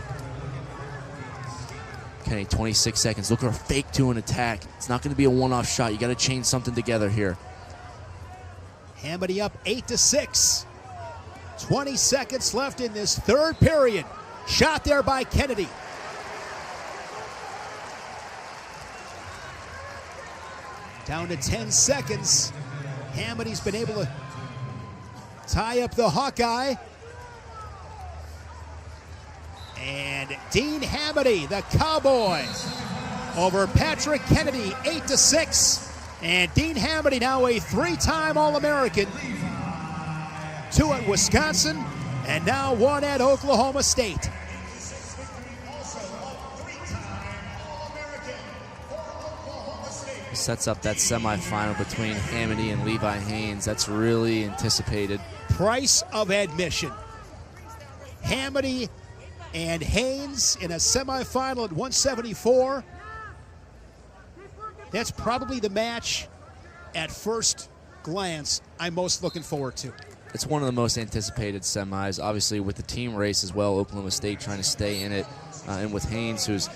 Kennedy, 26 seconds. Look for a fake to an attack. It's not going to be a one-off shot. You got to chain something together here. Hamedy up 8-6. 20 seconds left in this third period. Shot there by Kennedy. Down to 10 seconds. Hamedy's been able to tie up the Hawkeye. And Dean Hamedy, the Cowboy, over Patrick Kennedy, 8-6. And Dean Hamedy, now a 3-time All-American. 2 at Wisconsin, and now 1 at Oklahoma State. Sets up that semifinal between Hamedy and Levi Haynes. That's really anticipated. Price of admission. Hamedy and Haynes in a semifinal at 174. That's probably the match at first glance I'm most looking forward to. It's one of the most anticipated semis, obviously with the team race as well. Oklahoma State trying to stay in it, and with Haynes, who's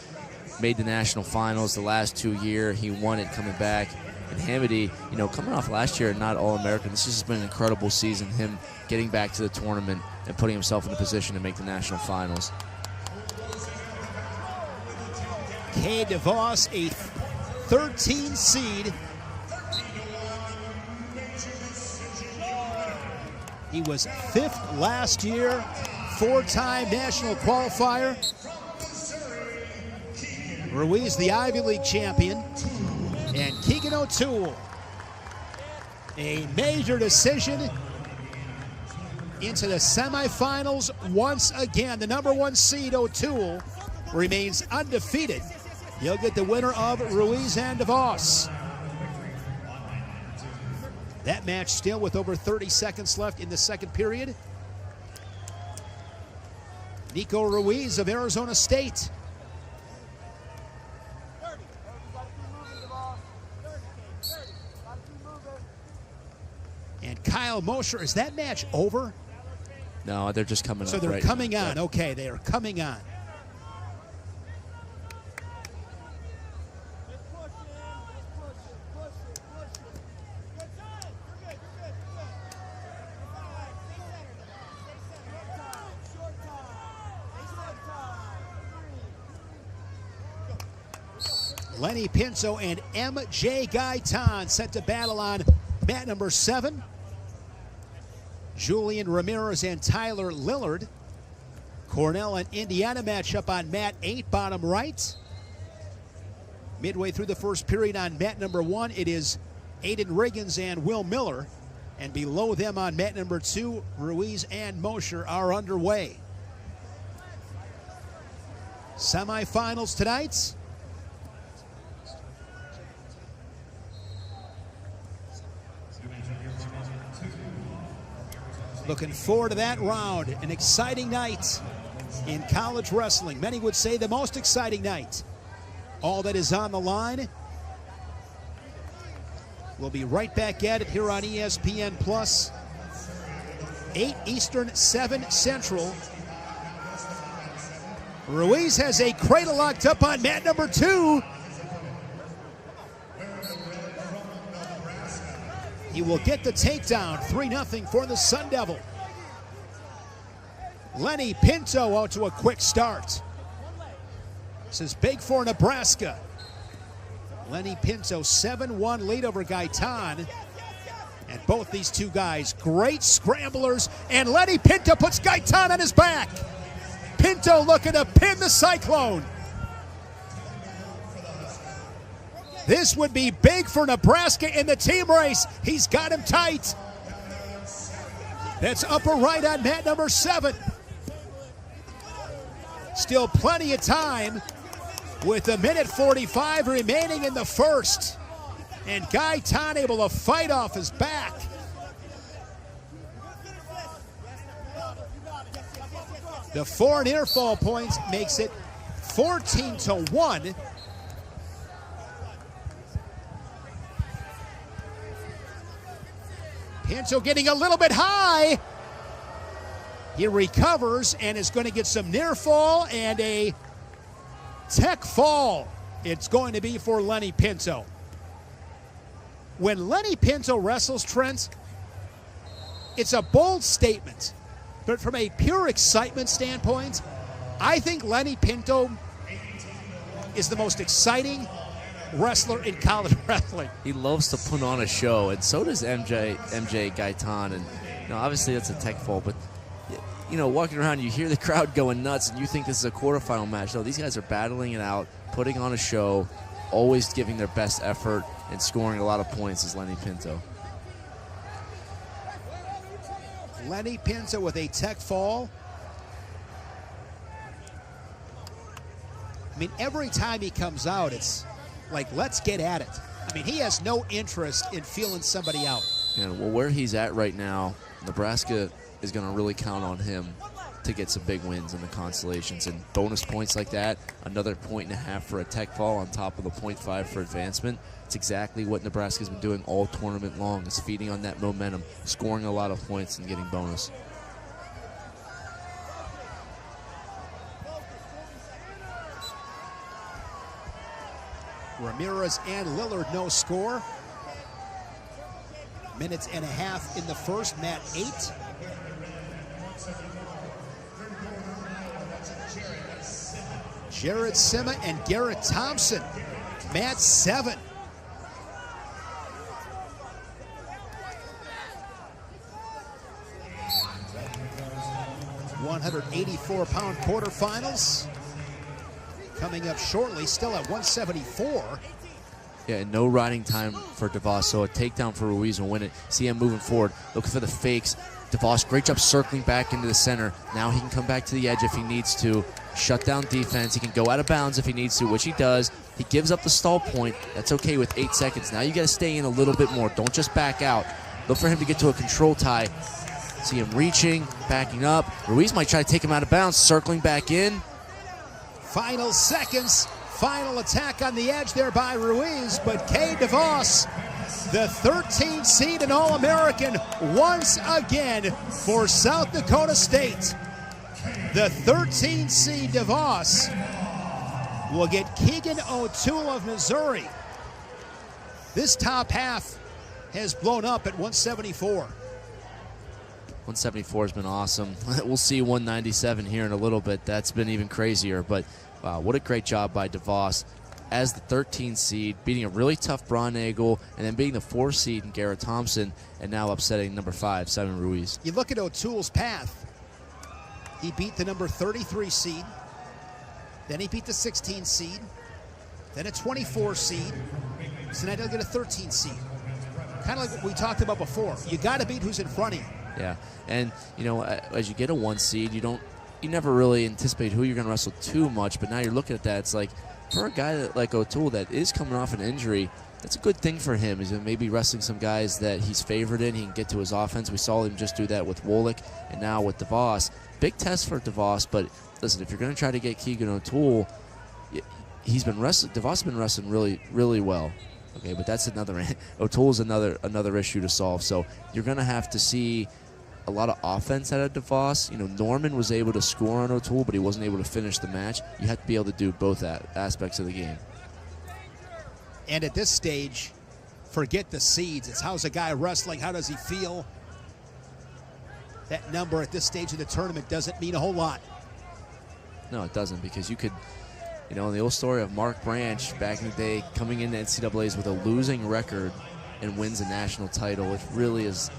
made the national finals the last 2 years. He won it coming back. And Hamedy, you know, coming off last year, not All-American. This has just been an incredible season, him getting back to the tournament and putting himself in a position to make the national finals. Cade DeVos, a 13 seed. He was 5th last year, 4-time national qualifier. Ruiz, the Ivy League champion. And Keegan O'Toole, a major decision into the semifinals once again. The number 1 seed, O'Toole, remains undefeated. He'll get the winner of Ruiz and DeVos. That match still with over 30 seconds left in the second period. Nico Ruiz of Arizona State. And Kyle Mosher, is that match over? No, they're just coming up. So they're right coming now. on. Yep. Okay, they are coming on. Lenny Pinto and M.J. Gaitan set to battle on mat number 7. Julian Ramirez and Tyler Lillard. Cornell and Indiana matchup on mat 8, bottom right. Midway through the first period on mat number 1, it is Aiden Riggins and Will Miller. And below them on mat number 2, Ruiz and Mosher are underway. Semifinals tonight. Looking forward to that round. An exciting night in college wrestling. Many would say the most exciting night. All that is on the line. We'll be right back at it here on ESPN Plus. 8 Eastern, 7 Central. Ruiz has a cradle locked up on mat number 2. He will get the takedown, 3-0 for the Sun Devil. Lenny Pinto out to a quick start. This is big for Nebraska. Lenny Pinto, 7-1 lead over Gaitan. And both these two guys, great scramblers. And Lenny Pinto puts Gaitan on his back. Pinto looking to pin the Cyclone. This would be big for Nebraska in the team race. He's got him tight. That's upper right on mat number 7. Still plenty of time with 1:45 remaining in the first. And Gaitan able to fight off his back. The 4 near fall points makes it 14-1. Pinto getting a little bit high. He recovers and is going to get some near fall and a tech fall. It's going to be for Lenny Pinto. When Lenny Pinto wrestles, Trent, it's a bold statement. But from a pure excitement standpoint, I think Lenny Pinto is the most exciting wrestler in college wrestling. He loves to put on a show, and so does MJ Gaitan. And obviously that's a tech fall, but walking around, you hear the crowd going nuts, and you think this is a quarterfinal match. No, these guys are battling it out, putting on a show, always giving their best effort, and scoring a lot of points is Lenny Pinto. Lenny Pinto with a tech fall. I mean, every time he comes out, it's like, let's get at it. I mean, he has no interest in feeling somebody out. Yeah, well, where he's at right now, Nebraska is going to really count on him to get some big wins in the consolations. And bonus points like that, another 1.5 for a tech fall on top of the 0.5 for advancement. It's exactly what Nebraska's been doing all tournament long, is feeding on that momentum, scoring a lot of points and getting bonus. Ramirez and Lillard, no score. 1.5 minutes in the first, mat 8. Jared Sima and Garrett Thompson, mat 7. £184 quarterfinals coming up shortly, still at 174. Yeah, and no riding time for DeVos, so a takedown for Ruiz will win it. See him moving forward, looking for the fakes. DeVos, great job circling back into the center. Now he can come back to the edge if he needs to. Shut down defense. He can go out of bounds if he needs to, which he does. He gives up the stall point. That's okay with 8 seconds. Now you got to stay in a little bit more. Don't just back out. Look for him to get to a control tie. See him reaching, backing up. Ruiz might try to take him out of bounds, circling back in. Final seconds. Final attack on the edge there by Ruiz, but Kay DeVos, the 13th seed and All-American, once again for South Dakota State. The 13th seed DeVos will get Keegan O'Toole of Missouri. This top half has blown up at 174. 174 has been awesome. We'll see 197 here in a little bit. That's been even crazier, but wow, what a great job by DeVos as the 13th seed, beating a really tough Braunagel, and then beating the 4th seed in Garrett Thompson, and now upsetting number 5, Simon Ruiz. You look at O'Toole's path. He beat the number 33 seed. Then he beat the 16th seed. then a 24 seed. Tonight they'll get a 13 seed. Kind of like what we talked about before. You got to beat who's in front of you. Yeah, and as you get a 1 seed, you never really anticipate who you're going to wrestle too much. But now you're looking at that, it's like for a guy like O'Toole that is coming off an injury, that's a good thing for him. He's maybe wrestling some guys that he's favored in. He can get to his offense. We saw him just do that with Wolick and now with DeVos. Big test for DeVos, but listen, if you're going to try to get Keegan O'Toole, DeVos has been wrestling really, really well. Okay, but that's O'Toole's another issue to solve. So you're going to have to see a lot of offense out of DeVos. Norman was able to score on O'Toole, but he wasn't able to finish the match. You have to be able to do both aspects of the game. And at this stage, forget the seeds. It's how's a guy wrestling? How does he feel? That number at this stage of the tournament doesn't mean a whole lot. No, it doesn't, because you could, in the old story of Mark Branch back in the day coming into NCAAs with a losing record and wins a national title. It really is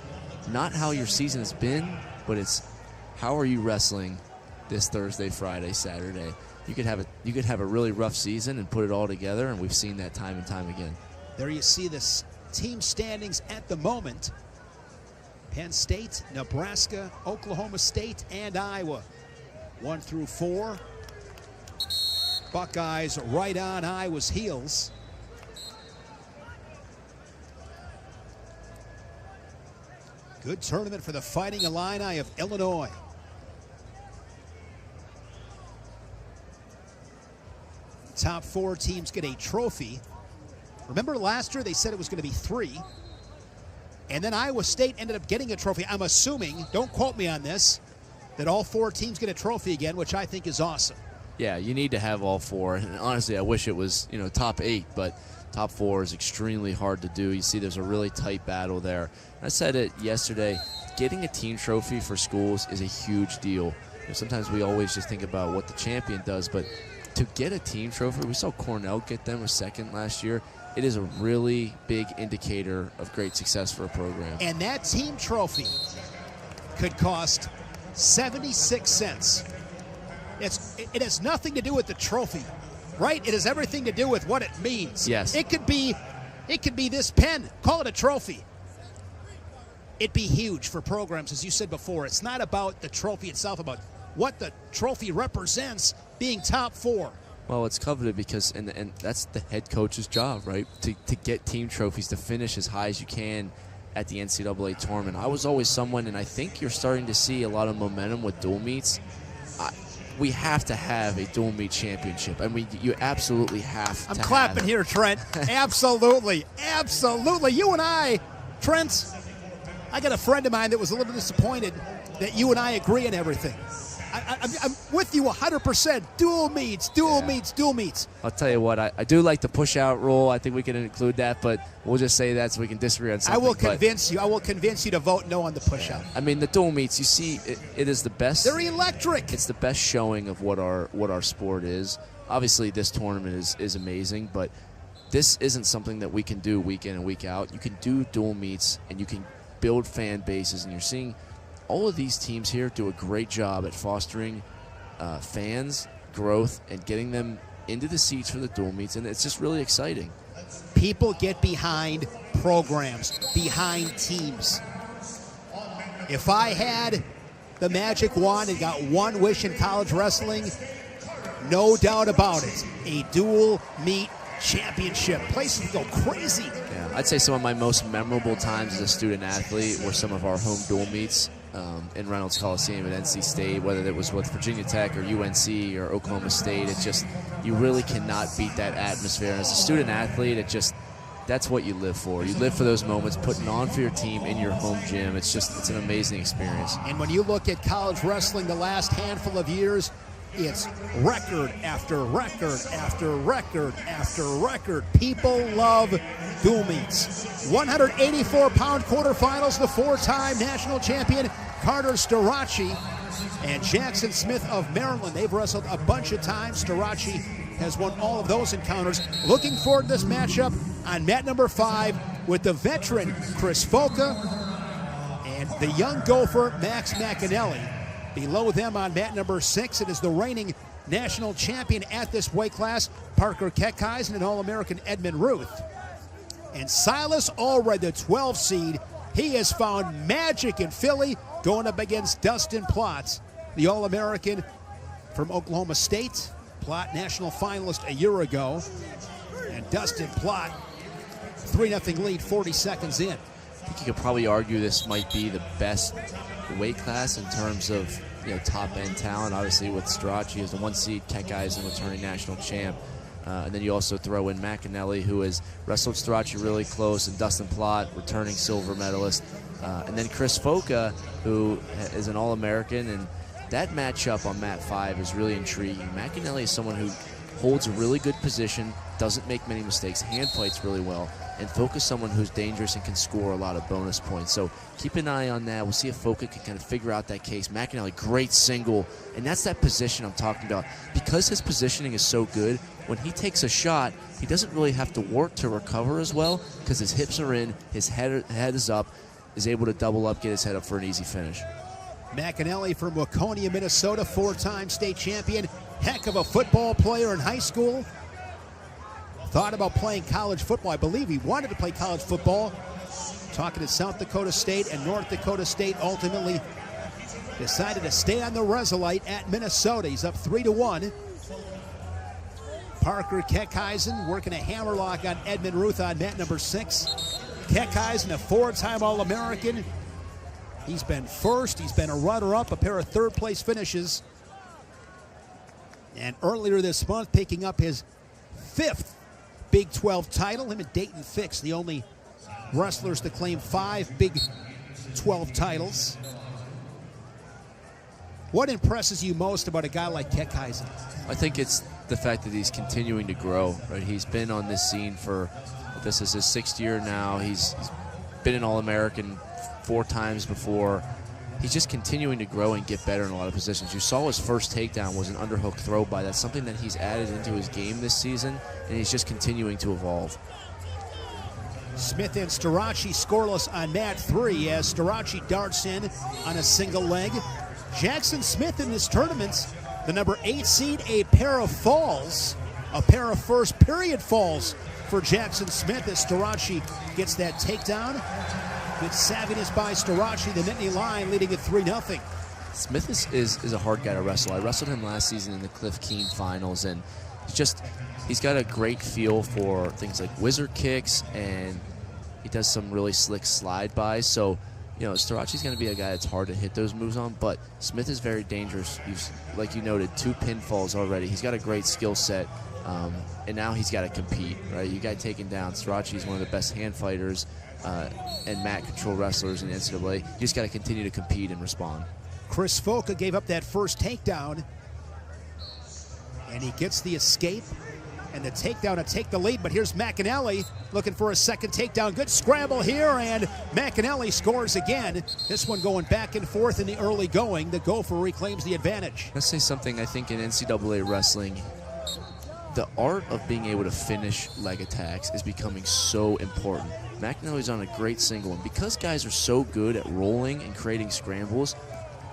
not how your season has been, but it's how are you wrestling this Thursday, Friday, Saturday. You could have a really rough season and put it all together, and we've seen that time and time again. There you see this team standings at the moment. Penn State, Nebraska, Oklahoma State, and Iowa. 1 through 4. Buckeyes right on Iowa's heels. Good tournament for the Fighting Illini of Illinois. Top 4 teams get a trophy. Remember last year they said it was going to be 3. And then Iowa State ended up getting a trophy. I'm assuming, don't quote me on this, that all 4 teams get a trophy again, which I think is awesome. Yeah, you need to have all 4. And honestly, I wish it was, top 8, but top 4 is extremely hard to do. You see there's a really tight battle there. I said it yesterday, getting a team trophy for schools is a huge deal. Sometimes we always just think about what the champion does, but to get a team trophy, we saw Cornell get them a 2nd last year. It is a really big indicator of great success for a program. And that team trophy could cost 76 cents. It has nothing to do with the trophy, right? It has everything to do with what it means. Yes. It could be this pen. Call it a trophy. It'd be huge for programs, as you said before. It's not about the trophy itself, about what the trophy represents, being top 4. Well, it's coveted because, and that's the head coach's job, right? To get team trophies, to finish as high as you can at the NCAA tournament. I was always someone, and I think you're starting to see a lot of momentum with dual meets. We have to have a dual meet championship, and you absolutely have to. I'm clapping here, Trent. Absolutely, absolutely. You and I, Trent, I got a friend of mine that was a little disappointed that you and I agree on everything. I'm with you 100%. Dual meets. I'll tell you what, I do like the push-out rule. I think we can include that, but we'll just say that so we can disagree on something. I will convince you to vote no on the push-out. I mean, the dual meets, you see, it is the best. They're electric. It's the best showing of what our sport is. Obviously, this tournament is amazing, but this isn't something that we can do week in and week out. You can do dual meets, and you can build fan bases, and you're seeing all of these teams here do a great job at fostering fans, growth, and getting them into the seats for the dual meets, and it's just really exciting. People get behind programs, behind teams. If I had the magic wand and got one wish in college wrestling, no doubt about it, a dual meet championship. Places would go crazy. Yeah, I'd say some of my most memorable times as a student athlete were some of our home dual meets in Reynolds Coliseum at NC State, whether it was with Virginia Tech or UNC or Oklahoma State. It just, you really cannot beat that atmosphere. And as a student athlete, that's what you live for. You live for those moments, putting on for your team in your home gym. It's an amazing experience. And when you look at college wrestling the last handful of years, it's record after record after record after record. People love dual meets. 184-pound quarterfinals, the 4-time national champion Carter Starocci and Jackson Smith of Maryland. They've wrestled a bunch of times. Starocci has won all of those encounters. Looking forward to this matchup on mat number 5 with the veteran Chris Foca and the young gopher Max McAnally. Below them on mat number 6, it is the reigning national champion at this weight class, Parker Keckisen, and All-American Edmund Ruth. And Silas Allred, the 12 seed, he has found magic in Philly, going up against Dustin Plotz, the All-American from Oklahoma State. Plott, national finalist a year ago. And Dustin Plott, 3-0 lead, 40 seconds in. I think you could probably argue this might be the best weight class in terms of top-end talent. Obviously, with Starocci as the 1 seed, Keckisen returning national champ. And then you also throw in McAnally, who has wrestled Starocci really close, and Dustin Plott, returning silver medalist. And then Chris Foca, who is an All-American. And that matchup on mat 5 is really intriguing. McAnally is someone who holds a really good position, doesn't make many mistakes, hand fights really well, and Foca is someone who's dangerous and can score a lot of bonus points. So keep an eye on that. We'll see if Foca can kind of figure out that case. McAnally, great single, and that's that position I'm talking about. Because his positioning is so good, when he takes a shot, he doesn't really have to work to recover as well because his hips are in, his head is up, is able to double up, get his head up for an easy finish. McAnally from Waconia, Minnesota, 4-time state champion. Heck of a football player in high school. Thought about playing college football. I believe he wanted to play college football. Talking to South Dakota State and North Dakota State, ultimately decided to stay on the Resolite at Minnesota. He's up 3-1. Parker Keckisen working a hammerlock on Edmund Ruth on mat number 6. Keckisen, a 4-time All-American. He's been first, he's been a runner-up, a pair of third-place finishes. And earlier this month, picking up his 5th Big 12 title. Him and Dayton Fix, the only wrestlers to claim 5 Big 12 titles. What impresses you most about a guy like Keckisen? I think it's the fact that he's continuing to grow. Right, he's been on this scene for, this is his 6th year now. He's been an All-American 4 times before. He's just continuing to grow and get better in a lot of positions. You saw his first takedown was an underhook throw by. That's something that he's added into his game this season, and he's just continuing to evolve. Smith and Starocci scoreless on mat 3 as Starocci darts in on a single leg. Jackson Smith in this tournament, the number 8 seed, a pair of falls, a pair of first period falls for Jackson Smith as Starocci gets that takedown. Good savviness by Starocci, the Nittany Lion leading at 3-0. Smith is a hard guy to wrestle. I wrestled him last season in the Cliff Keen finals, and he's got a great feel for things like wizard kicks, and he does some really slick slide bys. So, Starocci's going to be a guy that's hard to hit those moves on, but Smith is very dangerous. Like you noted, 2 pinfalls already. He's got a great skill set, and now he's got to compete, right? You got taken down. Starocci is one of the best hand fighters and mat control wrestlers in the NCAA. You just got to continue to compete and respond. Chris Foca gave up that first takedown, and he gets the escape and the takedown to take the lead. But here's McAnally looking for a second takedown. Good scramble here, and McAnally scores again. This one going back and forth in the early going. The Gopher reclaims the advantage. Let's say something. I think in NCAA wrestling, the art of being able to finish leg attacks is becoming so important. McAnally's on a great single, and because guys are so good at rolling and creating scrambles,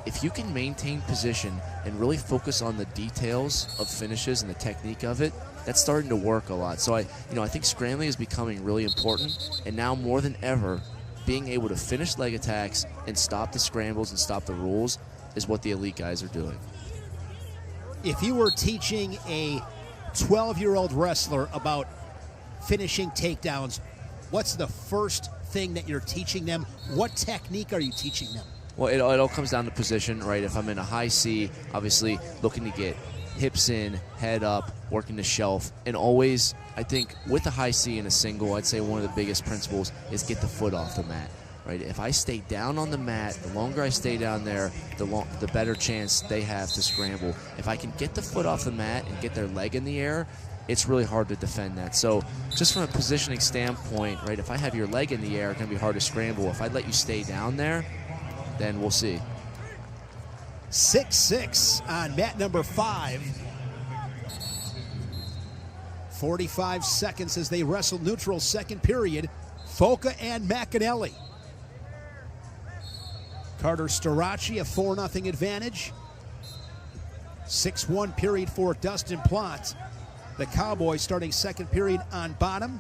if you can maintain position and really focus on the details of finishes and the technique of it, that's starting to work a lot. So I think scrambling is becoming really important, and now more than ever, being able to finish leg attacks and stop the scrambles and stop the rolls is what the elite guys are doing. If you were teaching a 12-year-old wrestler about finishing takedowns, what's the first thing that you're teaching them? What technique are you teaching them? Well, it all comes down to position, right? If I'm in a high C, obviously looking to get hips in, head up, working the shelf. And always, I think, with a high C and a single, I'd say one of the biggest principles is get the foot off the mat, right? If I stay down on the mat, the longer I stay down there, the better chance they have to scramble. If I can get the foot off the mat and get their leg in the air, it's really hard to defend that. So just from a positioning standpoint, right, if I have your leg in the air, it's going to be hard to scramble. If I let you stay down there, then we'll see. 6-6 on mat number 5. 45 seconds as they wrestle neutral second period. Foca and McAnally. Carter Starocci, a 4-0 advantage. 6-1 period for Dustin Plott. The Cowboys starting second period on bottom.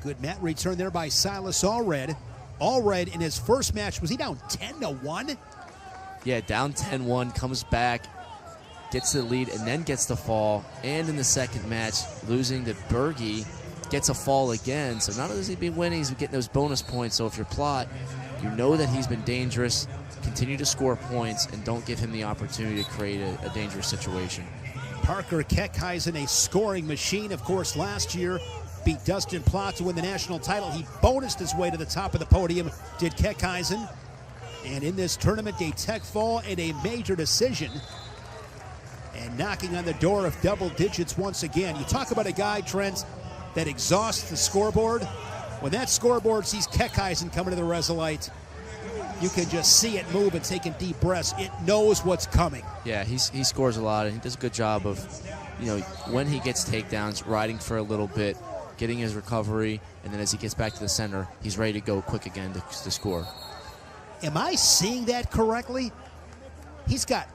Good mat return there by Silas Allred. Allred in his first match, was he down 10-1? Yeah, down 10-1, comes back, gets the lead, and then gets the fall. And in the second match, losing to Berge, gets a fall again. So not only has he been winning, he's getting those bonus points. So if you're Plott, you know that he's been dangerous. Continue to score points and don't give him the opportunity to create a dangerous situation. Parker Keckisen, a scoring machine. Of course, last year beat Dustin Plott to win the national title. He bonused his way to the top of the podium, did Keckisen. And in this tournament, a tech fall and a major decision. And knocking on the door of double digits once again. You talk about a guy, Trent, that exhausts the scoreboard. When that scoreboard sees Keckisen coming to the Resolite, you can just see it move and taking deep breaths. It knows what's coming. Yeah, he scores a lot, and he does a good job of, when he gets takedowns, riding for a little bit, getting his recovery, and then as he gets back to the center, he's ready to go quick again to score. Am I seeing that correctly? He's got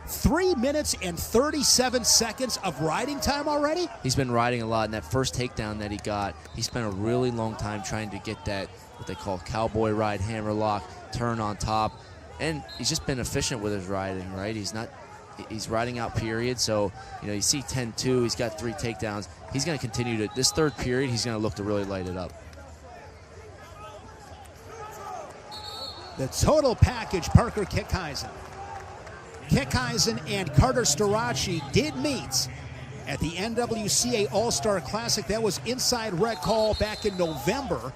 3 minutes and 37 seconds of riding time already? He's been riding a lot, and that first takedown that he got, he spent a really long time trying to get that, what they call cowboy ride, hammer lock, turn on top, and he's just been efficient with his riding, right? He's riding out period, so you see 10-2, he's got 3 takedowns. He's going to continue to, this third period, he's going to look to really light it up. The total package, Parker Keckisen. Keckisen and Carter Starocci did meet at the NWCA All-Star Classic. That was inside Red Call back in November.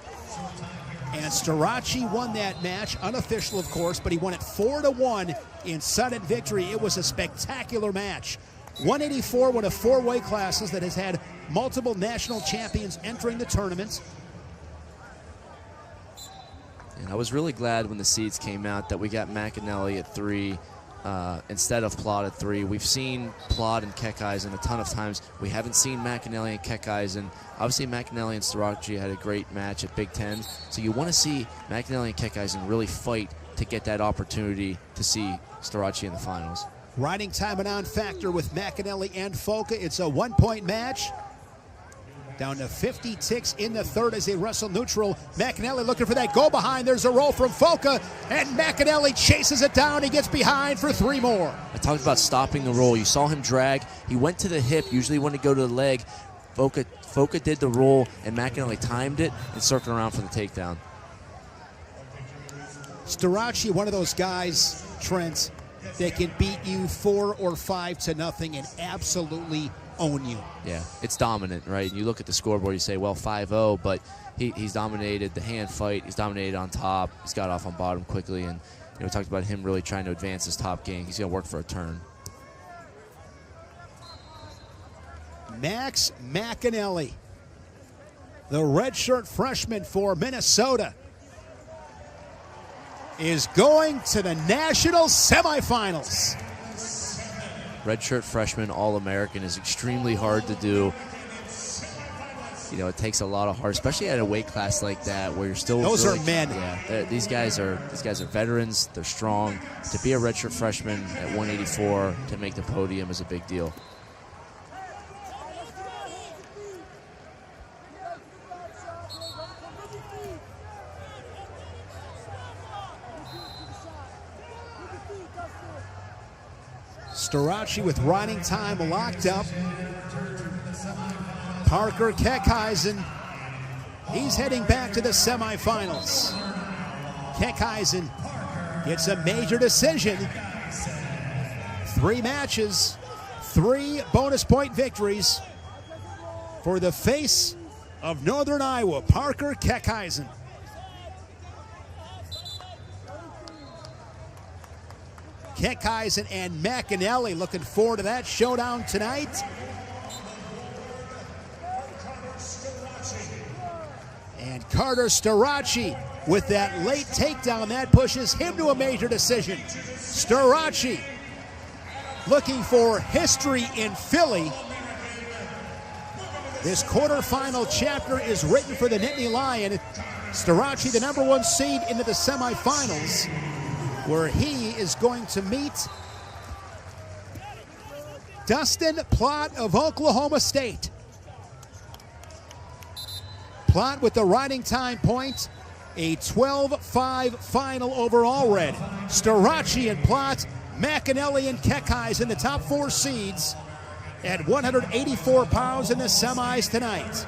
And Starocci won that match, unofficial of course, but he won it 4-1 in sudden victory. It was a spectacular match. 184, one of 4 weight classes that has had multiple national champions entering the tournament. And I was really glad when the seeds came out that we got McAnally at 3 instead of Plott at 3. We've seen Plott and Keckisen a ton of times. We haven't seen McAnally and Keckisen. Obviously, McAnally and Starocci had a great match at Big Ten. So you want to see McAnally and Keckisen really fight to get that opportunity to see Starocci in the finals. Riding time and on factor with McAnally and Folka. It's a 1-point match. Down to 50 ticks in the third as they wrestle neutral. McAnally looking for that go behind. There's a roll from Folka, and McAnally chases it down. He gets behind for 3 more. I talked about stopping the roll. You saw him drag. He went to the hip, usually when to go to the leg. Folka did the roll, and McAnally timed it and circled around for the takedown. Starocci, one of those guys, Trent, that can beat you 4 or 5-0 and absolutely own you. Yeah, it's dominant, right? You look at the scoreboard, you say, well, 5-0, but he's dominated the hand fight. He's dominated on top. He's got off on bottom quickly, and we talked about him really trying to advance his top game. He's going to work for a turn. Max McAnally, the redshirt freshman for Minnesota, is going to the national semifinals. Redshirt freshman All-American is extremely hard to do. It takes a lot of heart, especially at a weight class like that where you're still. Those are men. Yeah, these guys are veterans. They're strong. To be a redshirt freshman at 184 to make the podium is a big deal. Starocci with riding time locked up. Parker Keckisen, he's heading back to the semifinals. Keckisen gets a major decision. 3 matches, 3 bonus point victories for the face of Northern Iowa, Parker Keckisen. Keckisen and McAnally looking forward to that showdown tonight. And Carter Starocci with that late takedown, that pushes him to a major decision. Starocci looking for history in Philly. This quarterfinal chapter is written for the Nittany Lion. Starocci, the number 1 seed, into the semifinals, where he is going to meet Dustin Plott of Oklahoma State. Plott with the riding time point, a 12-5 final overall red. Starocci and Plott, McAnally and Keckisen, the top 4 seeds at 184 pounds in the semis tonight.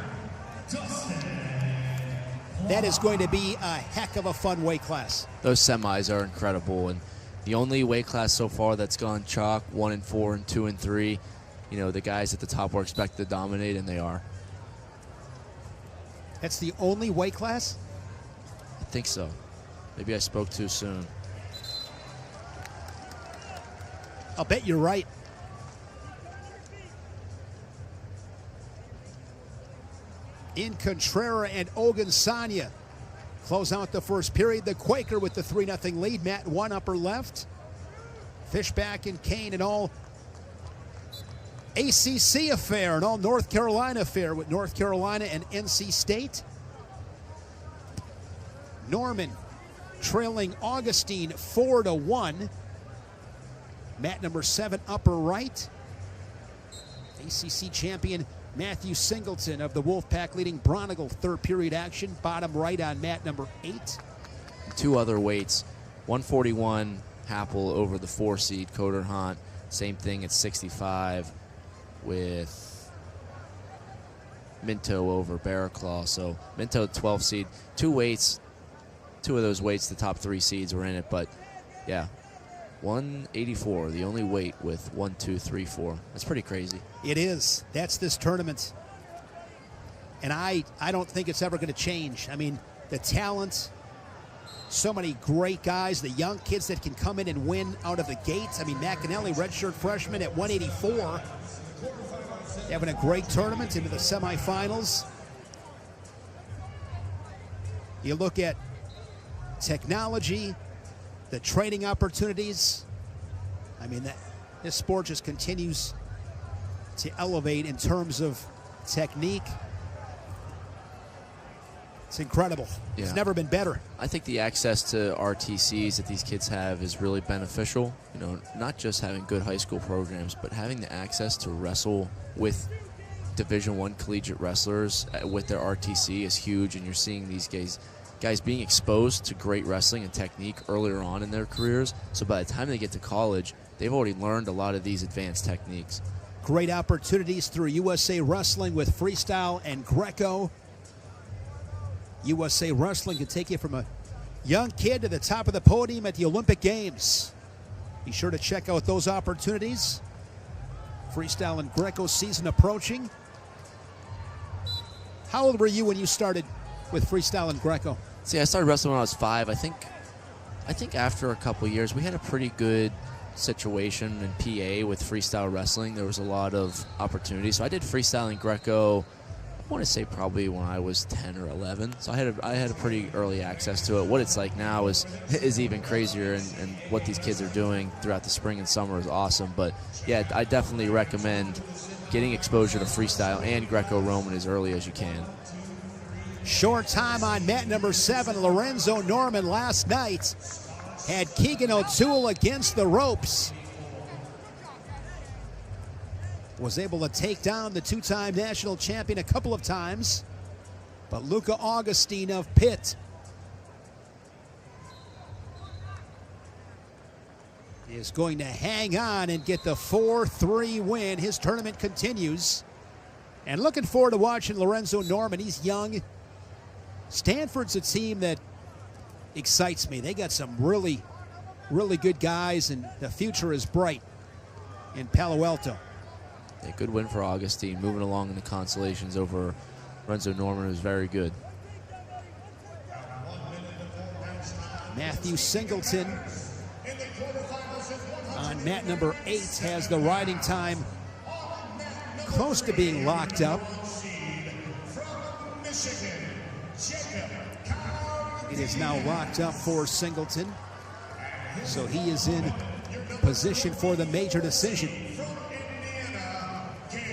That is going to be a heck of a fun weight class. Those semis are incredible, and the only weight class so far that's gone chalk, 1 and 4 and 2 and 3. You know, the guys at the top were expected to dominate, and they are. That's the only weight class? I think so. Maybe I spoke too soon. I'll bet you're right. Ncaa and Ogunsanya close out the first period. The Quaker with the 3-0 lead. Matt 1 upper left. Fishback and Kane and all ACC affair and all North Carolina affair with North Carolina and NC State. Norman trailing Augustine 4-1. Matt number 7 upper right. ACC champion Matthew Singleton of the Wolfpack leading Bronigal third period action. Bottom right on mat number 8. 2 other weights. 141 Happel over the 4 seed Coder Hunt. Same thing at 65 with Minto over Barraclaw. So Minto 12 seed. 2 weights. 2 of those weights, the top 3 seeds were in it. But yeah, 184, the only weight with 1, 2, 3, 4. That's pretty crazy. It is. That's this tournament. And I don't think it's ever going to change. I mean, the talent, so many great guys, the young kids that can come in and win out of the gates. I mean, McAnally, redshirt freshman at 184, having a great tournament into the semifinals. You look at technology, the training opportunities. I mean, this sport just continues to elevate in terms of technique. It's incredible. Yeah. It's never been better. I think the access to RTCs that these kids have is really beneficial. You know, not just having good high school programs, but having the access to wrestle with Division I collegiate wrestlers with their RTC is huge, and you're seeing these guys being exposed to great wrestling and technique earlier on in their careers. So by the time they get to college, they've already learned a lot of these advanced techniques. Great opportunities through USA Wrestling with freestyle and Greco. USA Wrestling can take you from a young kid to the top of the podium at the Olympic Games. Be sure to check out those opportunities. Freestyle and Greco season approaching. How old were you when you started with freestyle and Greco? See, I started wrestling when I was 5. I think after a couple years, we had a pretty good situation in PA with freestyle wrestling. There was a lot of opportunities. So I did freestyle and Greco, I want to say probably when I was 10 or 11. So I had a pretty early access to it. What it's like now is even crazier, and what these kids are doing throughout the spring and summer is awesome. But yeah, I definitely recommend getting exposure to freestyle and Greco-Roman as early as you can. Short time on mat number 7. Lorenzo Norman last night had Keegan O'Toole against the ropes. Was able to take down the 2-time national champion a couple of times. But Luca Augustine of Pitt is going to hang on and get the 4-3 win. His tournament continues. And looking forward to watching Lorenzo Norman. He's young. Stanford's a team that excites me. They got some really, really good guys, and the future is bright in Palo Alto. A good win for Augustine, moving along in the consolations over Lorenzo Norman, who's very good. Matthew Singleton on mat number 8 has the riding time close to being locked up. It is now locked up for Singleton, so he is in position for the major decision.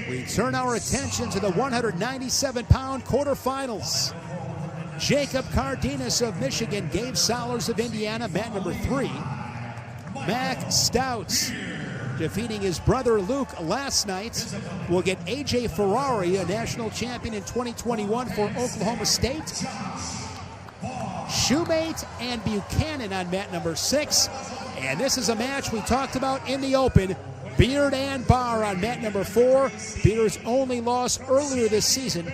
We turn our attention to the 197-pound quarterfinals. Jacob Cardenas of Michigan, Gabe Sollers of Indiana, mat number 3. Mac Stouts defeating his brother Luke last night. We'll get A.J. Ferrari, a national champion in 2021 for Oklahoma State. Shoemate and Buchanan on mat number 6. And this is a match we talked about in the open. Beard and Barr on mat number 4. Beard's only loss earlier this season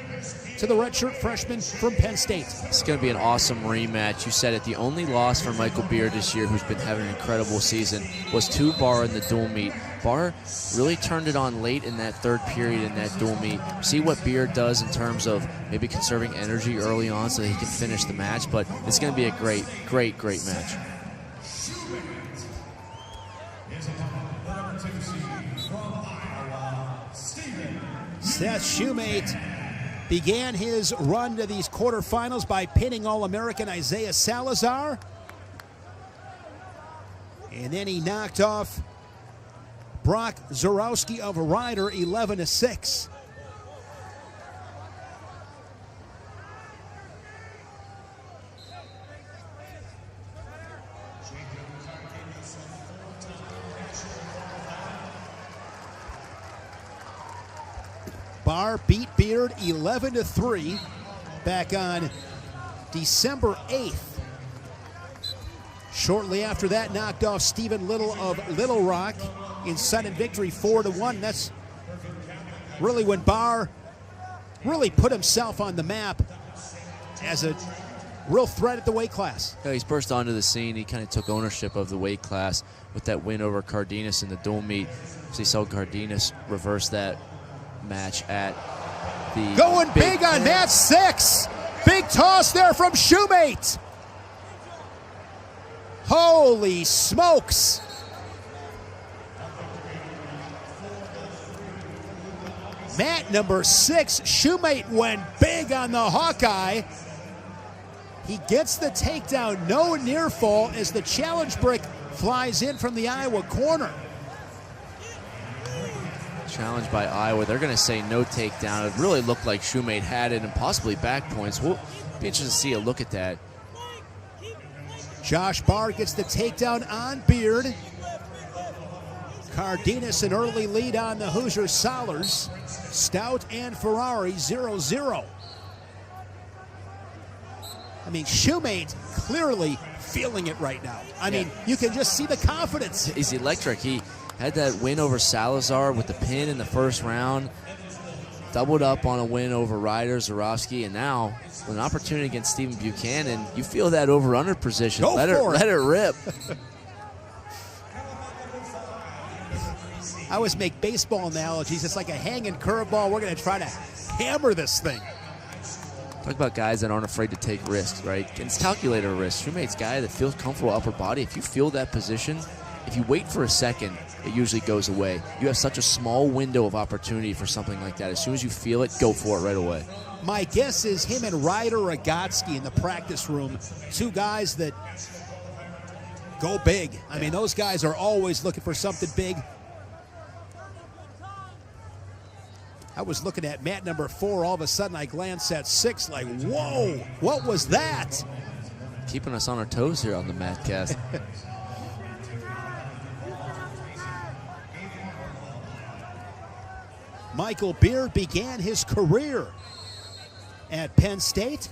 to the redshirt freshman from Penn State. It's going to be an awesome rematch. You said it, the only loss for Michael Beard this year, who's been having an incredible season, was to Barr in the dual meet. Barr really turned it on late in that third period in that dual meet. See what Beard does in terms of maybe conserving energy early on so that he can finish the match, but it's going to be a great, great, great match. Seth Shoemate began his run to these quarterfinals by pinning All-American Isaiah Salazar. And then he knocked off Brock Zorowski of Ryder 11-6. Barr beat Beard 11-3 back on December 8th. Shortly after that, knocked off Stephen Little of Little Rock in sudden victory 4-1. That's really when Barr really put himself on the map as a real threat at the weight class. Yeah, he's burst onto the scene. He kind of took ownership of the weight class with that win over Cardenas in the dual meet. So you saw Cardenas reverse that match at the going big on mat 6. Big toss there from Shoemate. Holy smokes. Mat number 6, Shoemate went big on the Hawkeye. He gets the takedown, no near fall as the challenge brick flies in from the Iowa corner. Challenge by Iowa. They're going to say no takedown. It really looked like Shoemate had it and possibly back points. We'll be interested to see a look at that. Josh Barr gets the takedown on Beard. Cardenas an early lead on the Hoosier Sollers. Stout and Ferrari 0-0. I mean, Shoemate clearly feeling it right now. I mean, you can just see the confidence. He's electric. He had that win over Salazar with the pin in the first round. Doubled up on a win over Ryder, Zorowski, and now with an opportunity against Stephen Buchanan, you feel that over-under position. Let it rip. I always make baseball analogies. It's like a hanging curveball. We're going to try to hammer this thing. Talk about guys that aren't afraid to take risks, right? It's calculated risk. Shoemate's a guy that feels comfortable upper body. If you feel that position, if you wait for a second, it usually goes away. You have such a small window of opportunity for something like that. As soon as you feel it, go for it right away. My guess is him and Ryder Rogotsky in the practice room, two guys that go big. I mean, those guys are always looking for something big. I was looking at mat number 4. All of a sudden, I glanced at 6 like, whoa, what was that? Keeping us on our toes here on the Matcast. Michael Beard began his career at Penn State.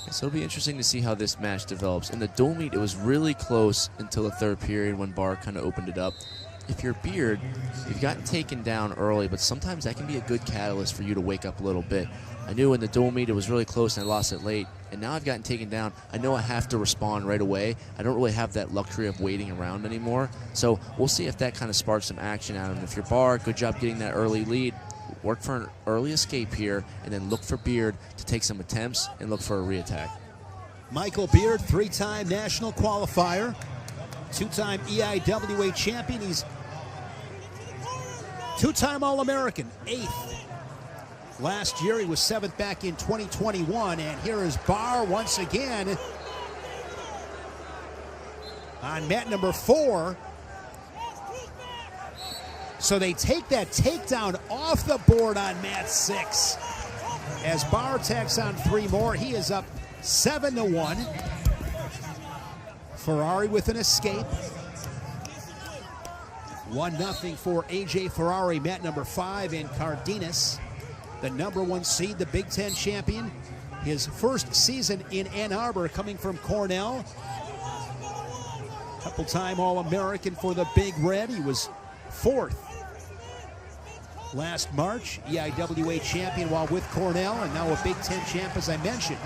So it'll be interesting to see how this match develops. In the dual meet, it was really close until the third period when Barr kind of opened it up. If you're Beard, you've gotten taken down early, but sometimes that can be a good catalyst for you to wake up a little bit. I knew in the dual meet it was really close and I lost it late, and now I've gotten taken down. I know I have to respond right away. I don't really have that luxury of waiting around anymore. So we'll see if that kind of sparks some action out of him. If you're Barr, good job getting that early lead. Work for an early escape here, and then look for Beard to take some attempts and look for a reattack. Michael Beard, 3-time national qualifier, 2-time EIWA champion. He's 2-time All-American, 8th. Last year he was 7th back in 2021, and here is Barr once again on mat number 4. So they take that takedown off the board on mat 6. As Barr tacks on 3 more, he is up 7-1. Ferrari with an escape. 1-0 for A.J. Ferrari, mat number 5, and Cardenas, the number 1 seed, the Big Ten champion. His first season in Ann Arbor, coming from Cornell. Couple-time All-American for the Big Red. He was 4th last March, EIWA champion while with Cornell, and now a Big Ten champ, as I mentioned.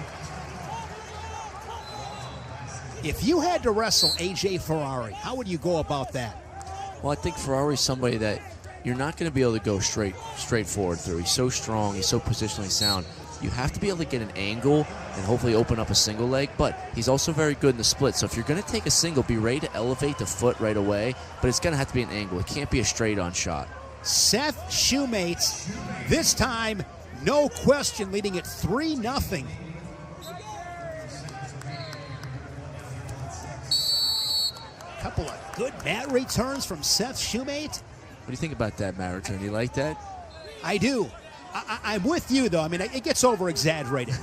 If you had to wrestle A.J. Ferrari, how would you go about that? Well, I think Ferrari's somebody that you're not going to be able to go straight forward through. He's so strong. He's so positionally sound. You have to be able to get an angle and hopefully open up a single leg, but he's also very good in the split. So if you're going to take a single, be ready to elevate the foot right away, but it's going to have to be an angle. It can't be a straight-on shot. Seth Shoemate, this time, no question, leading it 3-0. Couple of good mat returns from Seth Shoemate. What do you think about that, mat return? You like that? I do. I'm with you, though. I mean, it gets over-exaggerated.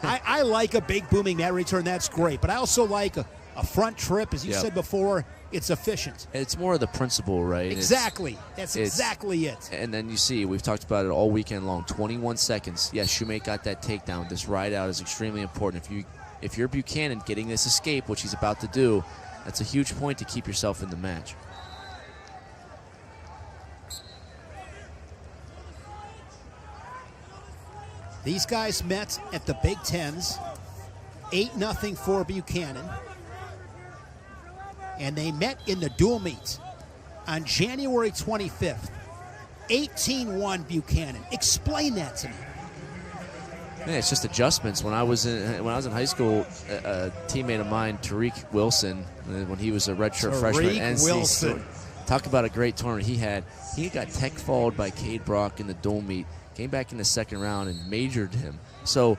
I like a big booming mat return. That's great. But I also like a front trip. As you said before, it's efficient. It's more of the principle, right? Exactly. That's exactly it. And then you see, we've talked about it all weekend long, 21 seconds. Yes, Shoemate got that takedown. This ride out is extremely important. If you're Buchanan getting this escape, which he's about to do, that's a huge point to keep yourself in the match. These guys met at the Big Tens, 8-0 for Buchanan. And they met in the dual meet on January 25th. 18-1 Buchanan. Explain that to me. Yeah, it's just adjustments. When I was in high school, a teammate of mine, Tariq Wilson, when he was a redshirt freshman at NC, Wilson. Talk about a great tournament he had. He got tech fouled by Cade Brock in the dual meet, came back in the second round and majored him. So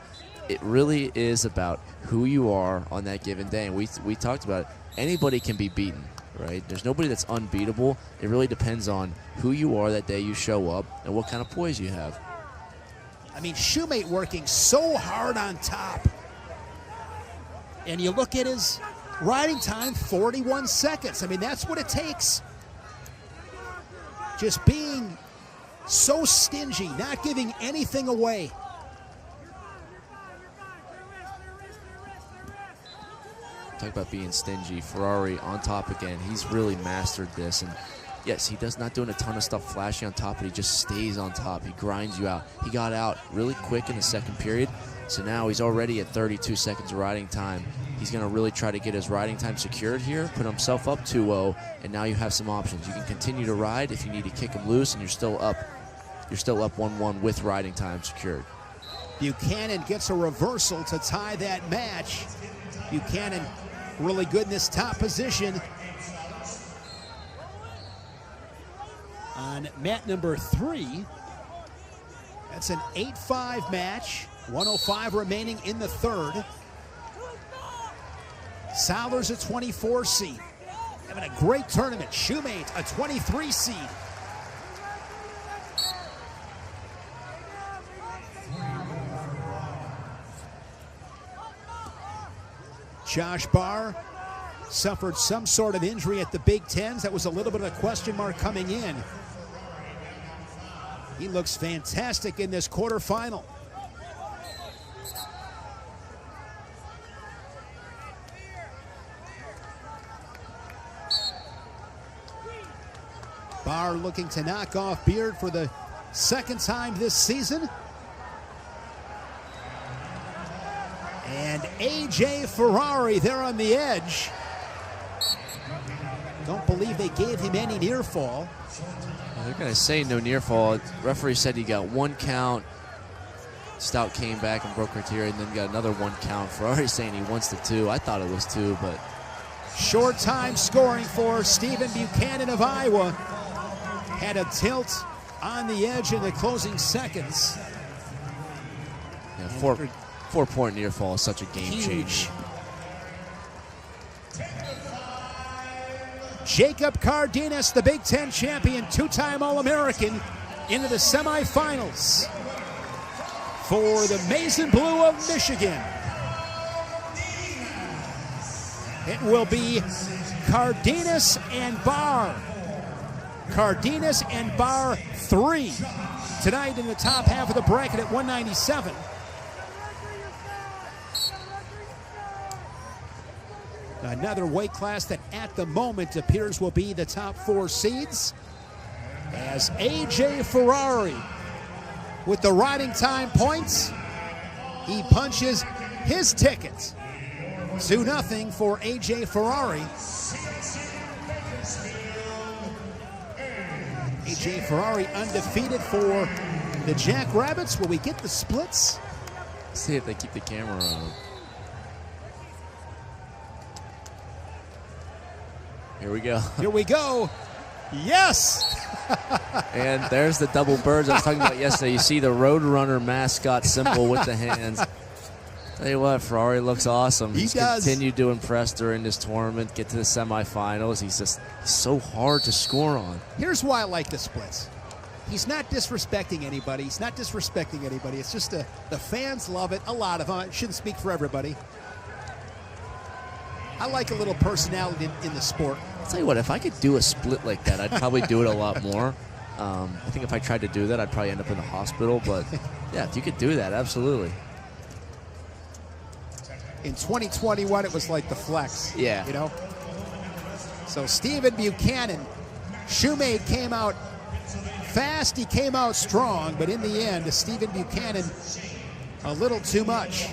it really is about who you are on that given day. And we talked about it. Anybody can be beaten, right? There's nobody that's unbeatable. It really depends on who you are that day you show up and what kind of poise you have. I mean, Shoemate working so hard on top. And you look at his riding time, 41 seconds. I mean, that's what it takes. Just being so stingy, not giving anything away. Talk about being stingy. Ferrari on top again. He's really mastered this. And yes, he does not doing a ton of stuff flashy on top, but he just stays on top. He grinds you out. He got out really quick in the second period. So now he's already at 32 seconds of riding time. He's going to really try to get his riding time secured here, put himself up 2-0, and now you have some options. You can continue to ride if you need to kick him loose, and you're still up 1-1 with riding time secured. Buchanan gets a reversal to tie that match. Buchanan really good in this top position. On mat number 3, that's an 8-5 match. 105 remaining in the third. Sowler's a 24 seed. Having a great tournament. Shoemate, a 23 seed. Josh Barr suffered some sort of injury at the Big Tens. That was a little bit of a question mark coming in. He looks fantastic in this quarterfinal. Barr looking to knock off Beard for the second time this season. And A.J. Ferrari there on the edge. Don't believe they gave him any near fall. Well, they're going to say no near fall. Referee said he got 1 count. Stout came back and broke criteria and then got another 1 count. Ferrari saying he wants the 2. I thought it was 2, but... Short time scoring for Stephen Buchanan of Iowa. Had a tilt on the edge in the closing seconds. Yeah, 4-point near fall is such a game changer. Jacob Cardenas, the Big Ten champion, two-time All-American, into the semifinals for the Maize and Blue of Michigan. It will be Cardenas and Barr. Cardenas and Barr 3 tonight in the top half of the bracket at 197. Another weight class that at the moment appears will be the top 4 seeds, as A.J. Ferrari with the riding time points. He punches his ticket. 2-0 for A.J. Ferrari. A.J. Ferrari undefeated for the Jackrabbits. Will we get the splits? See if they keep the camera on. Here we go. Here we go. Yes! And there's the double birds I was talking about yesterday. You see the Roadrunner mascot symbol with the hands. Tell you what, Ferrari looks awesome. He does. Continued to impress during this tournament, get to the semifinals. He's so hard to score on. Here's why I like the splits. He's not disrespecting anybody. It's just the fans love it. A lot of them. I shouldn't speak for everybody. I like a little personality in the sport. I'll tell you what, if I could do a split like that, I'd probably do it a lot more. I think if I tried to do that, I'd probably end up in the hospital. But, yeah, if you could do that, absolutely. In 2021, it was like the flex. Yeah. You know? So Stephen Buchanan, Shoemade came out fast, he came out strong, but in the end, Stephen Buchanan, a little too much.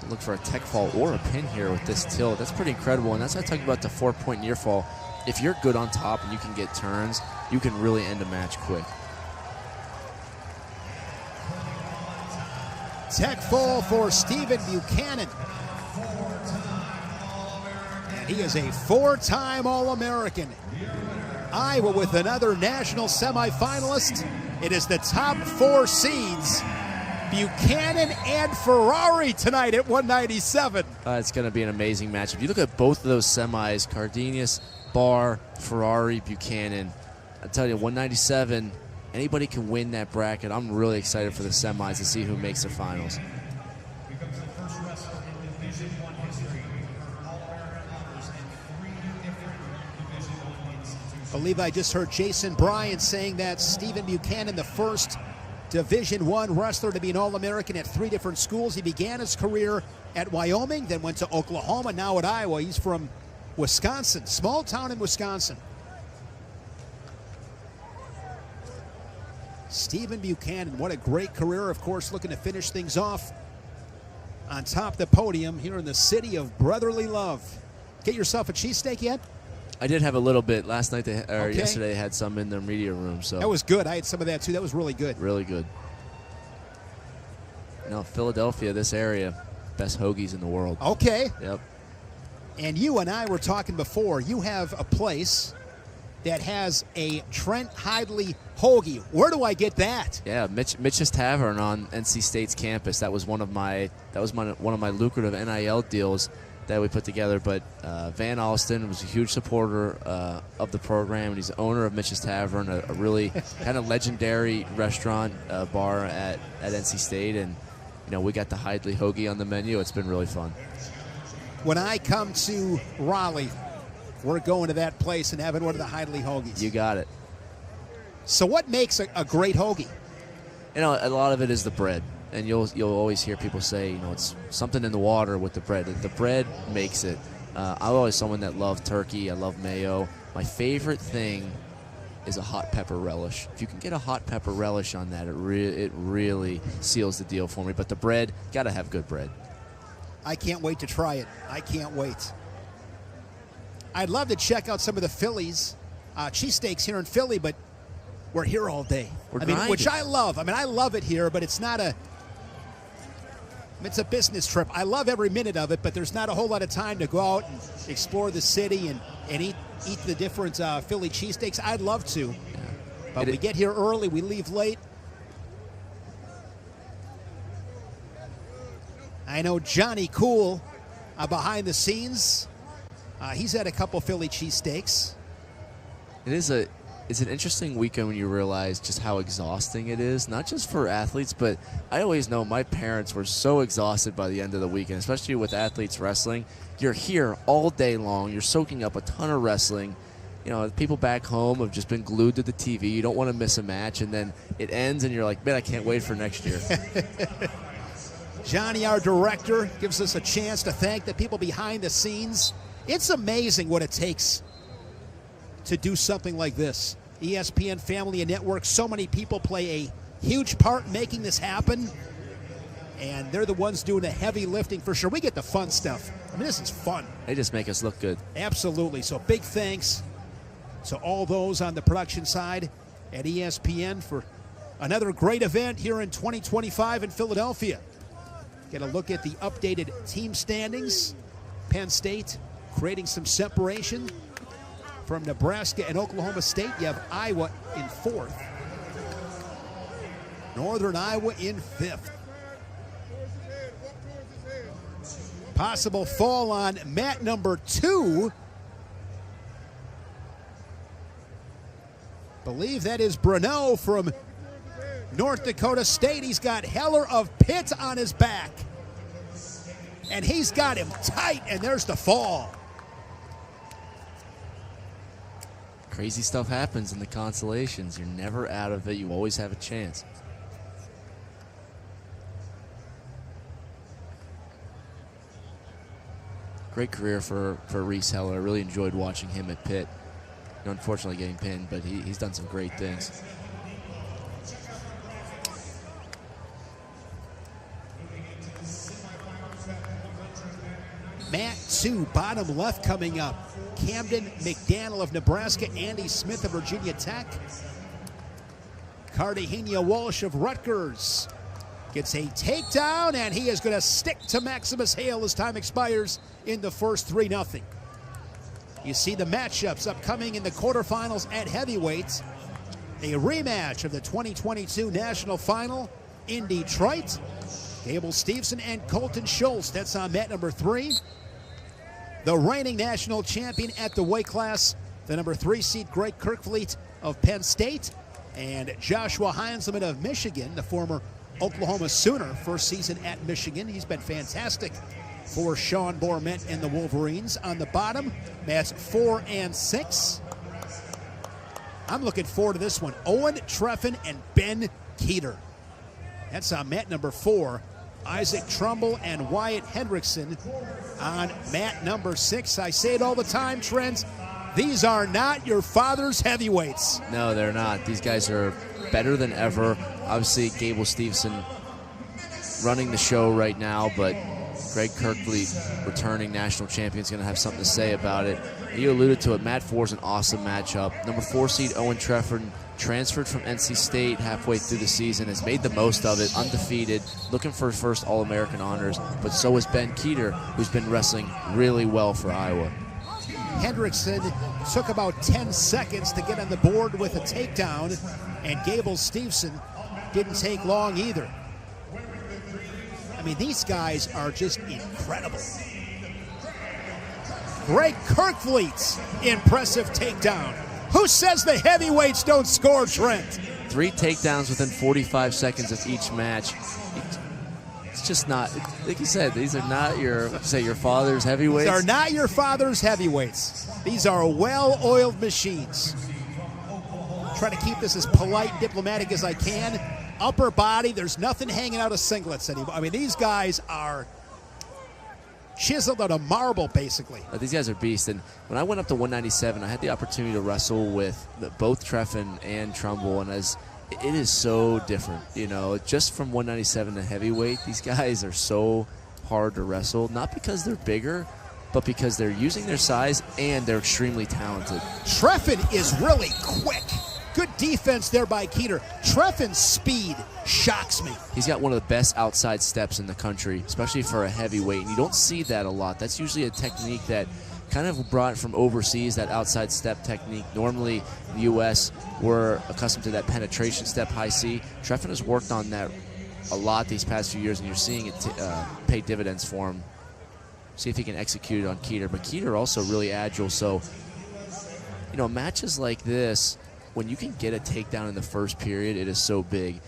Look for a tech fall or a pin here with this tilt. That's pretty incredible, and that's why I talk about the 4-point near fall. If you're good on top and you can get turns, you can really end a match quick. Tech fall for Stephen Buchanan. And he is a 4-time All-American. Iowa with another national semifinalist. It is the top 4 seeds. Buchanan and Ferrari tonight at 197. It's going to be an amazing match. If you look at both of those semis, Cardenas, Barr, Ferrari, Buchanan, I tell you, 197, anybody can win that bracket. I'm really excited for the semis to see who makes the finals. I believe I just heard Jason Bryan saying that Stephen Buchanan, the first Division I wrestler to be an All-American at 3 different schools. He began his career at Wyoming, then went to Oklahoma, now at Iowa. He's from Wisconsin, small town in Wisconsin. Stephen Buchanan, what a great career. Of course, looking to finish things off on top of the podium here in the city of brotherly love. Get yourself a cheesesteak yet? I did have a little bit last night, yesterday they had some in their media room. So that was good. I had some of that too. That was really good. Really good. No, Philadelphia, this area, best hoagies in the world. Okay. Yep. And you and I were talking before. You have a place that has a Trent Hidley hoagie. Where do I get that? Yeah, Mitch's Tavern on NC State's campus. That was one of my lucrative NIL deals that we put together. But Van Alston was a huge supporter of the program, and he's the owner of Mitch's Tavern, a really kind of legendary restaurant bar at NC State. And we got the Hidley hoagie on the menu. It's been really fun. When I come to Raleigh, we're going to that place and having one of the Hidley hoagies. You got it. So what makes a great hoagie? A lot of it is the bread. And you'll always hear people say, it's something in the water with the bread. The bread makes it. I'm always someone that loved turkey. I love mayo. My favorite thing is a hot pepper relish. If you can get a hot pepper relish on that, it really seals the deal for me. But the bread, got to have good bread. I can't wait to try it. I can't wait. I'd love to check out some of the Phillies cheesesteaks here in Philly, but we're here all day. Which I love. I love it here, but it's not it's a business trip. I love every minute of it, but there's not a whole lot of time to go out and explore the city and eat the different Philly cheesesteaks. I'd love to, yeah. But we get here early, we leave late. I know Johnny Cool behind the scenes He's had a couple Philly cheesesteaks. It's an interesting weekend when you realize just how exhausting it is, not just for athletes, but I always know my parents were so exhausted by the end of the weekend, especially with athletes wrestling. You're here all day long. You're soaking up a ton of wrestling. You know, people back home have just been glued to the TV. You don't want to miss a match, and then it ends, and you're like, man, I can't wait for next year. Johnny, our director, gives us a chance to thank the people behind the scenes. It's amazing what it takes to do something like this. ESPN Family and Network, so many people play a huge part in making this happen, and they're the ones doing the heavy lifting for sure. We get the fun stuff. I mean, this is fun. They just make us look good. Absolutely. So big thanks to all those on the production side at ESPN for another great event here in 2025 in Philadelphia. Get a look at the updated team standings. Penn State creating some separation from Nebraska and Oklahoma State. You have Iowa in 4th. Northern Iowa in 5th. Possible fall on mat number 2. Believe that is Bruneau from North Dakota State. He's got Heller of Pitt on his back. And he's got him tight, and there's the fall. Crazy stuff happens in the consolations. You're never out of it. You always have a chance. Great career for Reese Heller. I really enjoyed watching him at Pitt. Unfortunately getting pinned, but he's done some great things. Mat 2, bottom left coming up. Camden McDaniel of Nebraska, Andy Smith of Virginia Tech. Cartagena Walsh of Rutgers gets a takedown, and he is going to stick to Maximus Hale as time expires in the first 3-0. You see the matchups upcoming in the quarterfinals at heavyweight. A rematch of the 2022 National Final in Detroit. Gable Steveson and Colton Schultz, that's on mat number 3. The reigning national champion at the weight class, the number 3 seed Greg Kirkfleet of Penn State, and Joshua Heinzelman of Michigan, the former Oklahoma Sooner, first season at Michigan. He's been fantastic for Sean Borment and the Wolverines. On the bottom, mats 4 and 6. I'm looking forward to this one. Owen Treffin and Ben Keeter. That's on mat number 4. Isaac Trumbull and Wyatt Hendrickson on mat number 6. I say it all the time, Trent. These are not your father's heavyweights. No, they're not. These guys are better than ever. Obviously, Gable Steveson running the show right now, but Greg Kirkfleet, returning national champion, is going to have something to say about it. You alluded to it. Mat 4 is an awesome matchup. Number 4 seed Owen Treffin transferred from NC State halfway through the season, has made the most of it, undefeated, looking for his first All-American honors. But so is Ben Keeter, who's been wrestling really well for Iowa. Hendrickson took about 10 seconds to get on the board with a takedown, and Gable Steveson didn't take long either. I mean, these guys are just incredible. Greg Kirkfleet's impressive takedown. Who says the heavyweights don't score, Trent? 3 takedowns within 45 seconds of each match. It's just not, like you said, these are not your father's heavyweights. These are not your father's heavyweights. These are well-oiled machines. Try to keep this as polite and diplomatic as I can. Upper body, there's nothing hanging out of singlets anymore. I mean, these guys are chiseled out of marble, basically. These guys are beasts. And when I went up to 197, I had the opportunity to wrestle with both Treffin and Trumbull, and it is so different. You know, just from 197 to heavyweight, these guys are so hard to wrestle, not because they're bigger, but because they're using their size and they're extremely talented. Treffin is really quick. Good defense there by Keeter. Treffin's speed shocks me. He's got one of the best outside steps in the country, especially for a heavyweight, and you don't see that a lot. That's usually a technique that kind of brought from overseas, that outside step technique. Normally in the U.S., we're accustomed to that penetration step, high C. Treffin has worked on that a lot these past few years, and you're seeing it pay dividends for him. See if he can execute it on Keeter. But Keeter also really agile, so matches like this, when you can get a takedown in the first period, it is so big.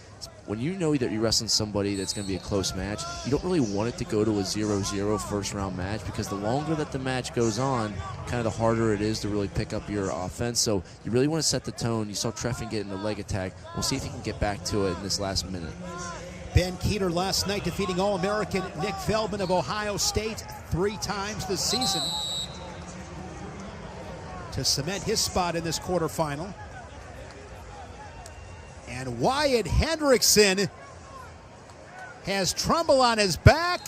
When you know that you're wrestling somebody that's going to be a close match, you don't really want it to go to a 0-0 first-round match, because the longer that the match goes on, kind of the harder it is to really pick up your offense. So you really want to set the tone. You saw Treffin get in the leg attack. We'll see if he can get back to it in this last minute. Ben Keeter last night defeating All-American Nick Feldman of Ohio State 3 times this season to cement his spot in this quarterfinal. And Wyatt Hendrickson has Trumbull on his back.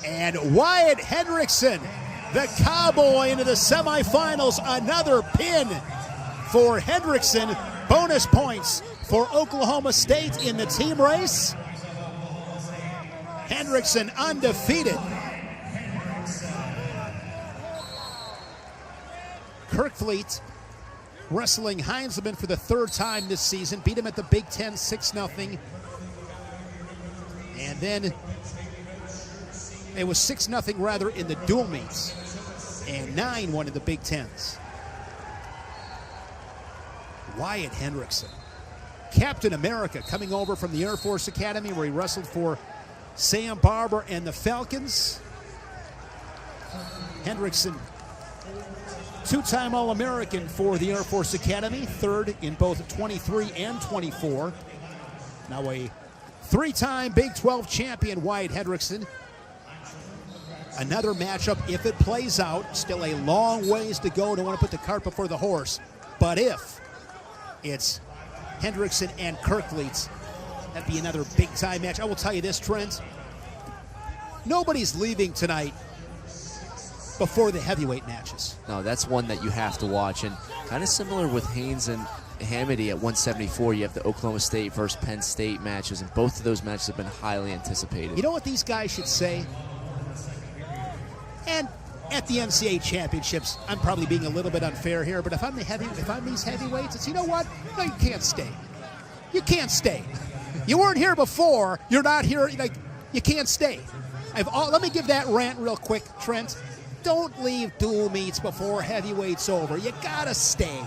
And Wyatt Hendrickson, the Cowboy, into the semifinals. Another pin for Hendrickson. Bonus points for Oklahoma State in the team race. Hendrickson undefeated. Kerkvliet wrestling Heinzelman for the 3rd time this season. Beat him at the Big Ten 6-0. And then it was 6-0 rather in the dual meets. And 9-1 in the Big Tens. Wyatt Hendrickson, Captain America, coming over from the Air Force Academy where he wrestled for Sam Barber and the Falcons. Hendrickson, 2-time All-American for the Air Force Academy, 3rd in both 23 and 24. Now a 3-time Big 12 champion, Wyatt Hendrickson. Another matchup, if it plays out, still a long ways to go. Don't want to put the cart before the horse. But if it's Hendrickson and Kerkvliet, that'd be another big-time match. I will tell you this, Trent. Nobody's leaving tonight before the heavyweight matches. No, that's one that you have to watch. And kind of similar with Haynes and Hamity at 174, you have the Oklahoma State versus Penn State matches, and both of those matches have been highly anticipated. You know what these guys should say? And at the Ncaa championships, I'm probably being a little bit unfair here, but if I'm these heavyweights, it's, you know what? No, you can't stay. You can't stay. You weren't here before. You're not here. You can't stay. Let me give that rant real quick, Trent. Don't leave dual meets before heavyweight's over. You gotta stay.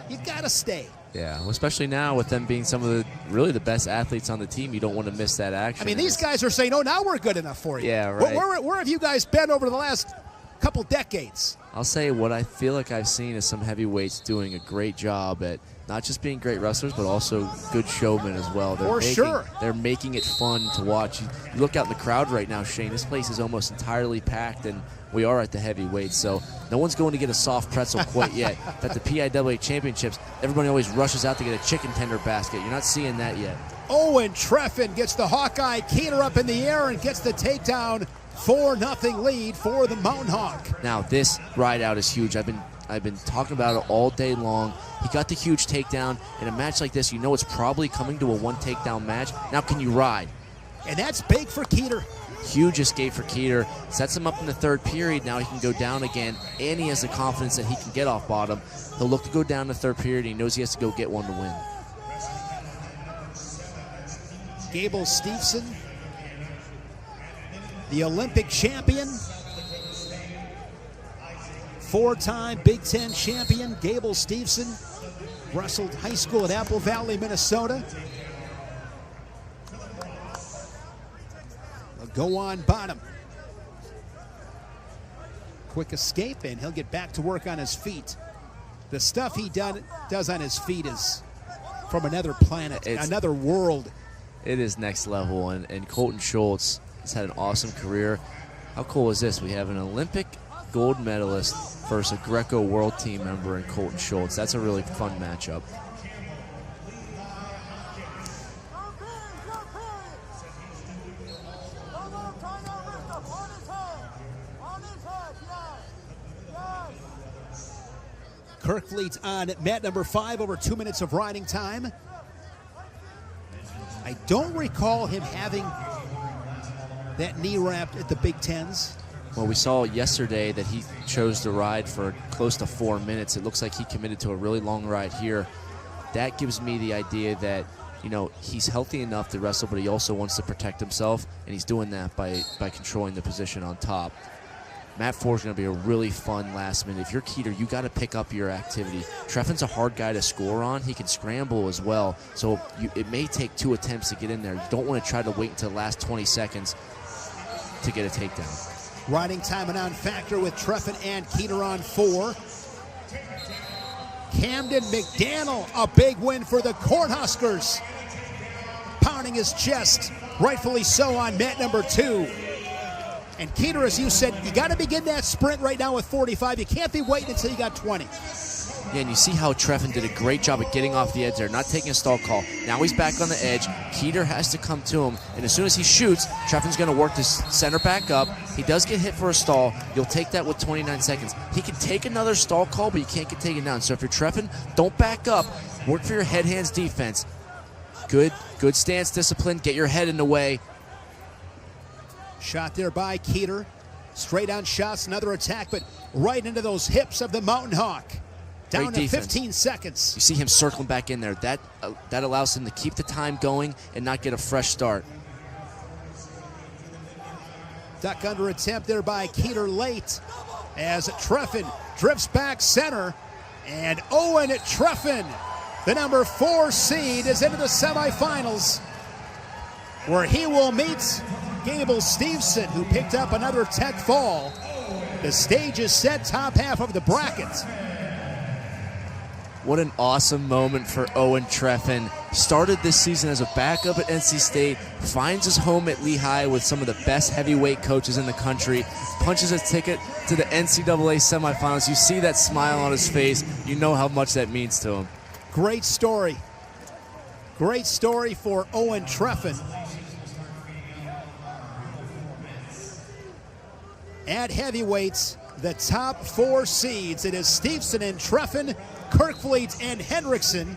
You gotta stay. Yeah, well, especially now with them being some of the best athletes on the team, you don't want to miss that action. I mean, these guys are saying, "Oh, now we're good enough for you." Yeah, right. Where have you guys been over the last couple decades? I'll say what I feel like I've seen is some heavyweights doing a great job at not just being great wrestlers, but also good showmen as well. They're making it fun to watch. You look out in the crowd right now, Shane. This place is almost entirely packed, and we are at the heavyweight, so no one's going to get a soft pretzel quite yet. At the PIAA championships, everybody always rushes out to get a chicken tender basket. You're not seeing that yet. Owen Treffin gets the Hawkeye Keeter up in the air and gets the takedown. 4-0 lead for the Mountain Hawk. Now this ride out is huge. I've been talking about it all day long. He got the huge takedown. In a match like this, you know it's probably coming to a 1 takedown match. Now can you ride? And that's big for Keeter. Huge escape for Keeter. Sets him up in the 3rd period. Now he can go down again, and he has the confidence that he can get off bottom. He'll look to go down in the 3rd period. He knows he has to go get one to win. Gable Steveson, the Olympic champion, 4-time Big Ten champion. Gable Steveson wrestled high school at Apple Valley, Minnesota. Go on bottom. Quick escape, and he'll get back to work on his feet. The stuff he does on his feet is from another planet, another world. It is next level, and Colton Schultz has had an awesome career. How cool is this? We have an Olympic gold medalist versus a Greco World Team member in Colton Schultz. That's a really fun matchup. Kerkvliet on mat number 5, over 2 minutes of riding time. I don't recall him having that knee wrapped at the Big Tens. Well, we saw yesterday that he chose to ride for close to 4 minutes. It looks like he committed to a really long ride here. That gives me the idea that you know, he's healthy enough to wrestle, but he also wants to protect himself, and he's doing that by controlling the position on top. Mat 4 is going to be a really fun last minute. If you're Keeter, you got to pick up your activity. Treffin's a hard guy to score on. He can scramble as well, so it may take 2 attempts to get in there. You don't want to try to wait until the last 20 seconds to get a takedown. Riding time and on factor with Treffin and Keeter on 4. Camden McDaniel, a big win for the Cornhuskers. Pounding his chest, rightfully so, on mat number 2. And Keeter, as you said, you got to begin that sprint right now with 45. You can't be waiting until you got 20. Yeah, and you see how Treffin did a great job of getting off the edge there, not taking a stall call. Now he's back on the edge. Keeter has to come to him, and as soon as he shoots, Treffin's going to work this center back up. He does get hit for a stall. You'll take that with 29 seconds. He can take another stall call, but you can't get taken down. So if you're Treffin, don't back up. Work for your head-hands defense. Good stance discipline. Get your head in the way. Shot there by Keeter. Straight on shots, another attack, but right into those hips of the Mountain Hawk. Down to 15 seconds. You see him circling back in there. That allows him to keep the time going and not get a fresh start. Duck under attempt there by Keeter late as Treffin drifts back center. And Owen Treffin, the number 4 seed, is into the semifinals, where he will meet Gable Steveson, who picked up another tech fall. The stage is set, top half of the bracket. What an awesome moment for Owen Treffin. Started this season as a backup at NC State, finds his home at Lehigh with some of the best heavyweight coaches in the country, punches his ticket to the NCAA semifinals. You see that smile on his face. You know how much that means to him. Great story. Great story for Owen Treffin. At heavyweights, the top 4 seeds. It is Steveson and Treffin, Kirkfleet and Hendrickson.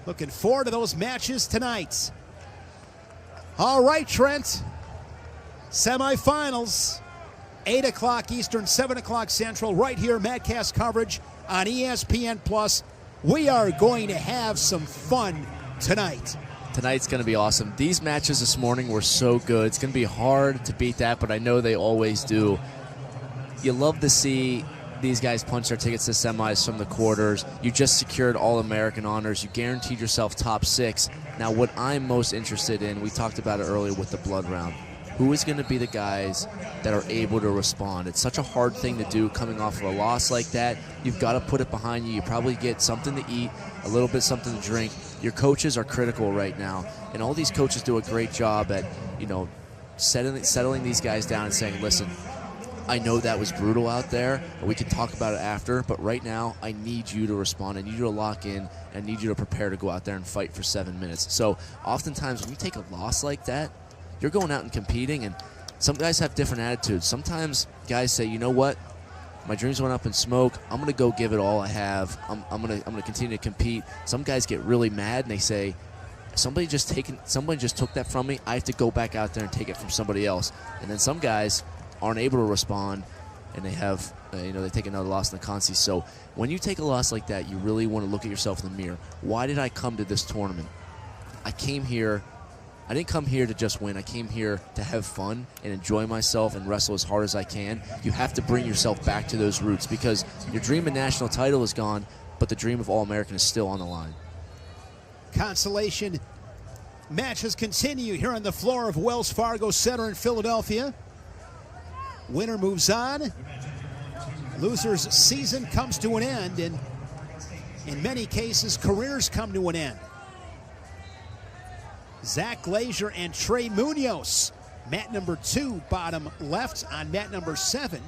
Looking forward to those matches tonight. All right, Trent. Semifinals, 8 o'clock Eastern, 7 o'clock Central, right here, Madcast coverage on ESPN+. We are going to have some fun tonight. Tonight's going to be awesome. These matches this morning were so good. It's going to be hard to beat that, but I know they always do. You love to see these guys punch their tickets to semis from the quarters. You just secured All-American honors. You guaranteed yourself top 6. Now, what I'm most interested in, we talked about it earlier with the blood round. Who is going to be the guys that are able to respond? It's such a hard thing to do coming off of a loss like that. You've got to put it behind you. You probably get something to eat, a little bit something to drink. Your coaches are critical right now, and all these coaches do a great job at, you know, settling these guys down and saying, listen, I know that was brutal out there, and we can talk about it after, but right now I need you to respond. I need you to lock in. I need you to prepare to go out there and fight for 7 minutes. So oftentimes when you take a loss like that, you're going out and competing, and some guys have different attitudes. Sometimes guys say, you know what, my dreams went up in smoke. I'm going to go give it all I have. I'm going to continue to compete. Some guys get really mad and they say, somebody just took that from me. I have to go back out there and take it from somebody else. And then some guys aren't able to respond, and they have, they take another loss in the consi. So when you take a loss like that, you really want to look at yourself in the mirror. Why did I come to this tournament? I didn't come here to just win. I came here to have fun and enjoy myself and wrestle as hard as I can. You have to bring yourself back to those roots, because your dream of national title is gone, but the dream of All-American is still on the line. Consolation matches continue here on the floor of Wells Fargo Center in Philadelphia. Winner moves on. Loser's season comes to an end, and in many cases, careers come to an end. Zach Glazier and Trey Munoz, mat number 2, bottom left. On mat number 7,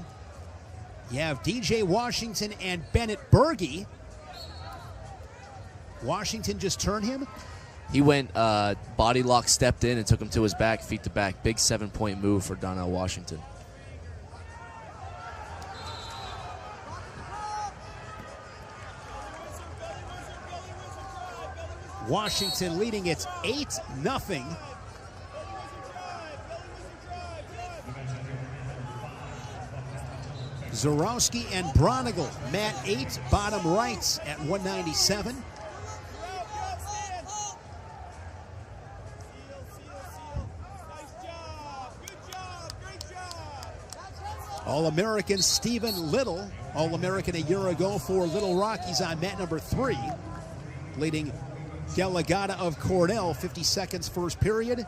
you have DJ Washington and Bennett Berge. Washington just turned him. He went body lock, stepped in, and took him to his back, feet to back. Big 7-point move for Donnell Washington. Washington leading it 8-0. Zorowski and Bronigal, mat 8, bottom right at 197. All-American Stephen Little, All-American a year ago for Little Rockies on mat number 3, leading Delegata of Cornell, 50 seconds first period.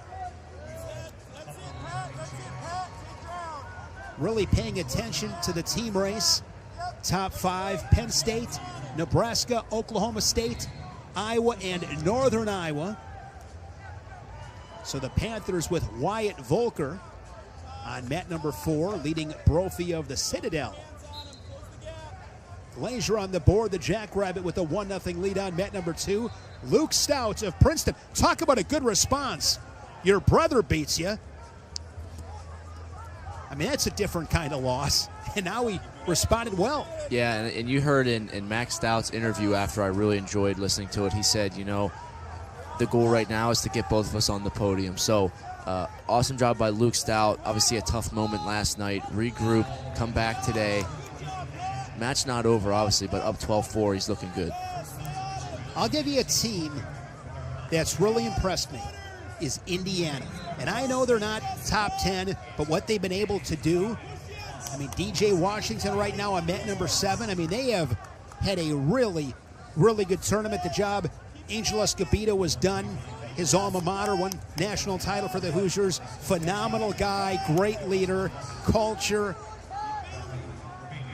Really paying attention to the team race. Top 5, Penn State, Nebraska, Oklahoma State, Iowa, and Northern Iowa. So the Panthers with Wyatt Volker on mat number 4, leading Brophy of the Citadel. Glazier on the board, the Jackrabbit with a 1-0 lead on mat number 2. Luke Stout of Princeton. Talk about a good response. Your brother beats you. I mean, that's a different kind of loss. And now he responded well. Yeah, and you heard in Max Stout's interview after I really enjoyed listening to it, he said, you know, the goal right now is to get both of us on the podium. So awesome job by Luke Stout. Obviously a tough moment last night. Regroup, come back today. Match not over, obviously, but up 12-4. He's looking good. I'll give you a team that's really impressed me is Indiana. And I know they're not top 10, but what they've been able to do, I mean, DJ Washington right now on mat number 7. I mean, they have had a really, really good tournament. The job Angel Escobedo was done. His alma mater won national title for the Hoosiers. Phenomenal guy, great leader, culture.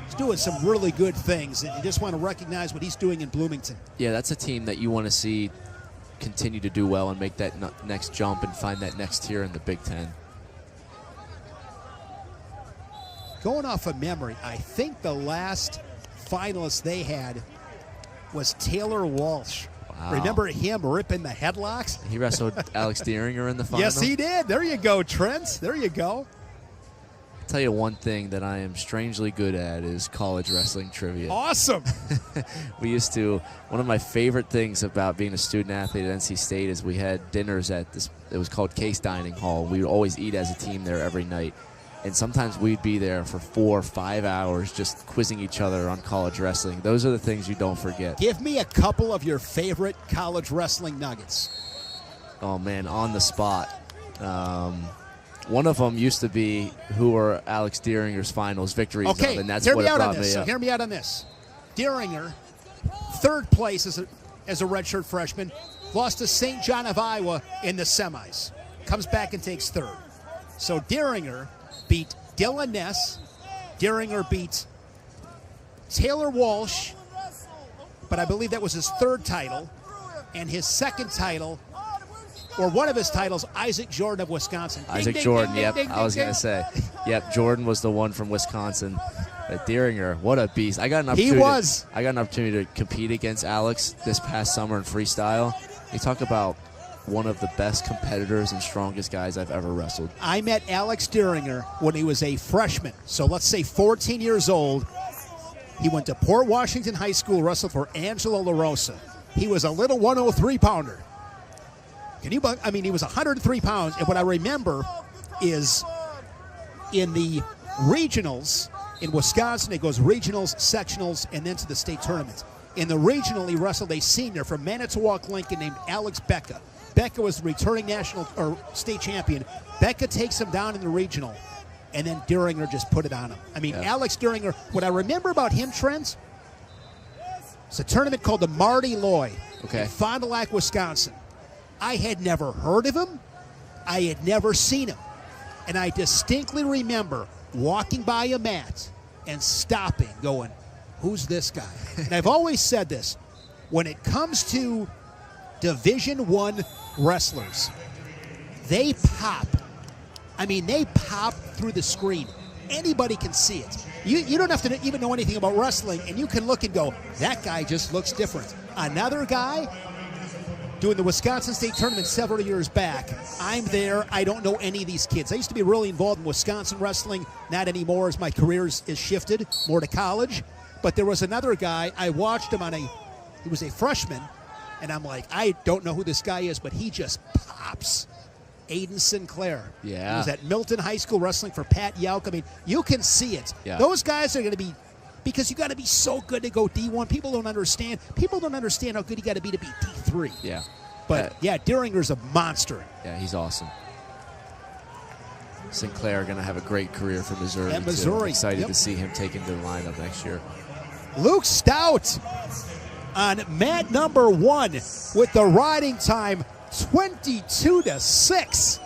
He's doing some really good things, and you just want to recognize what he's doing in Bloomington. Yeah, that's a team that you want to see continue to do well and make that next jump and find that next tier in the Big Ten. Going off of memory, I think the last finalist they had was Taylor Walsh. Wow. Remember him ripping the headlocks? He wrestled Alex Dieringer in the final. Yes, he did. There you go, Trent. There you go. I'll tell you one thing that I am strangely good at is college wrestling trivia. Awesome. We used to, one of my favorite things about being a student athlete at NC State is we had dinners at this, it was called Case Dining Hall. We would always eat as a team there every night. And sometimes we'd be there for 4 or 5 hours just quizzing each other on college wrestling. Those are the things you don't forget. Give me a couple of your favorite college wrestling nuggets. Oh, man, on the spot. One of them used to be who were Alex Dieringer's finals victories. Okay, and that's hear what me it out on brought this. me So up. hear me out on this. Dieringer, 3rd place as a redshirt freshman, lost to St. John of Iowa in the semis. Comes back and takes 3rd. So Dieringer beat Dylan Ness. Dieringer beat Taylor Walsh, but I believe that was his 3rd title. And his 2nd title, or one of his titles, Isaac Jordan of Wisconsin. Isaac Jordan, yep, I was going to say. Yep, Jordan was the one from Wisconsin. But Dieringer, what a beast. I got an opportunity to compete against Alex this past summer in freestyle. You talk about one of the best competitors and strongest guys I've ever wrestled. I met Alex Dieringer when he was a freshman, so let's say 14 years old. He went to Port Washington High School, wrestled for Angelo LaRosa. He was a little 103-pounder. I mean, he was 103 pounds, and what I remember is in the regionals in Wisconsin, it goes regionals, sectionals, and then to the state tournament. In the regional, he wrestled a senior from Manitowoc, Lincoln named Alex Becca. Becca was the returning national or state champion. Becca takes him down in the regional, and then Dieringer just put it on him. I mean, yeah. Alex Dieringer, what I remember about him, Trent, it's a tournament called the Marty Loy in Fond du Lac, Wisconsin. I had never heard of him. I had never seen him. And I distinctly remember walking by a mat and stopping, going, who's this guy? And I've always said this. When it comes to Division I wrestlers, they pop. I mean, they pop through the screen. Anybody can see it. You don't have to even know anything about wrestling, and you can look and go, that guy just looks different. Another guy doing the Wisconsin State Tournament several years back. I'm there. I don't know any of these kids. I used to be really involved in Wisconsin wrestling. Not anymore, as my career is shifted more to college. But there was another guy. I watched him he was a freshman, and I'm like, I don't know who this guy is, but he just pops. Aiden Sinclair. Yeah. He was at Milton High School wrestling for Pat Yauk. I mean, you can see it. Yeah. Those guys are going to be, because you got to be so good to go D1. People don't understand how good you got to be D3. Yeah. But, Dieringer's a monster. Yeah, he's awesome. Sinclair going to have a great career for Missouri. At Missouri. I'm excited Yep. to see him take into the lineup next year. Luke Stout on mat number 1 with the riding time 22-6.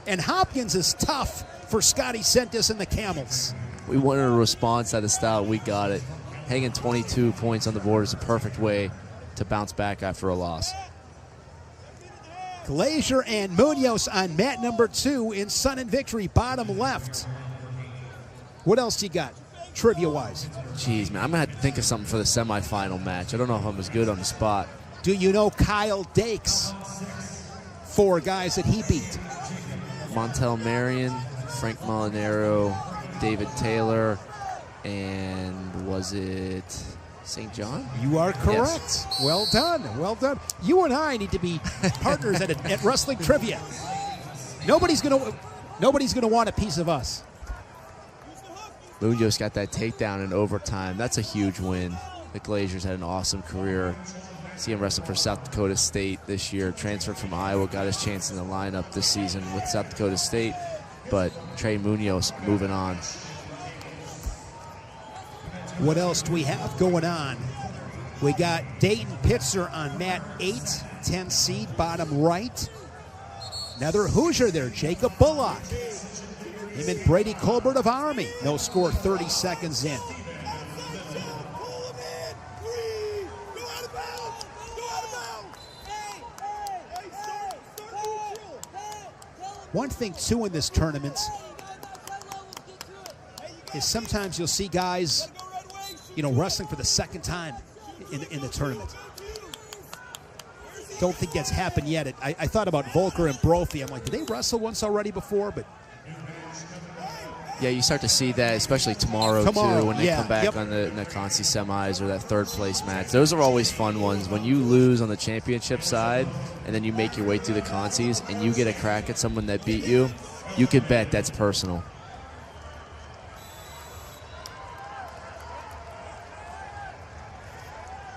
And Hopkins is tough for Scotty Sentis and the Camels. We wanted a response out of Stout. We got it. Hanging 22 points on the board is a perfect way to bounce back after a loss. Glazier and Munoz on mat number 2 in Sun and Victory, bottom left. What else you got, trivia-wise? Jeez, man, I'm going to have to think of something for the semifinal match. I don't know if I'm as good on the spot. Do you know Kyle Dakes? 4 guys that he beat. Montel Marion, Frank Molinaro, David Taylor, and was it St. John? You are correct. Yes. Well done. Well done. You and I need to be partners at wrestling trivia. Nobody's gonna want a piece of us. Munoz got that takedown in overtime. That's a huge win. The Glaziers had an awesome career. See him wrestling for South Dakota State this year. Transferred from Iowa, got his chance in the lineup this season with South Dakota State. But Trey Munoz moving on. What else do we have going on? We got Dayton Pitzer on mat 8, 10 seed, bottom right. Another Hoosier there, Jacob Bullock. Him and Brady Colbert of Army. No score, 30 seconds in. One thing, too, in this tournament is sometimes you'll see guys, wrestling for the second time in the tournament. Don't think that's happened yet. I thought about Volker and Brophy. I'm like, did they wrestle once already before? But yeah, you start to see that, especially tomorrow too, when they come back on the Ncaa semis or that third place match. Those are always fun ones. When you lose on the championship side and then you make your way through the consies and you get a crack at someone that beat you, you could bet that's personal.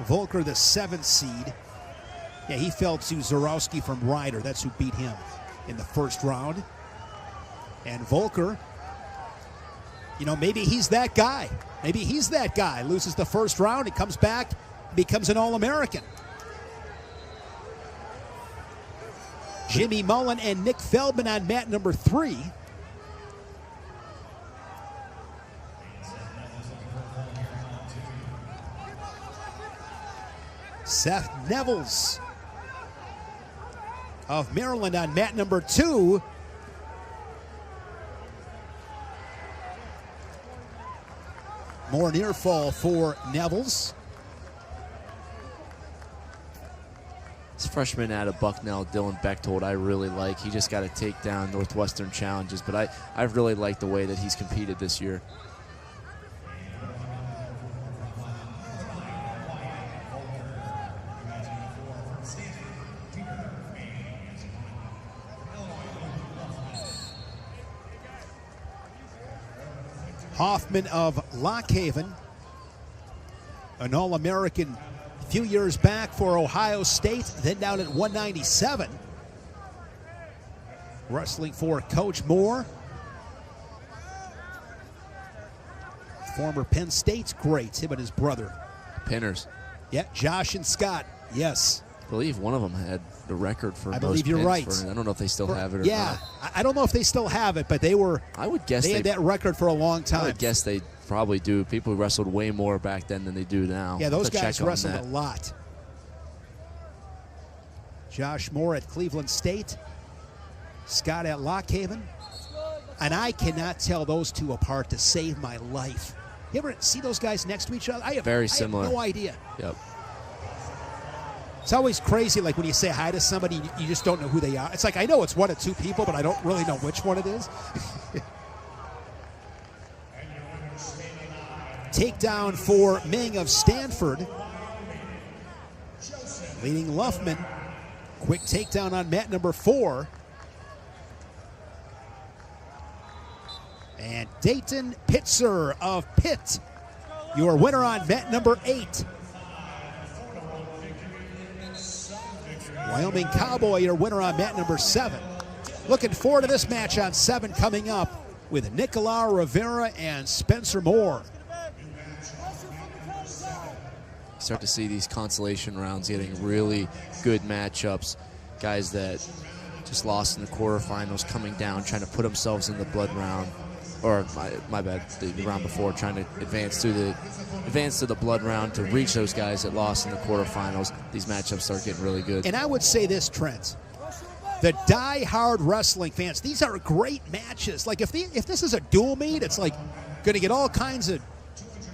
Volker, the 7th seed. Yeah, he fell to Zorowski from Ryder. That's who beat him in the first round. And Volker, maybe he's that guy. Maybe he's that guy. Loses the first round, he comes back, becomes an All-American. Jimmy Mullen and Nick Feldman on mat number 3. Seth Nevels of Maryland on mat number 2. More near fall for Nevels. This freshman out of Bucknell, Dylan Bechtold, I really like. He just got to take down Northwestern challenges, but I really like the way that he's competed this year. Hoffman of Lock Haven, an All-American a few years back for Ohio State, then down at 197. Wrestling for Coach Moore. Former Penn State's greats, him and his brother. Pinners. Yeah, Josh and Scott, yes. I believe one of them had the record for I most believe you're pins right. I don't know if they still have it or yeah, not. I don't know if they still have it, but they were. I would guess they had that record for a long time. I would guess they probably do. People wrestled way more back then than they do now. Yeah, those guys on wrestled that. a lot. Josh Moore at Cleveland State, Scott at Lock Haven, and I cannot tell those two apart to save my life. You ever see those guys next to each other? I have similar. I have no idea. Yep. It's always crazy, like when you say hi to somebody, you just don't know who they are. It's like, I know it's one of two people, but I don't really know which one it is. Takedown for Ming of Stanford. Leading Luffman. Quick takedown on mat number 4. And Dayton Pitzer of Pitt, your winner on mat number 8. Wyoming Cowboy, your winner on mat number 7. Looking forward to this match on 7 coming up with Ncaa Rivera and Spencer Moore. Start to see these consolation rounds getting really good matchups. Guys that just lost in the quarterfinals coming down, trying to put themselves in the blood round. Or my bad, the round before, trying to advance to the blood round to reach those guys that lost in the quarterfinals. These matchups start getting really good. And I would say this, Trent, the die-hard wrestling fans, these are great matches. Like if this is a dual meet, it's like going to get all kinds of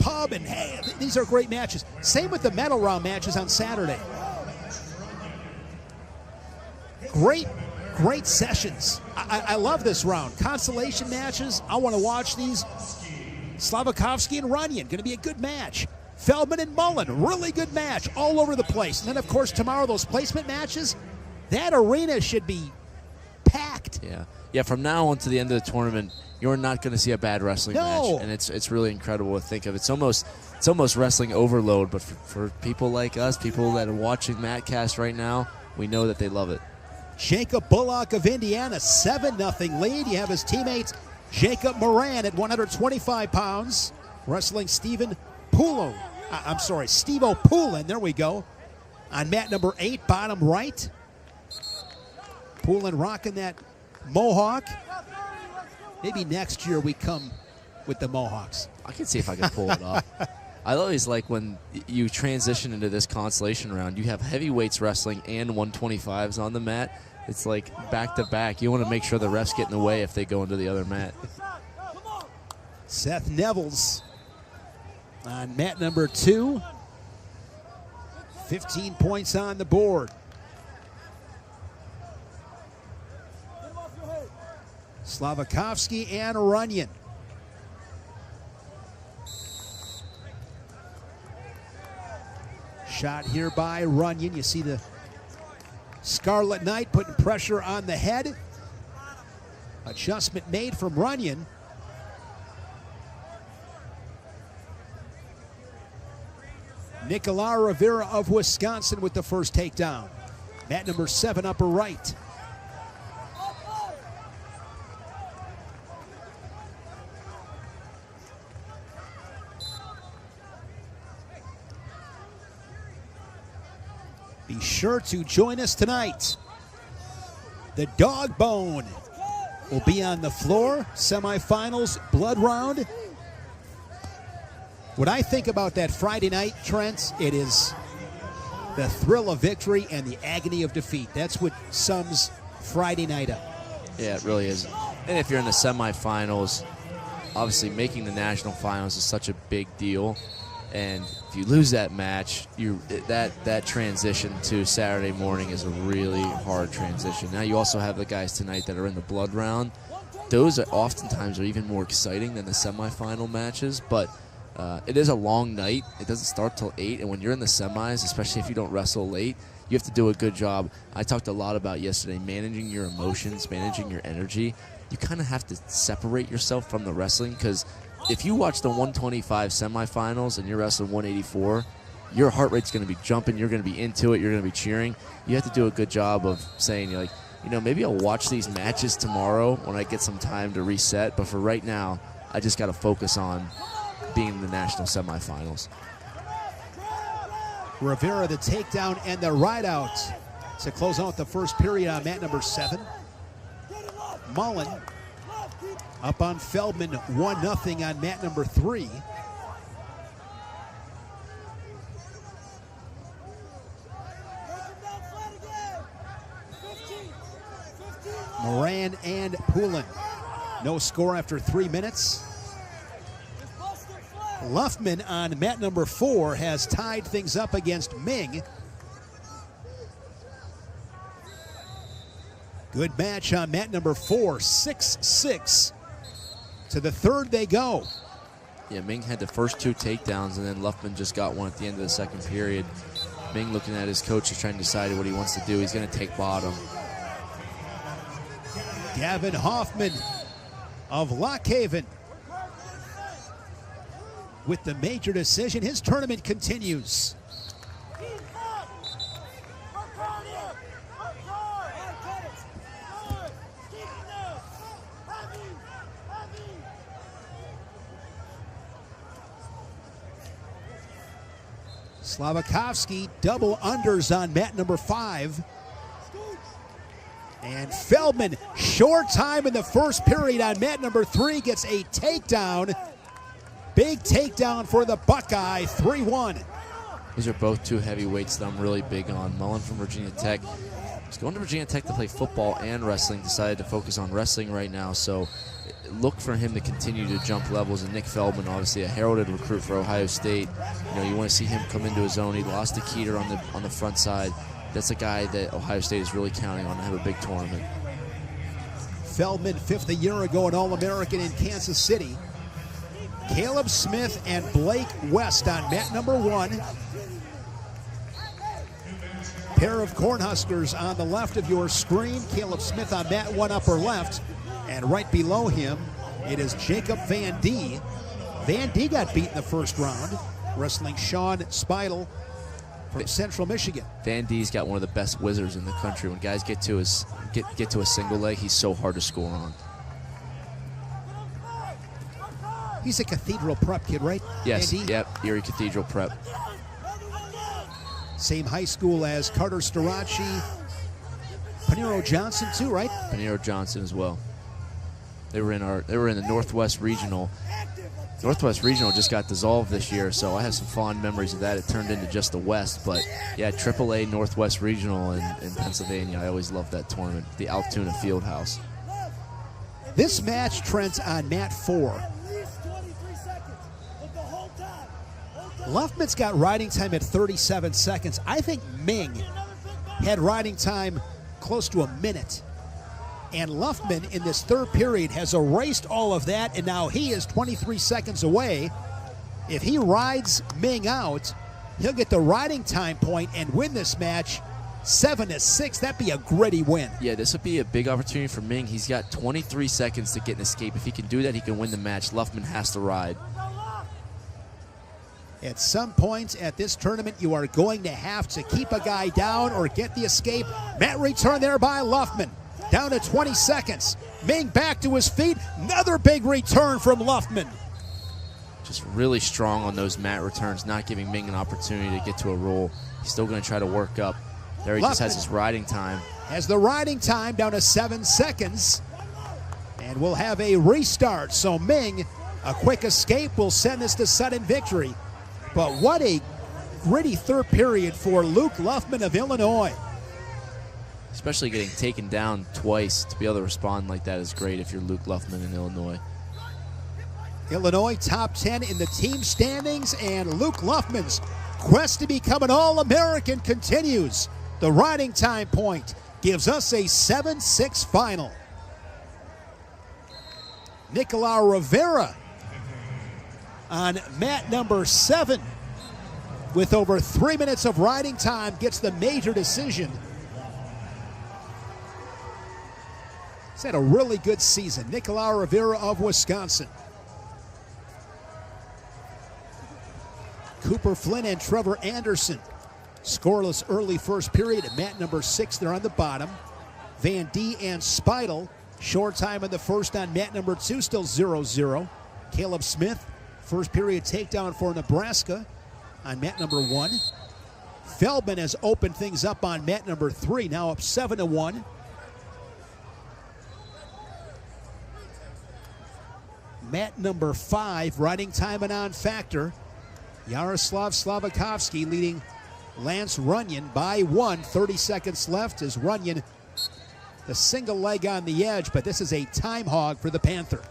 pub and hey, these are great matches. Same with the medal round matches on Saturday. Great sessions. I love this round. Consolation matches. I want to watch these. Slavakovsky and Runyon, going to be a good match. Feldman and Mullen, really good match. All over the place. And then, of course, tomorrow, those placement matches. That arena should be packed. Yeah. From now on to the end of the tournament, you're not going to see a bad wrestling match. And it's really incredible to think of. It's almost wrestling overload. But for people like us, people that are watching MatCast right now, we know that they love it. Jacob Bullock of Indiana, 7-0 lead. You have his teammates Jacob Moran at 125 pounds, wrestling Steve-O Poulin, there we go, on mat number 8, bottom right. Poulin rocking that mohawk. Maybe next year we come with the mohawks. I can see if I can pull it off. I always like when you transition into this consolation round, you have heavyweights wrestling and 125s on the mat. It's like back to back. You want to make sure the refs get in the way if they go into the other mat. Seth Nevels on mat number 2. 15 points on the board. Slavakovsky and Runyon. Shot here by Runyon. You see the Scarlet Knight putting pressure on the head. Adjustment made from Runyon. Ncaa Rivera of Wisconsin with the first takedown. Mat number 7, upper right. Be sure to join us tonight. The Dog Bone will be on the floor. Semifinals, blood round. What I think about that Friday night, Trent, it is the thrill of victory and the agony of defeat. That's what sums Friday night up. Yeah, it really is. And if you're in the semifinals, obviously making the national finals is such a big deal. And if you lose that match, that transition to Saturday morning is a really hard transition. Now you also have the guys tonight that are in the blood round. Those are oftentimes even more exciting than the semifinal matches, but it is a long night. It doesn't start till 8, and when you're in the semis, especially if you don't wrestle late, you have to do a good job. I talked a lot about yesterday, managing your emotions, managing your energy. You kind of have to separate yourself from the wrestling, because if you watch the 125 semifinals and you're wrestling 184, your heart rate's going to be jumping. You're going to be into it. You're going to be cheering. You have to do a good job of saying, maybe I'll watch these matches tomorrow when I get some time to reset. But for right now, I just got to focus on being in the national semifinals. Rivera, the takedown and the ride out to close out the first period on mat number 7. Mullen up on Feldman, 1-0 on mat number 3. Moran and Poulin. No score after 3 minutes. Luffman on mat number 4 has tied things up against Ming. Good match on mat number 4, 6-6. To the third they go. Yeah, Ming had the first 2 takedowns, and then Luffman just got one at the end of the second period. Ming looking at his coach is trying to decide what he wants to do. He's going to take bottom. Gavin Hoffman of Lock Haven with the major decision. His tournament continues. Slavakovsky double unders on mat number 5. And Feldman, short time in the first period on mat number 3, gets a takedown. Big takedown for the Buckeye, 3-1. These are both two heavyweights that I'm really big on. Mullen from Virginia Tech. He's going to Virginia Tech to play football and wrestling. Decided to focus on wrestling right now, so look for him to continue to jump levels. And Nick Feldman, obviously a heralded recruit for Ohio State. You want to see him come into his own. He lost to Keeter on the front side. That's a guy that Ohio State is really counting on to have a big tournament. Feldman, 5th a year ago, an All-American in Kansas City. Caleb Smith and Blake West on mat number 1. Pair of Cornhuskers on the left of your screen. Caleb Smith on mat 1 upper left. And right below him, it is Jacob Van D. Van D got beat in the first round, wrestling Sean Speidel from Central Michigan. Van D's got one of the best whizzers in the country. When guys get to a single leg, he's so hard to score on. He's a Cathedral Prep kid, right? Yes, Van D? yep, Erie Cathedral Prep. Same high school as Carter Starocci, Panero Johnson too, right? Panero Johnson as well. They were in the Northwest Regional. Northwest Regional just got dissolved this year, so I have some fond memories of that. It turned into just the West, but yeah, AAA Northwest Regional in Pennsylvania. I always loved that tournament, the Altoona Fieldhouse. This match trends on mat 4. Luffman's got riding time at 37 seconds. I think Ming had riding time close to a minute. And Luffman in this third period has erased all of that, and now he is 23 seconds away. If he rides Ming out, he'll get the riding time point and win this match 7-6. That'd be a gritty win. Yeah, this would be a big opportunity for Ming. He's got 23 seconds to get an escape. If he can do that, he can win the match. Luffman has to ride. At some point at this tournament, you are going to have to keep a guy down or get the escape. Mat return there by Luffman. Down to 20 seconds. Ming back to his feet. Another big return from Luffman. Just really strong on those mat returns, not giving Ming an opportunity to get to a roll. He's still going to try to work up. There he just has his riding time. Has the riding time down to 7 seconds. And we'll have a restart. So Ming, a quick escape will send this to sudden victory. But what a gritty third period for Luke Luffman of Illinois. Especially getting taken down twice, to be able to respond like that is great if you're Luke Luffman in Illinois. Illinois top 10 in the team standings, and Luke Luffman's quest to become an All-American continues. The riding time point gives us a 7-6 final. Ncaa Rivera on mat number 7 with over 3 minutes of riding time gets the major decision. He's had a really good season. Ncaa Rivera of Wisconsin. Cooper Flynn and Trevor Anderson. Scoreless early first period at mat number 6. They're on the bottom. Van D and Speidel. Short time in the first on mat number 2. Still 0-0. Caleb Smith. First period takedown for Nebraska on mat number 1. Feldman has opened things up on mat number 3. Now up 7-1. Mat number 5, riding time a non-factor. Yaroslav Slavakovsky leading Lance Runyon by 1. 30 seconds left as Runyon, the single leg on the edge, but this is a time hog for the Panther.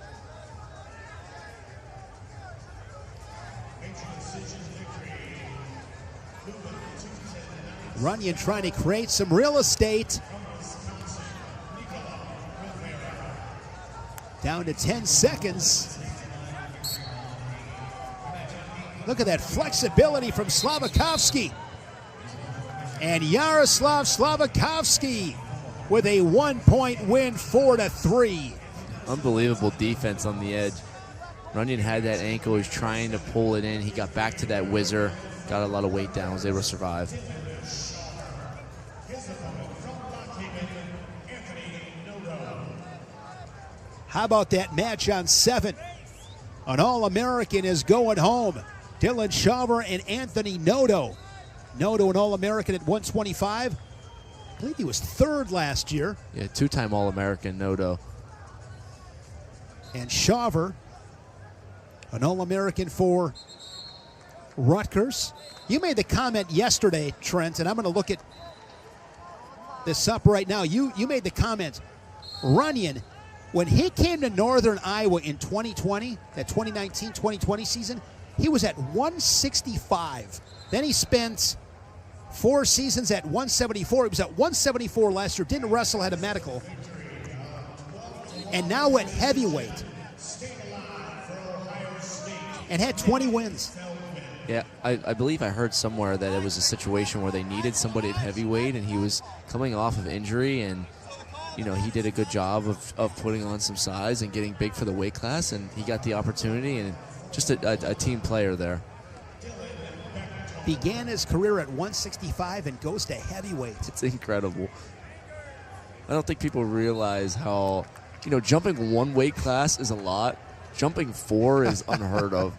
Runyon trying to create some real estate. Down to 10 seconds. Look at that flexibility from Slavakovsky. And Yaroslav Slavakovsky with a 1-point win, 4-3. Unbelievable defense on the edge. Runyon had that ankle. He's trying to pull it in. He got back to that whizzer. Got a lot of weight down. Was able to survive. How about that match on 7? An All-American is going home. Dylan Shawver and Anthony Noto Noto, an All-American at 125. I believe he was third last year. Yeah, two-time All-American, Noto. And Shaver, an All-American for Rutgers. You made the comment yesterday, Trent, and I'm going to look at this up right now. You made the comment, Runyon, when he came to Northern Iowa in 2020, that 2019-2020 season, he was at 165. Then he spent 4 seasons at 174. He was at 174 last year, didn't wrestle, had a medical. And now at heavyweight. And had 20 wins. Yeah, I believe I heard somewhere that it was a situation where they needed somebody at heavyweight, and he was coming off of injury, and you know, he did a good job of putting on some size and getting big for the weight class, and he got the opportunity, and just a team player there. Began his career at 165 and goes to heavyweight. It's incredible. I don't think people realize how, you know, jumping one weight class is a lot. Jumping 4 is unheard of.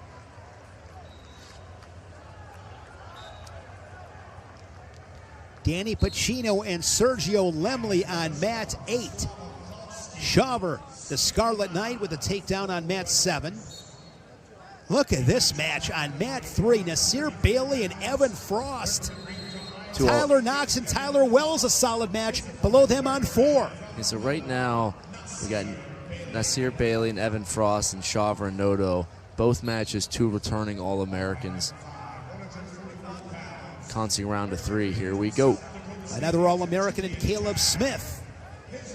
Danny Pacino and Sergio Lemley on mat 8. Shaver, the Scarlet Knight, with a takedown on mat 7. Look at this match on mat 3. Nasir Bailey and Evan Frost. Tyler Knox and Tyler Wells, a solid match. Below them on 4. Okay, so right now, we got Nasir Bailey and Evan Frost and Shaver and Noto. Both matches, 2 returning All-Americans. Consi round of 3. Here we go. Another All-American in Caleb Smith.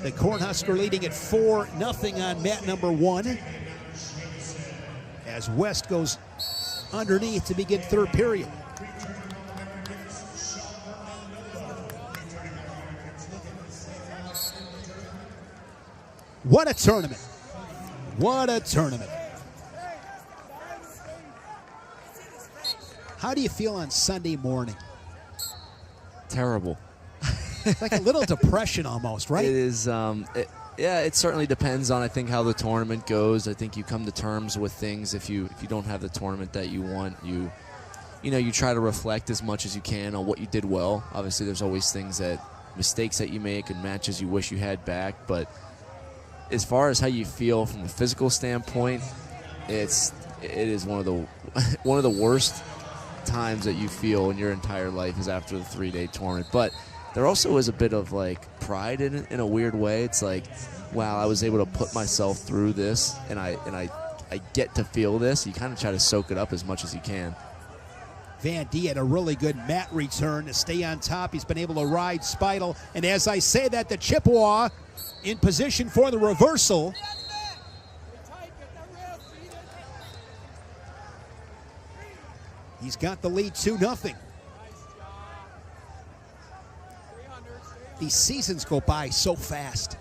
The Cornhusker leading at 4-0 on mat number 1. As West goes underneath to begin third period. What a tournament. What a tournament. How do you feel on Sunday morning? Terrible. It's like a little depression almost, right? It is. Yeah, it certainly depends on, I think, how the tournament goes. I think you come to terms with things. If you don't have the tournament that you want, you try to reflect as much as you can on what you did well. Obviously, there's always mistakes that you make and matches you wish you had back. But as far as how you feel from a physical standpoint, it is one of the worst times that you feel in your entire life is after the 3-day tournament. But there also is a bit of like pride in it in a weird way. It's like, wow, I was able to put myself through this, and I get to feel this. You kind of try to soak it up as much as you can. Van D had a really good mat return to stay on top. He's been able to ride Spidel. And as I say that, the Chippewa in position for the reversal. He's got the lead 2-0. These seasons go by so fast.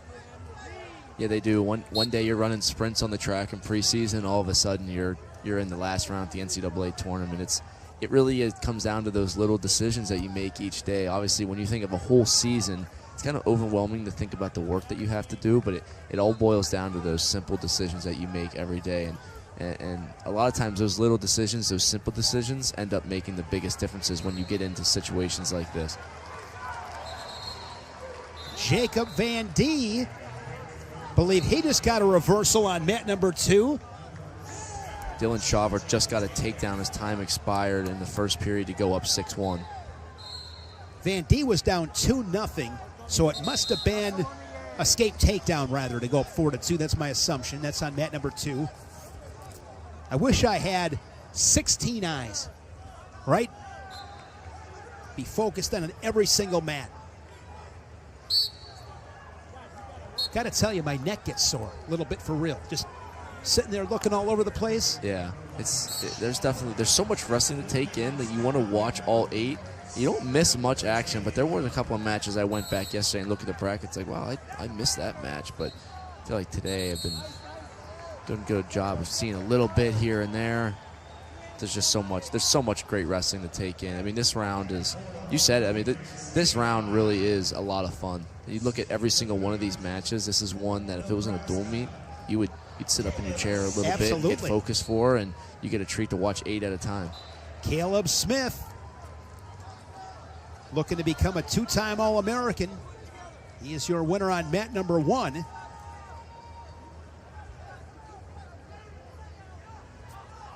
Yeah, they do. One day you're running sprints on the track in preseason, all of a sudden you're in the last round of the NCAA tournament. It really comes down to those little decisions that you make each day. Obviously, when you think of a whole season, it's kind of overwhelming to think about the work that you have to do, but it all boils down to those simple decisions that you make every day. And a lot of times those little decisions, those simple decisions, end up making the biggest differences when you get into situations like this. Jacob Van D, believe he just got a reversal on mat number 2. Dylan Shaver just got a takedown as time expired in the first period to go up 6-1. Van D was down 2-0, so it must have been escape takedown rather to go up 4-2. That's my assumption. That's on mat number 2. I wish I had 16 eyes, right? Be focused on every single mat. Got to tell you, my neck gets sore a little bit for real. Just sitting there looking all over the place. Yeah, there's so much wrestling to take in that you want to watch all 8. You don't miss much action, but there were a couple of matches I went back yesterday and looked at the brackets like, wow, I missed that match. But I feel like today I've been doing a good job of seeing a little bit here and there. There's just so much. There's so much great wrestling to take in. I mean, this round is, you said it, I mean, this round really is a lot of fun. You look at every single one of these matches, this is one that if it was in a dual meet, you'd sit up in your chair a little bit, get focused for, and you get a treat to watch 8 at a time. Caleb Smith looking to become a two-time All-American. He is your winner on mat number 1.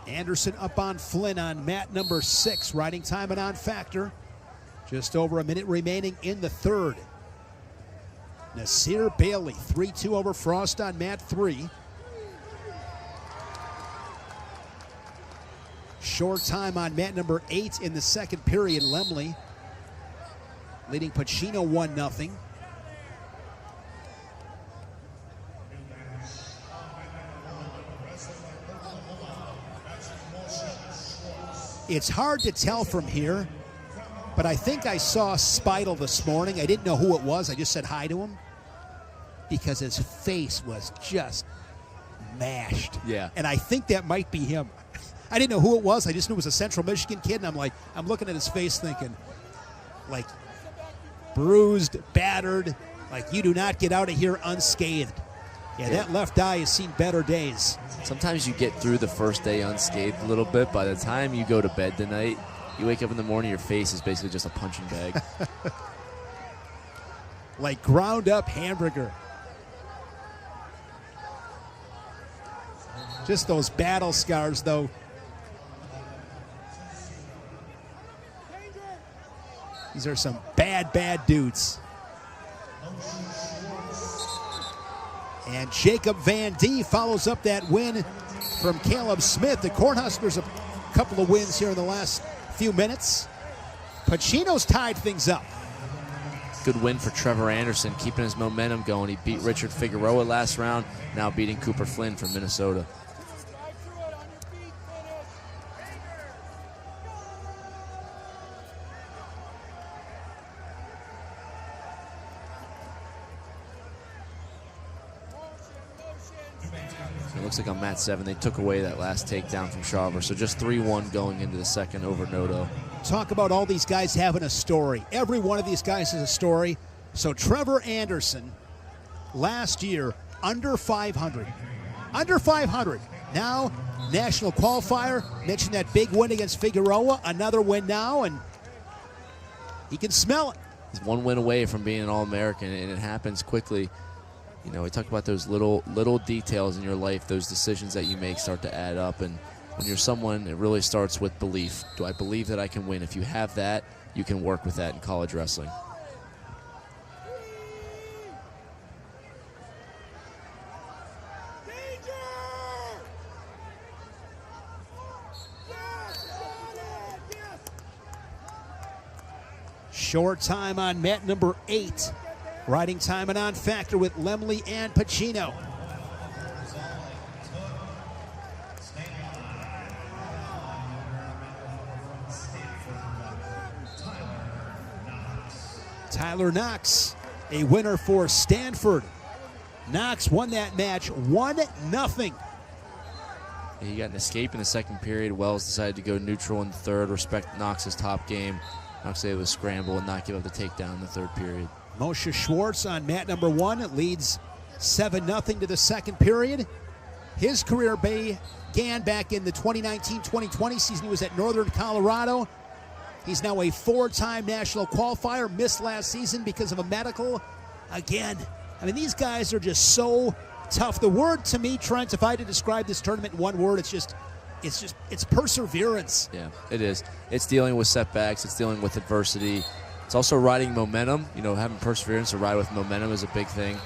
Anderson up on Flynn on mat number 6. Riding time and on factor. Just over a minute remaining in the third. Nasir Bailey, 3-2 over Frost on mat 3. Short time on mat number 8 in the second period. Lemley leading Pacino 1-0. It's hard to tell from here, but I think I saw Speidel this morning. I didn't know who it was. I just said hi to him because his face was just mashed. Yeah. And I think that might be him. I didn't know who it was. I just knew it was a Central Michigan kid, and I'm looking at his face thinking, like, bruised, battered, like, you do not get out of here unscathed. Yeah, that left eye has seen better days. Sometimes you get through the first day unscathed a little bit. By the time you go to bed tonight, you wake up in the morning, your face is basically just a punching bag. Like ground up hamburger. Just those battle scars, though. These are some bad, bad dudes. And Jacob Van D follows up that win from Caleb Smith. The Cornhuskers a couple of wins here in the last few minutes. Pacino's tied things up. Good win for Trevor Anderson, keeping his momentum going. He beat Richard Figueroa last round, now beating Cooper Flynn from Minnesota. It looks like on mat 7 they took away that last takedown from Shawver, so just 3-1 going into the second over Noto. Talk about all these guys having a story. Every one of these guys has a story. So Trevor Anderson, last year, under 500. Under 500. Now, national qualifier. Mentioned that big win against Figueroa. Another win now, and he can smell it. He's one win away from being an All-American, and it happens quickly. You know, we talk about those little details in your life, those decisions that you make start to add up, and when you're someone, it really starts with belief. Do I believe that I can win? If you have that, you can work with that in college wrestling. Short time on mat number 8. Riding time and on factor with Lemley and Pacino. Tyler Knox, a winner for Stanford. Knox won that match 1-0. He got an escape in the second period. Wells decided to go neutral in the third, respect Knox's top game. Knox able to scramble and not give up the takedown in the third period. Moshe Schwartz on mat number 1 leads 7-0 to the second period. His career began back in the 2019-2020 season. He was at Northern Colorado. He's now a 4-time national qualifier, missed last season because of a medical. Again, I mean, these guys are just so tough. The word to me, Trent, if I had to describe this tournament in one word, it's perseverance. Yeah, it is. It's dealing with setbacks. It's dealing with adversity. It's also riding momentum. You know, having perseverance to ride with momentum is a big thing.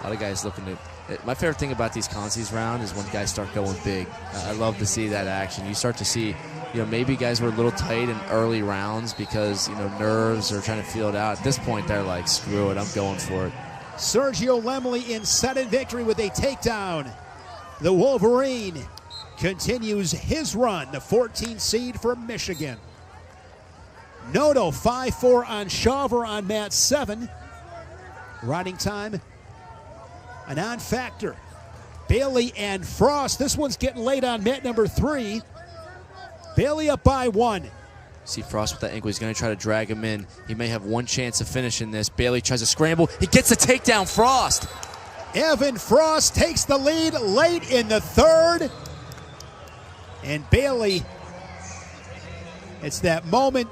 A lot of guys looking to... My favorite thing about these consies round is when guys start going big. I love to see that action. You start to see, you know, maybe guys were a little tight in early rounds because, you know, nerves or trying to feel it out. At this point, they're like, screw it, I'm going for it. Sergio Lemley in sudden victory with a takedown. The Wolverine continues his run, the 14th seed from Michigan. Noto 5-4 on Shawver on mat 7. Riding time, an on factor. Bailey and Frost. This one's getting late on mat number 3. Bailey up by 1. See Frost with that ankle. He's going to try to drag him in. He may have one chance of finishing this. Bailey tries to scramble. He gets a takedown. Frost. Evan Frost takes the lead late in the third. And Bailey, it's that moment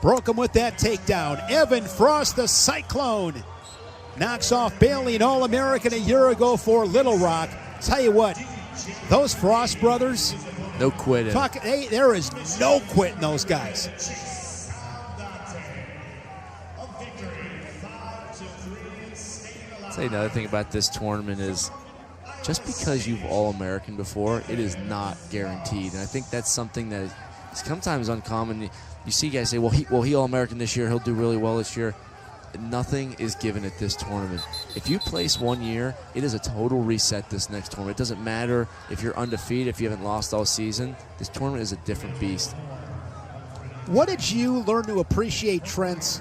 Broke him with that takedown. Evan Frost, the Cyclone, knocks off Bailey, an All-American a year ago for Little Rock. Tell you what, those Frost brothers, no quitting. There is no quitting those guys. I'll tell you another thing about this tournament is just because you've All-American before, it is not guaranteed. And I think that's something that is sometimes uncommon. You see guys say, well, he All-American this year, he'll do really well this year. Nothing is given at this tournament. If you place one year, it is a total reset this next tournament. It doesn't matter if you're undefeated, if you haven't lost all season. This tournament is a different beast. What did you learn to appreciate, Trent,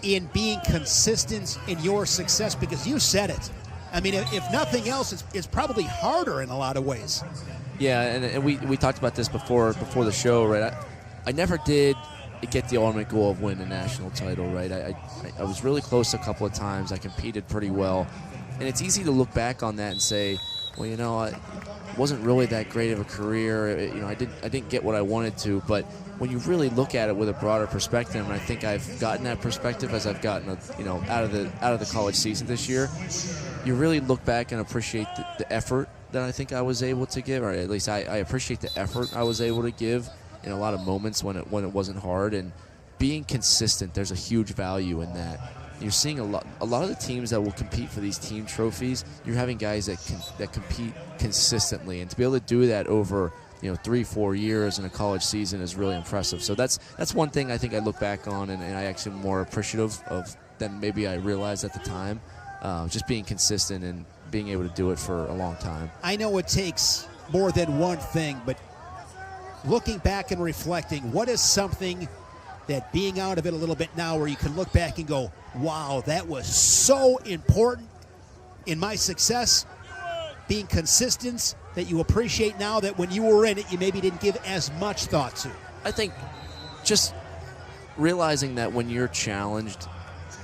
in being consistent in your success? Because you said it. I mean, if nothing else, it's probably harder in a lot of ways. Yeah, and we talked about this before the show, right? I never did get the ultimate goal of winning a national title, right? I was really close a couple of times. I competed pretty well. And it's easy to look back on that and say, well, you know, it wasn't really that great of a career. I didn't get what I wanted to. But when you really look at it with a broader perspective, and I think I've gotten that perspective as I've gotten, out of the college season this year, you really look back and appreciate the effort that I think I was able to give, or at least I appreciate the effort I was able to give in a lot of moments when it wasn't hard. And being consistent, there's a huge value in that. You're seeing a lot of the teams that will compete for these team trophies, you're having guys that compete consistently, and to be able to do that over 3-4 years in a college season is really impressive. So that's one thing I think I look back on and I actually am more appreciative of than maybe I realized at the time. Just being consistent and being able to do it for a long time. I know it takes more than one thing, but looking back and reflecting, what is something that being out of it a little bit now where you can look back and go, wow, that was so important in my success, being consistent, that you appreciate now that when you were in it, you maybe didn't give as much thought to? I think just realizing that when you're challenged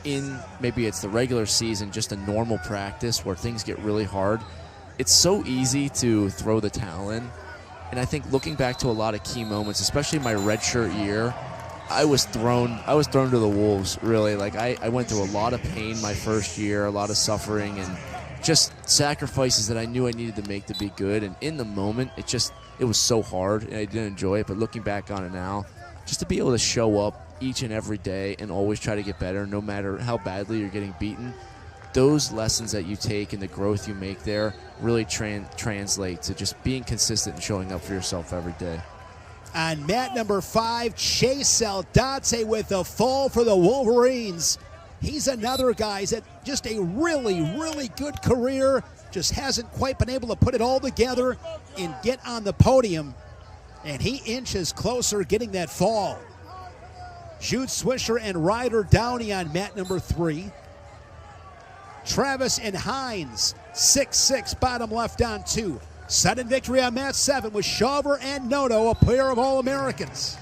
in, maybe it's the regular season, just a normal practice where things get really hard, it's so easy to throw the towel in. And I think looking back to a lot of key moments, especially my redshirt year, I was thrown to the wolves, really. Like I went through a lot of pain my first year, a lot of suffering, and just sacrifices that I knew I needed to make to be good. And in the moment, it was so hard, and I didn't enjoy it. But looking back on it now, just to be able to show up each and every day and always try to get better, no matter how badly you're getting beaten, those lessons that you take and the growth you make there really translate to just being consistent and showing up for yourself every day. On mat number 5, Chase Aldate with the fall for the Wolverines. He's another guy that just a really, really good career, just hasn't quite been able to put it all together and get on the podium. And he inches closer getting that fall. Jude Swisher and Ryder Downey on mat number 3. Travis and Hines, 6-6, bottom left on 2. Sudden victory on mat 7 with Shawver and Noto, a pair of All-Americans.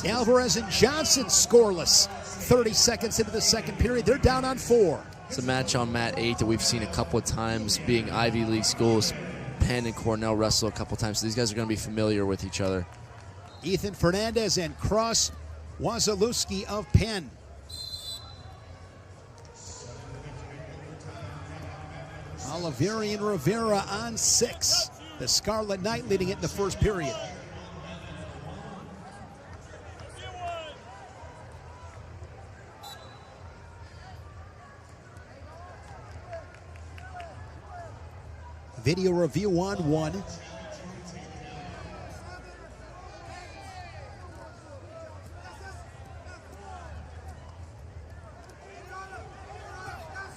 Alvarez and Johnson scoreless. 30 seconds into the second period, they're down on 4. It's a match on mat 8 that we've seen a couple of times, being Ivy League schools. Penn and Cornell wrestle a couple of times, so these guys are going to be familiar with each other. Ethan Fernandez and Cross Wazalewski of Penn. Oliveri and Rivera on 6. The Scarlet Knight leading it in the first period. Video review on 1.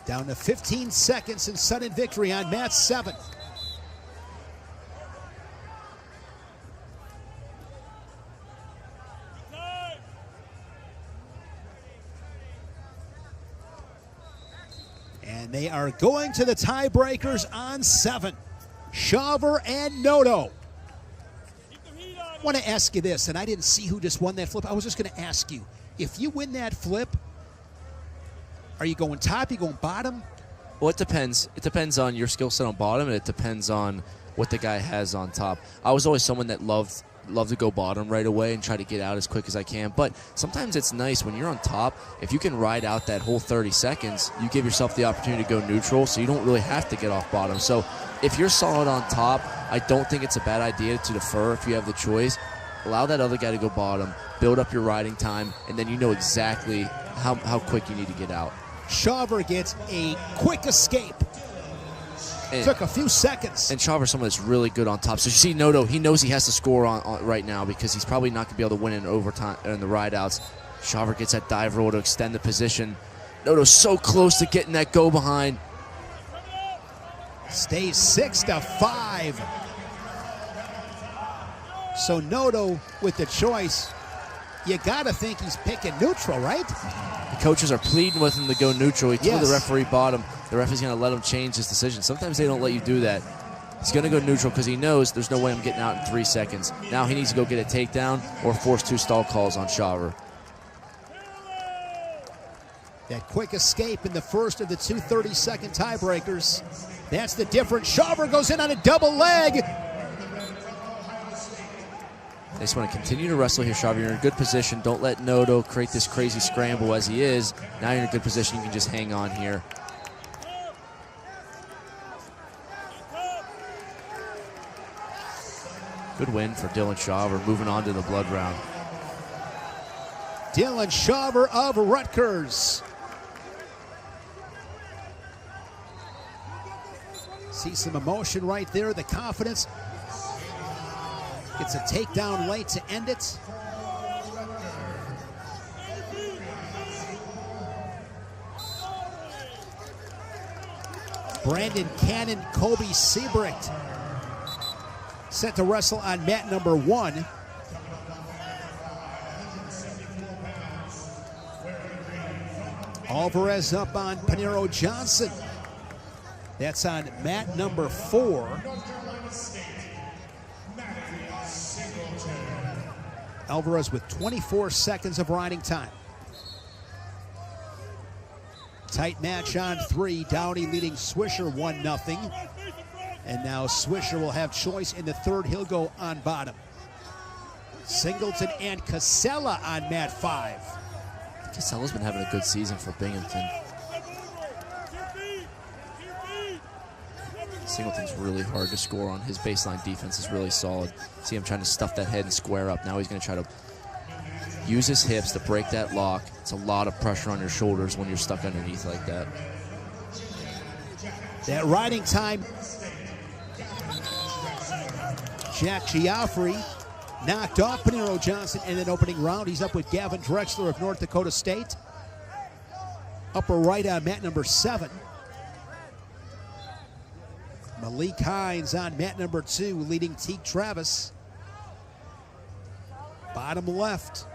Down to 15 seconds in sudden victory on mat 7. And they are going to the tiebreakers on 7. Shawver and Noto. I want to ask you this, and I didn't see who just won that flip. I was just going to ask you, if you win that flip, are you going top? Are you going bottom? Well, it depends. It depends on your skill set on bottom, and it depends on what the guy has on top. I was always someone that loved love to go bottom right away and try to get out as quick as I can. But sometimes it's nice when you're on top, if you can ride out that whole 30 seconds, you give yourself the opportunity to go neutral, so you don't really have to get off bottom. So if you're solid on top, I don't think it's a bad idea to defer if you have the choice. Allow that other guy to go bottom, build up your riding time, and then you know exactly how quick you need to get out. Shawver gets a quick escape. Took a few seconds. And Shawver's someone that's really good on top. So you see Noto, he knows he has to score on right now because he's probably not going to be able to win in overtime in the ride-outs. Shawver gets that dive roll to extend the position. Noto's so close to getting that go behind. Stays 6-5. So Noto with the choice. You got to think he's picking neutral, right? The coaches are pleading with him to go neutral. He told the referee bottom. The referee's going to let him change his decision. Sometimes they don't let you do that. He's going to go neutral because he knows there's no way I'm getting out in 3 seconds. Now he needs to go get a takedown or force 2 stall calls on Shawver. That quick escape in the first of the 2 30-second tiebreakers. That's the difference. Shawver goes in on a double leg. They just want to continue to wrestle here, Shawver. You're in a good position. Don't let Noto create this crazy scramble as he is. Now you're in a good position. You can just hang on here. Good win for Dylan Shawver, moving on to the blood round. Dylan Shawver of Rutgers. See some emotion right there, the confidence. Gets a takedown late to end it. Brandon Cannon, Kobe Sebricht set to wrestle on mat number 1. Alvarez up on Panero Johnson. That's on mat number 4. Alvarez with 24 seconds of riding time. Tight match on 3. Downey leading Swisher 1-0. And now Swisher will have choice in the third. He'll go on bottom. Singleton and Casella on mat 5. Casella's been having a good season for Binghamton. Singleton's really hard to score on. His baseline defense is really solid. See him trying to stuff that head and square up. Now he's going to try to use his hips to break that lock. It's a lot of pressure on your shoulders when you're stuck underneath like that. That riding time. Jack Giaffrey knocked off Panero Johnson in an opening round. He's up with Gavin Drexler of North Dakota State. Upper right on mat number 7. Malik Hines on mat number 2, leading Teague Travis. Bottom left.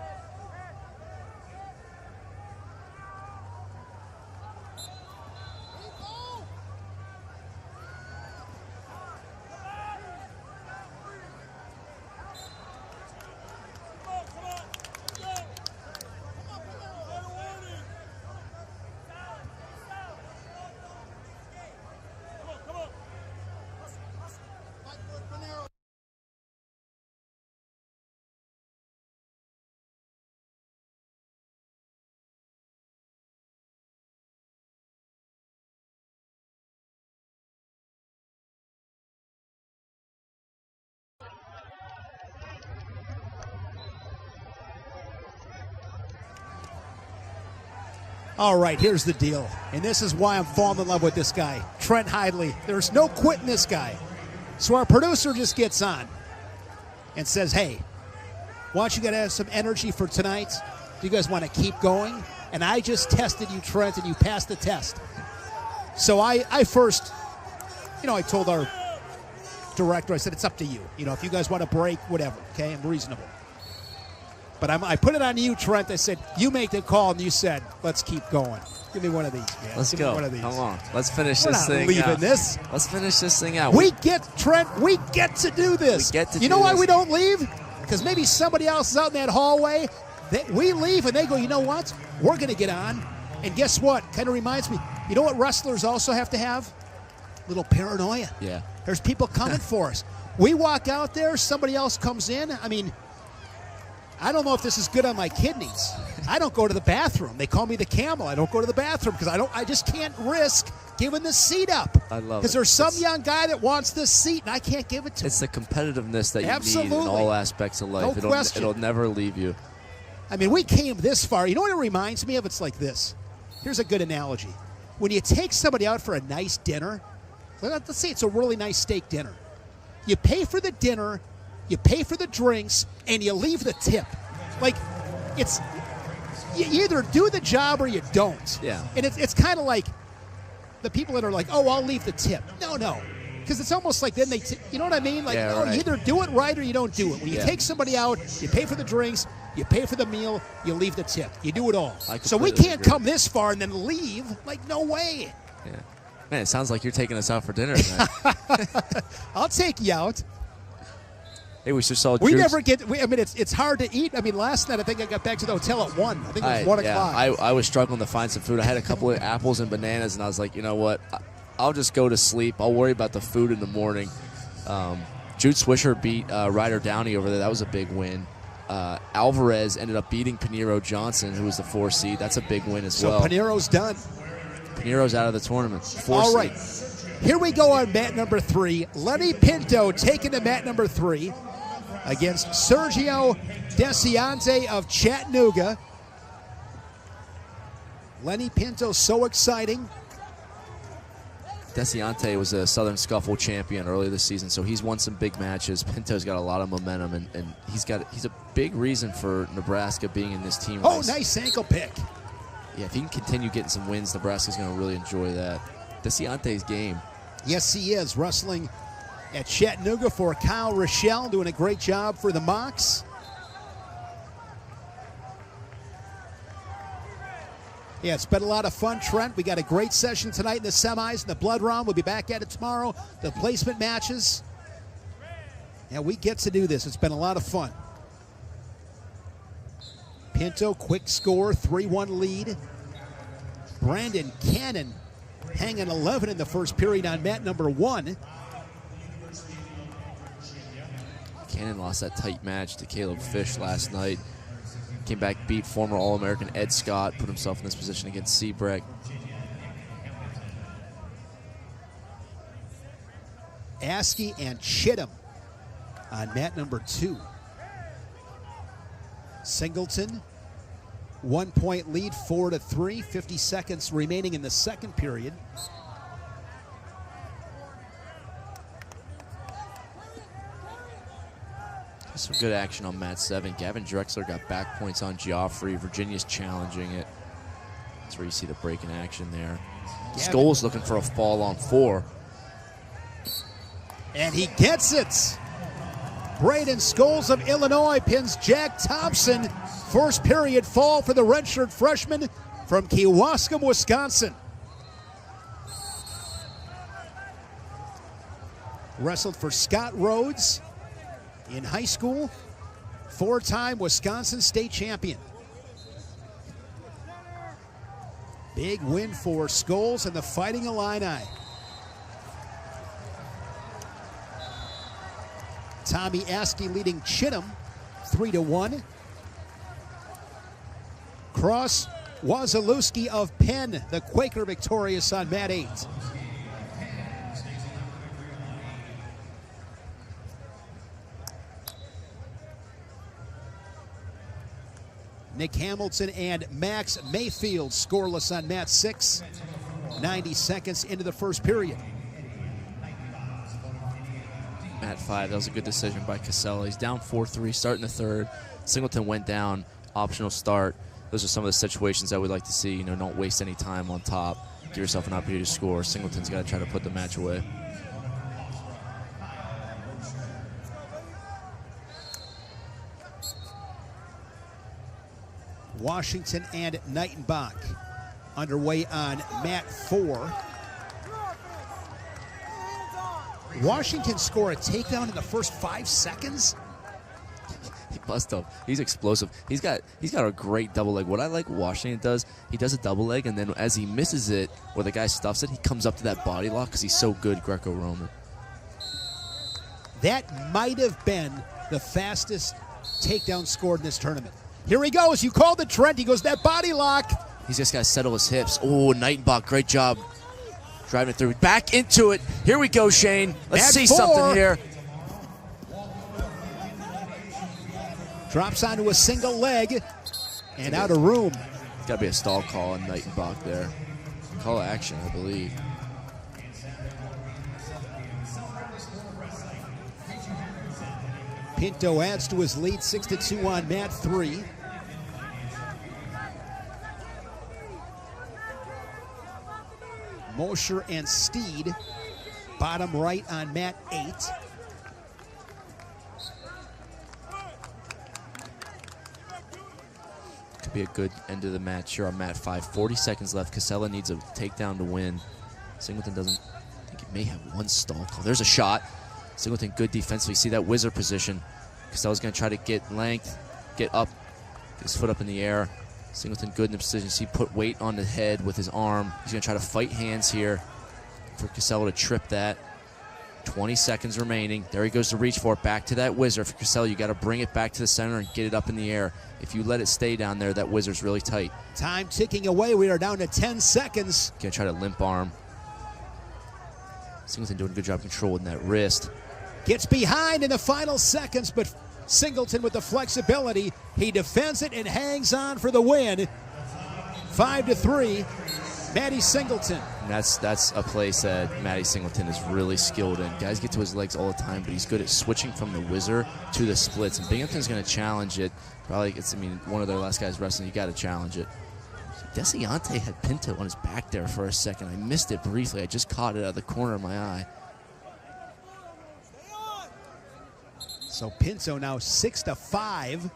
All right, here's the deal. And this is why I'm falling in love with this guy, Trent Hidley. There's no quitting this guy. So our producer just gets on and says, hey, why don't you guys have some energy for tonight? Do you guys want to keep going? And I just tested you, Trent, and you passed the test. So I first, I told our director, I said, it's up to you. If you guys want to break, whatever, okay? I'm reasonable. But I put it on you, Trent. I said, you make the call, and you said, let's keep going. Give me one of these, man. Let's go. One of these. Come on. Let's finish We're this not thing leaving out. this. Let's finish this thing out. Trent, we get to do this. We get to you do know why this. we don't leave? Because maybe somebody else is out in that hallway. We leave, and they go, you know what? We're going to get on. And guess what? Kind of reminds me, you know what wrestlers also have to have? Little paranoia. Yeah. There's people coming for us. We walk out there, somebody else comes in. I mean, I don't know if this is good on my kidneys. I don't go to the bathroom. They call me the camel. I don't go to the bathroom because I just can't risk giving the seat up. I love it. Because there's some young guy that wants this seat, and I can't give it to him. It's the competitiveness that you need Absolutely. in all aspects of life. No question. It'll never leave you. I mean, we came this far. You know what it reminds me of? It's like this. Here's a good analogy. When you take somebody out for a nice dinner, let's say it's a really nice steak dinner. You pay for the dinner, you pay for the drinks, and you leave the tip. Like, it's you either do the job or you don't. Yeah. And it's kind of like the people that are like, oh, I'll leave the tip. No. Because it's almost like then you know what I mean? Like, yeah, no, right. you either do it right or you don't do it. When you take somebody out, you pay for the drinks, you pay for the meal, you leave the tip. You do it all. So we can't come this far and then leave. Like, no way. Yeah. Man, it sounds like you're taking us out for dinner tonight. I'll take you out. Hey, we just saw. We never get. I mean, it's hard to eat. I mean, last night I think I got back to the hotel at 1. I think it was 1 o'clock. I was struggling to find some food. I had a couple of apples and bananas, and I was like, you know what? I'll just go to sleep. I'll worry about the food in the morning. Jude Swisher beat Ryder Downey over there. That was a big win. Alvarez ended up beating Pinheiro Johnson, who was the 4 seed. That's a big win as well. So Pinheiro's done. Pinheiro's out of the tournament. 4 All seed. right. Here we go on mat number 3. Lenny Pinto taking to mat number 3 against Sergio Desiante of Chattanooga. Lenny Pinto, so exciting. Desiante was a Southern Scuffle champion earlier this season, so he's won some big matches. Pinto's got a lot of momentum, and he's a big reason for Nebraska being in this team race. Oh, nice ankle pick. Yeah, if he can continue getting some wins, Nebraska's going to really enjoy that. Desiante's game. Yes, he is. Wrestling at Chattanooga for Kyle Rochelle, doing a great job for the Mocs. Yeah, it's been a lot of fun, Trent. We got a great session tonight in the semis and the blood round. We'll be back at it tomorrow. The placement matches. Yeah, we get to do this. It's been a lot of fun. Pinto, quick score, 3-1 lead. Brandon Cannon hanging 11 in the first period on mat number 1. Cannon lost that tight match to Caleb Fish last night. Came back, beat former All-American Ed Scott, put himself in this position against Seabrecht. Askey and Chittum on mat number 2. Singleton, 1-point lead, 4-3, 50 seconds remaining in the second period. Some good action on mat 7. Gavin Drexler got back points on Geoffrey. Virginia's challenging it. That's where you see the break in action there. Scholes looking for a fall on 4. And he gets it. Braden Scholes of Illinois pins Jack Thompson. First period fall for the redshirt freshman from Kewaskum, Wisconsin. Wrestled for Scott Rhodes in high school. 4-time Wisconsin state champion. Big win for Scholes and the Fighting Illini. Tommy Askey leading Chittum 3-1. Cross Wazalewski of Penn, the Quaker victorious on mat 8. Nick Hamilton and Max Mayfield scoreless on mat 6. 90 seconds into the first period. Mat 5, that was a good decision by Casella. He's down 4-3, starting the third. Singleton went down, optional start. Those are some of the situations that we'd like to see. You know, don't waste any time on top. Give yourself an opportunity to score. Singleton's got to try to put the match away. Washington and Knightenbach underway on mat 4. Washington score a takedown in the first 5 seconds. He busts up. He's explosive. He's got a great double leg. What I like Washington does, he does a double leg, and then as he misses it, where the guy stuffs it, he comes up to that body lock because he's so good Greco-Roman. That might have been the fastest takedown scored in this tournament. Here he goes. You called the Trent. He goes that body lock. He's just got to settle his hips. Oh, Nightenbach, great job driving it through. Back into it. Here we go, Shane. Let's see something here. Drops onto a single leg and out of room. Got to be a stall call on Nightenbach there. Call of action, I believe. Pinto adds to his lead, 6-2 on mat 3. Mosher and Steed, bottom right on mat 8. Could be a good end of the match here on mat 5. 40 seconds left. Casella needs a takedown to win. Singleton doesn't. I think he may have one stall call. There's a shot. Singleton good defensively. See that whizzer position. Casella's going to try to get length, get up, get his foot up in the air. Singleton good in the position. See, put weight on the head with his arm. He's going to try to fight hands here for Casella to trip that. 20 seconds remaining. There he goes to reach for it. Back to that whizzer. For Casella, you got to bring it back to the center and get it up in the air. If you let it stay down there, that whizzer's really tight. Time ticking away. We are down to 10 seconds. Going to try to limp arm. Singleton doing a good job controlling that wrist. Gets behind in the final seconds, but Singleton with the flexibility. He defends it and hangs on for the win. 5-3, Matty Singleton. And that's a place that Matty Singleton is really skilled in. Guys get to his legs all the time, but he's good at switching from the whizzer to the splits. And Binghamton's going to challenge it. Probably, one of their last guys wrestling, you got to challenge it. Desiante had Pinto on his back there for a second. I missed it briefly. I just caught it out of the corner of my eye. So Pinto now 6-5.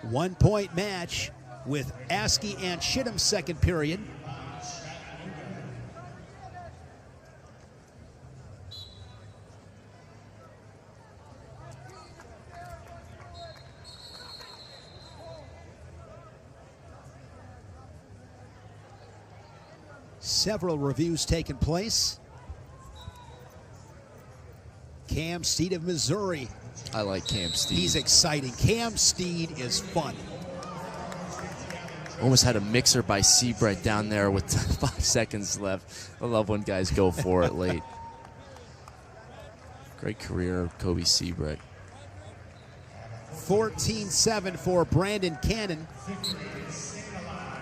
1 point match with Askey and Shittum second period. Several reviews taking place. Cam Steed of Missouri. I like Cam Steed. He's exciting. Cam Steed is fun. Almost had a mixer by Seabright down there with 5 seconds left. I love when guys go for it late. Great career, Kobe Seabright. 14-7 for Brandon Cannon.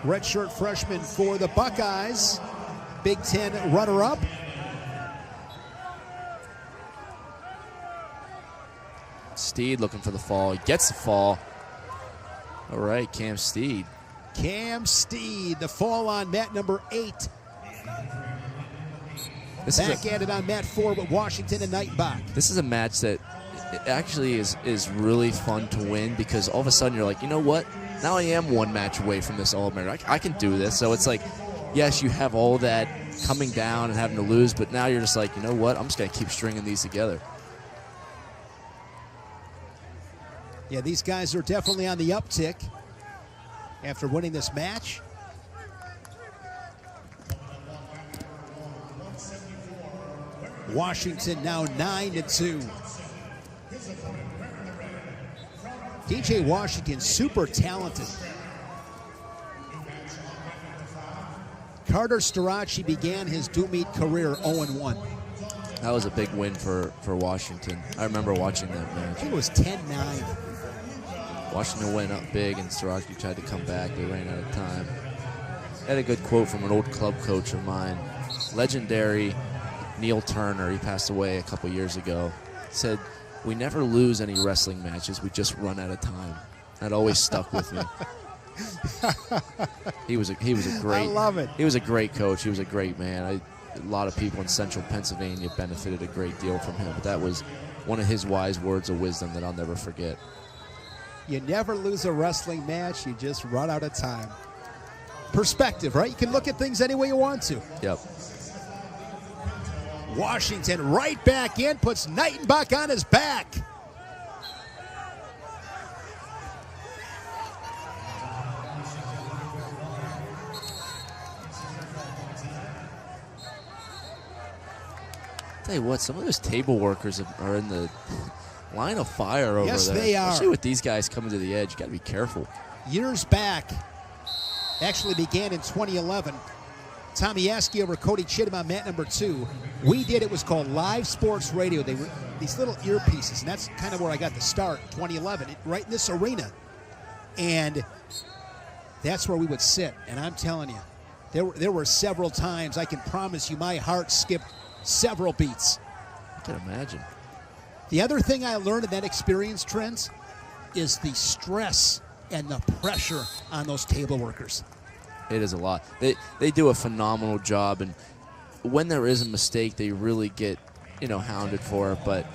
Redshirt freshman for the Buckeyes. Big Ten runner-up. Steed looking for the fall. He gets the fall. All right, Cam Steed. Cam Steed, the fall on mat number 8. Back at it on mat 4 with Washington and Nightenbach. This is a match that it actually is really fun to win because all of a sudden you're like, you know what? Now I am one match away from this All-American. I can do this. So it's like, yes, you have all that coming down and having to lose, but now you're just like, you know what? I'm just going to keep stringing these together. Yeah, these guys are definitely on the uptick after winning this match. Washington now 9-2. DJ Washington, super talented. Carter Starocci began his do-meet career 0-1. That was a big win for Washington. I remember watching that match. I think it was 10-9. Washington went up big, and Starocci tried to come back. They ran out of time. I had a good quote from an old club coach of mine, legendary Neil Turner. He passed away a couple years ago. He said, "We never lose any wrestling matches. We just run out of time." That always stuck with me. He was a great. I love it. He was a great coach. He was a great man. A lot of people in central Pennsylvania benefited a great deal from him. But that was one of his wise words of wisdom that I'll never forget. You never lose a wrestling match. You just run out of time. Perspective, right? You can look at things any way you want to. Yep. Washington right back in, puts Nightenbach on his back. tell you what, some of those table workers are in the line of fire over there. Yes, they are. Especially with these guys coming to the edge. You got to be careful. Years back, actually began in 2011. Tommy Askey over Cody Chittum on mat number 2. We did, it was called Live Sports Radio. They were these little earpieces, and that's kind of where I got the start, 2011, right in this arena. And that's where we would sit. And I'm telling you, there were several times, I can promise you, my heart skipped several beats. I can imagine. The other thing I learned in that experience, Trent, is the stress and the pressure on those table workers. It is a lot. They do a phenomenal job, and when there is a mistake, they really get, hounded for it. But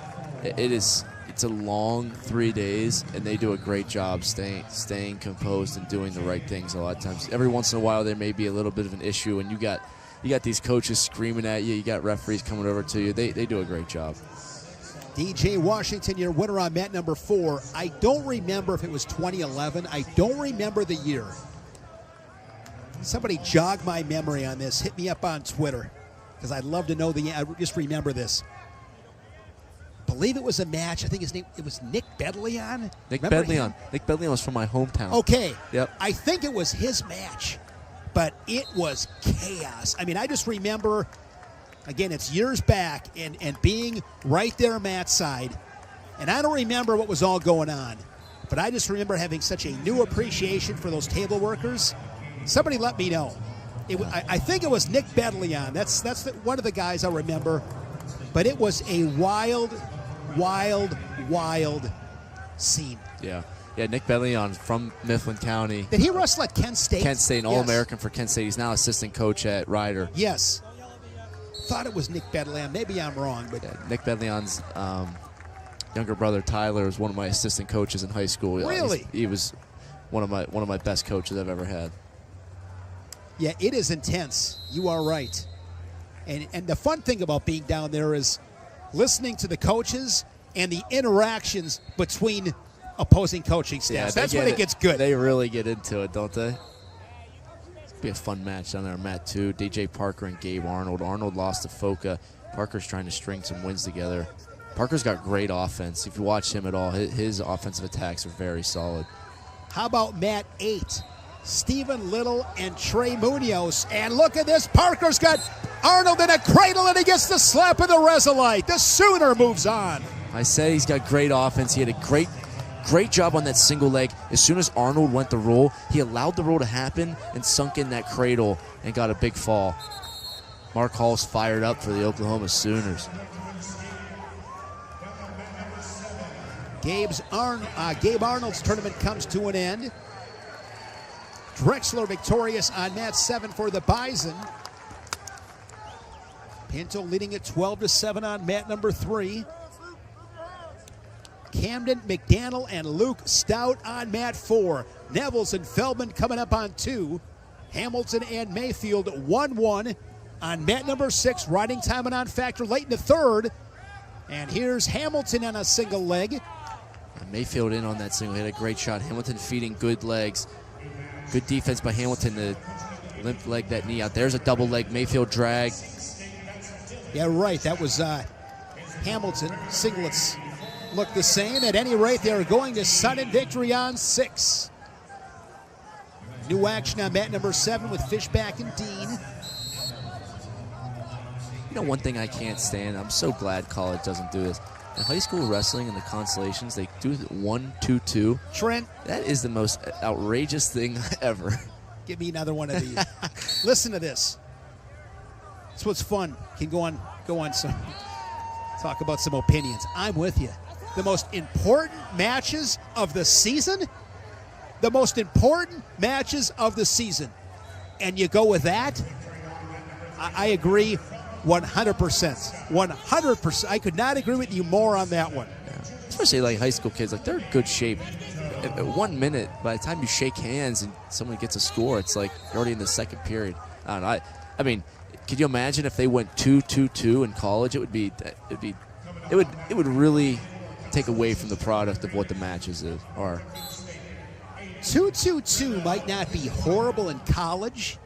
it's a long 3 days, and they do a great job staying composed and doing the right things a lot of times. Every once in a while, there may be a little bit of an issue, and you got these coaches screaming at you. You got referees coming over to you. They do a great job. DJ Washington, your winner on mat number 4. I don't remember if it was 2011. I don't remember the year. Somebody jog my memory on this. Hit me up on Twitter, because I'd love to know I just remember this. Believe it was a match. I think his name, it was Nick Bedleon. Nick Bedleon was from my hometown. Okay. Yep. I think it was his match, but it was chaos. I mean, I just remember, again, it's years back, and being right there mat side, and I don't remember what was all going on, but I just remember having such a new appreciation for those table workers. Somebody let me know. I think it was Nick Bedleon. That's one of the guys I remember. But it was a wild scene. Yeah, Nick Bedleon from Mifflin County. Did he wrestle at Kent State? Kent State, an All-American for Kent State. He's now assistant coach at Ryder. Yes. Thought it was Nick Bedleon. Maybe I'm wrong. But Nick Bedleon's younger brother, Tyler, was one of my assistant coaches in high school. Really? He was one of my best coaches I've ever had. Yeah, it is intense. You are right. And the fun thing about being down there is listening to the coaches and the interactions between opposing coaching staffs. That's when it gets good. They really get into it, don't they? It's be a fun match down there. Mat 2, DJ Parker and Gabe Arnold. Arnold lost to Foca. Parker's trying to string some wins together. Parker's got great offense. If you watch him at all, his offensive attacks are very solid. How about mat 8? Stephen Little and Trey Munoz. And look at this. Parker's got Arnold in a cradle, and he gets the slap of the Resolite. The Sooner moves on. I said he's got great offense. He had a great job on that single leg. As soon as Arnold went the roll, he allowed the roll to happen and sunk in that cradle and got a big fall. Mark Hall's fired up for the Oklahoma Sooners. Gabe Arnold's tournament comes to an end. Drexler victorious on mat 7 for the Bison. Pinto leading at 12-7 on mat number 3. Camden, McDaniel, and Luke Stout on mat 4. Nevels and Feldman coming up on 2. Hamilton and Mayfield 1-1 on mat number 6. Riding time and on factor late in the third. And here's Hamilton on a single leg. And Mayfield in on that single. He had a great shot. Hamilton feeding good legs. Good defense by Hamilton to limp leg that knee out. There's a double leg. Mayfield drag. Yeah, right. That was Hamilton. Singlets look the same. At any rate, they are going to sudden victory on 6. New action on mat number 7 with Fishback and Dean. You know, one thing I can't stand, I'm so glad college doesn't do this. In high school wrestling and the consolations, they do 1-2-2. Trent. That is the most outrageous thing ever. Give me another one of these. Listen to this. That's what's fun. Can go on some, talk about some opinions. I'm with you. The most important matches of the season? The most important matches of the season. And you go with that? I agree 100%. 100%. I could not agree with you more on that one. Yeah. Especially like high school kids, like they're in good shape. At 1 minute, by the time you shake hands and someone gets a score, it's like you're already in the second period. I don't know. I mean, could you imagine if they went 2-2-2 in college? It would really take away from the product of what the matches are. 2-2-2 might not be horrible in college.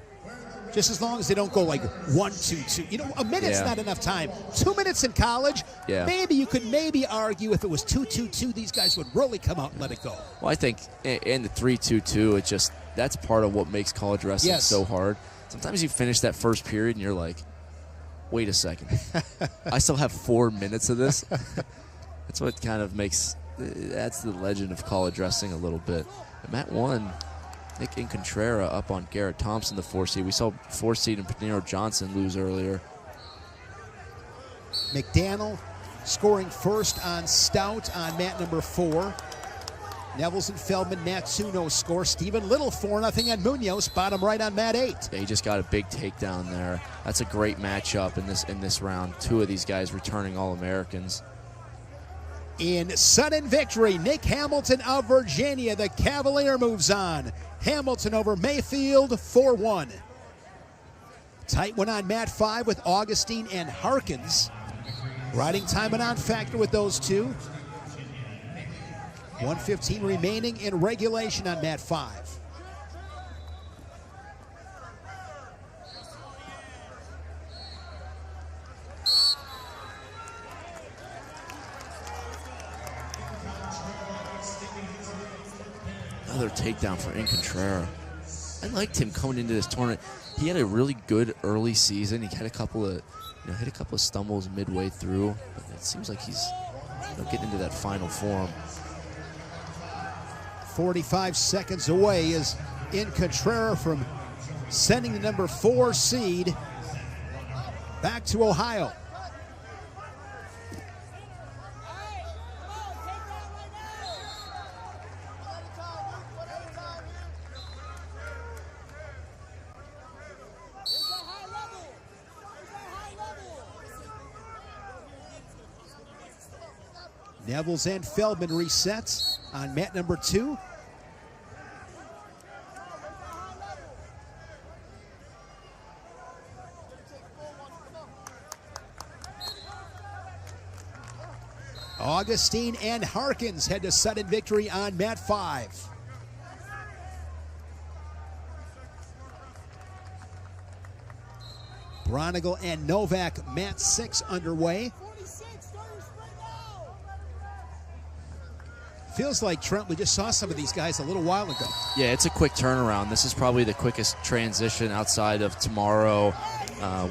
just as long as they don't go like 1-2-2. You know, a minute's not enough time. 2 minutes in college, maybe you could argue if it was 2-2-2, these guys would really come out and let it go. Well, I think in the 3-2-2, it's just that's part of what makes college wrestling so hard. Sometimes you finish that first period and you're like, wait a second. I still have 4 minutes of this. That's what kind of makes, that's the legend of college wrestling a little bit. And Mat 1, Nick Ncaa up on Garrett Thompson, the 4 seed. We saw 4 seed and Panero Johnson lose earlier. McDaniel scoring first on Stout on mat number 4. Nevels and Feldman, mat 2, no score. Stephen Little, 4-0 on Munoz, bottom right on mat 8. Yeah, he just got a big takedown there. That's a great matchup in this round. 2 of these guys returning All-Americans. In sudden victory, Nick Hamilton of Virginia. The Cavalier moves on. Hamilton over Mayfield, 4-1. Tight one on mat 5 with Augustine and Harkins. Riding time and on factor with those two. 1:15 remaining in regulation on mat 5. Another takedown for Ncaa. I liked him coming into this tournament. He had a really good early season. He had a couple of, hit a couple of stumbles midway through, but it seems like he's getting into that final form. 45 seconds away is Ncaa from sending the number 4 seed back to Ohio. Nevels and Feldman resets on mat number 2. Augustine and Harkins head to sudden victory on mat 5. Bronigal and Novak, mat 6 underway. Feels like, Trent, we just saw some of these guys a little while ago. Yeah, it's a quick turnaround. This is probably the quickest transition outside of tomorrow,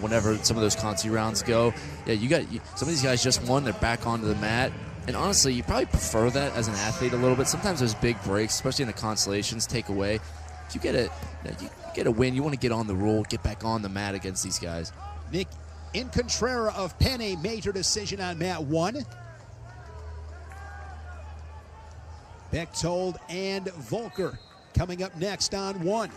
whenever some of those Conti rounds go. Yeah, some of these guys just won. They're back onto the mat. And honestly, you probably prefer that as an athlete a little bit. Sometimes those big breaks, especially in the consolations, take away. If you get a win, you want to get on the roll, get back on the mat against these guys. Nick Ncaa of Penn, a major decision on mat 1. Bechtold and Volker coming up next on 1.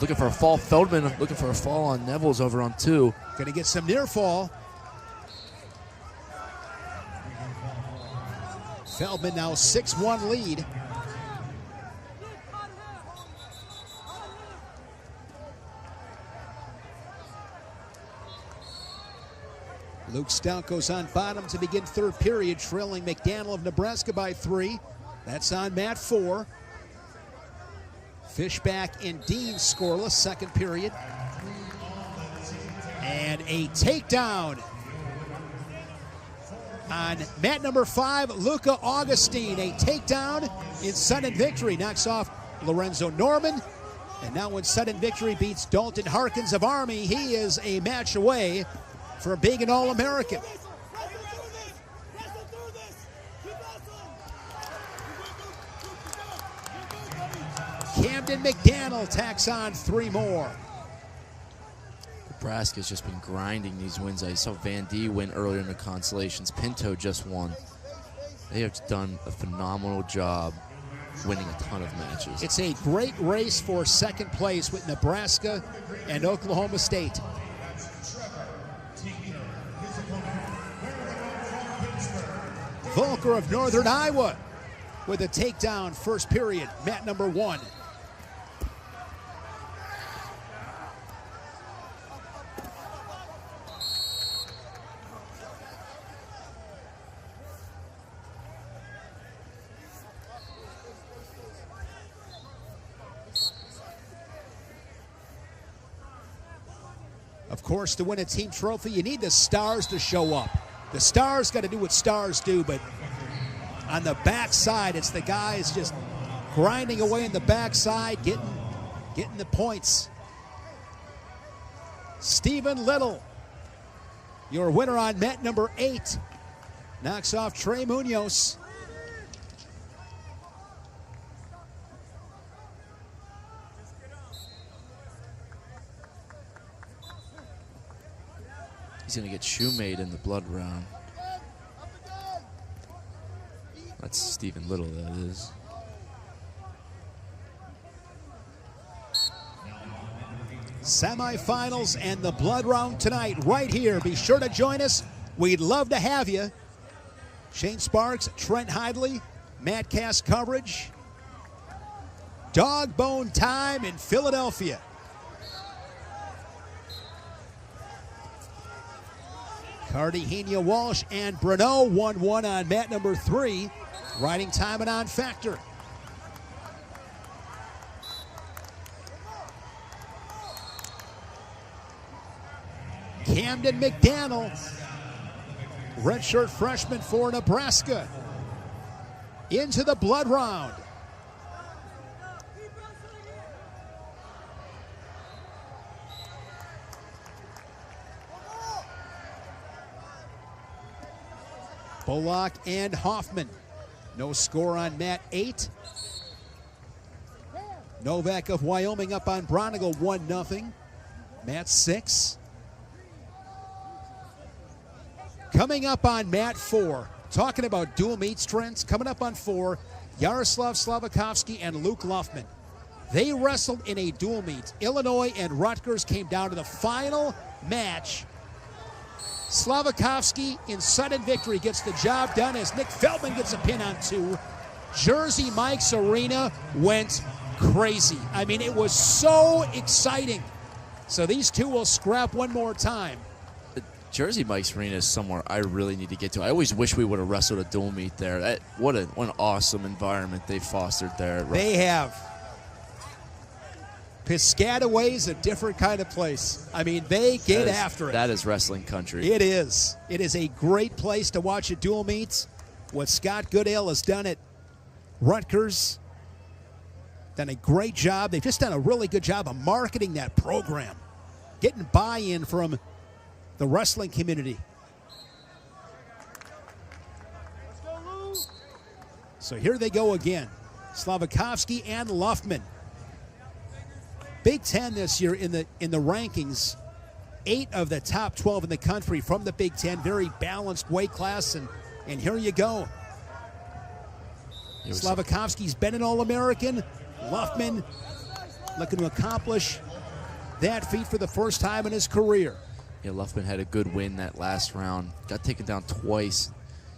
Looking for a fall. Feldman looking for a fall on Nevels over on 2. Going to get some near fall. Feldman now 6-1 lead. Luke Stout goes on bottom to begin third period, trailing McDaniel of Nebraska by 3. That's on mat 4. Fishback and Dean scoreless, second period. And a takedown on mat number 5, Luca Augustine. A takedown in sudden victory. Knocks off Lorenzo Norman. And now in sudden victory beats Dalton Harkins of Army. He is a match away for being an All-American. Camden McDaniel tacks on 3 more. Nebraska's just been grinding these wins. I saw Van D win earlier in the consolations. Pinto just won. They have done a phenomenal job winning a ton of matches. It's a great race for second place with Nebraska and Oklahoma State. Volker of Northern Iowa with a takedown first period, mat number 1. Of course, to win a team trophy, you need the stars to show up. The stars got to do what stars do, but on the backside, it's the guys just grinding away in the backside, getting the points. Stephen Little, your winner on mat number 8, knocks off Trey Munoz. He's going to get shoemade in the blood round. That's Stephen Little, that is. Semifinals and the blood round tonight right here. Be sure to join us. We'd love to have you. Shane Sparks, Trent Hidley, Madcast coverage. Dog bone time in Philadelphia. Cartagena Walsh and Bruno 1-1 on mat number 3. Riding time and on factor. Camden McDaniel, redshirt freshman for Nebraska, into the blood round. Bullock and Hoffman. No score on mat 8. Novak of Wyoming up on Bronigal 1-0. Mat 6. Coming up on mat 4, talking about dual meet strengths, coming up on 4, Yaroslav Slavakovsky and Luke Luffman. They wrestled in a dual meet. Illinois and Rutgers came down to the final match. Slavakovsky in sudden victory gets the job done as Nick Feldman gets a pin on 2. Jersey Mike's arena went crazy. I mean, it was so exciting. So these two will scrap one more time. Jersey Mike's Arena is somewhere I really need to get to. I always wish we would have wrestled a dual meet there. What an awesome environment they fostered there. They have. Piscataway is a different kind of place. I mean, they get after it. That is wrestling country. It is. It is a great place to watch a dual meets. What Scott Goodale has done at Rutgers, done a great job. They've just done a really good job of marketing that program, getting buy-in from the wrestling community. So here they go again. Slavakovsky and Luffman. Big Ten this year in the rankings. 8 of the top 12 in the country from the Big Ten. Very balanced weight class, and here you go. Slavakovsky's been an All-American. Luffman looking to accomplish that feat for the first time in his career. Yeah, Luffman had a good win that last round. Got taken down twice.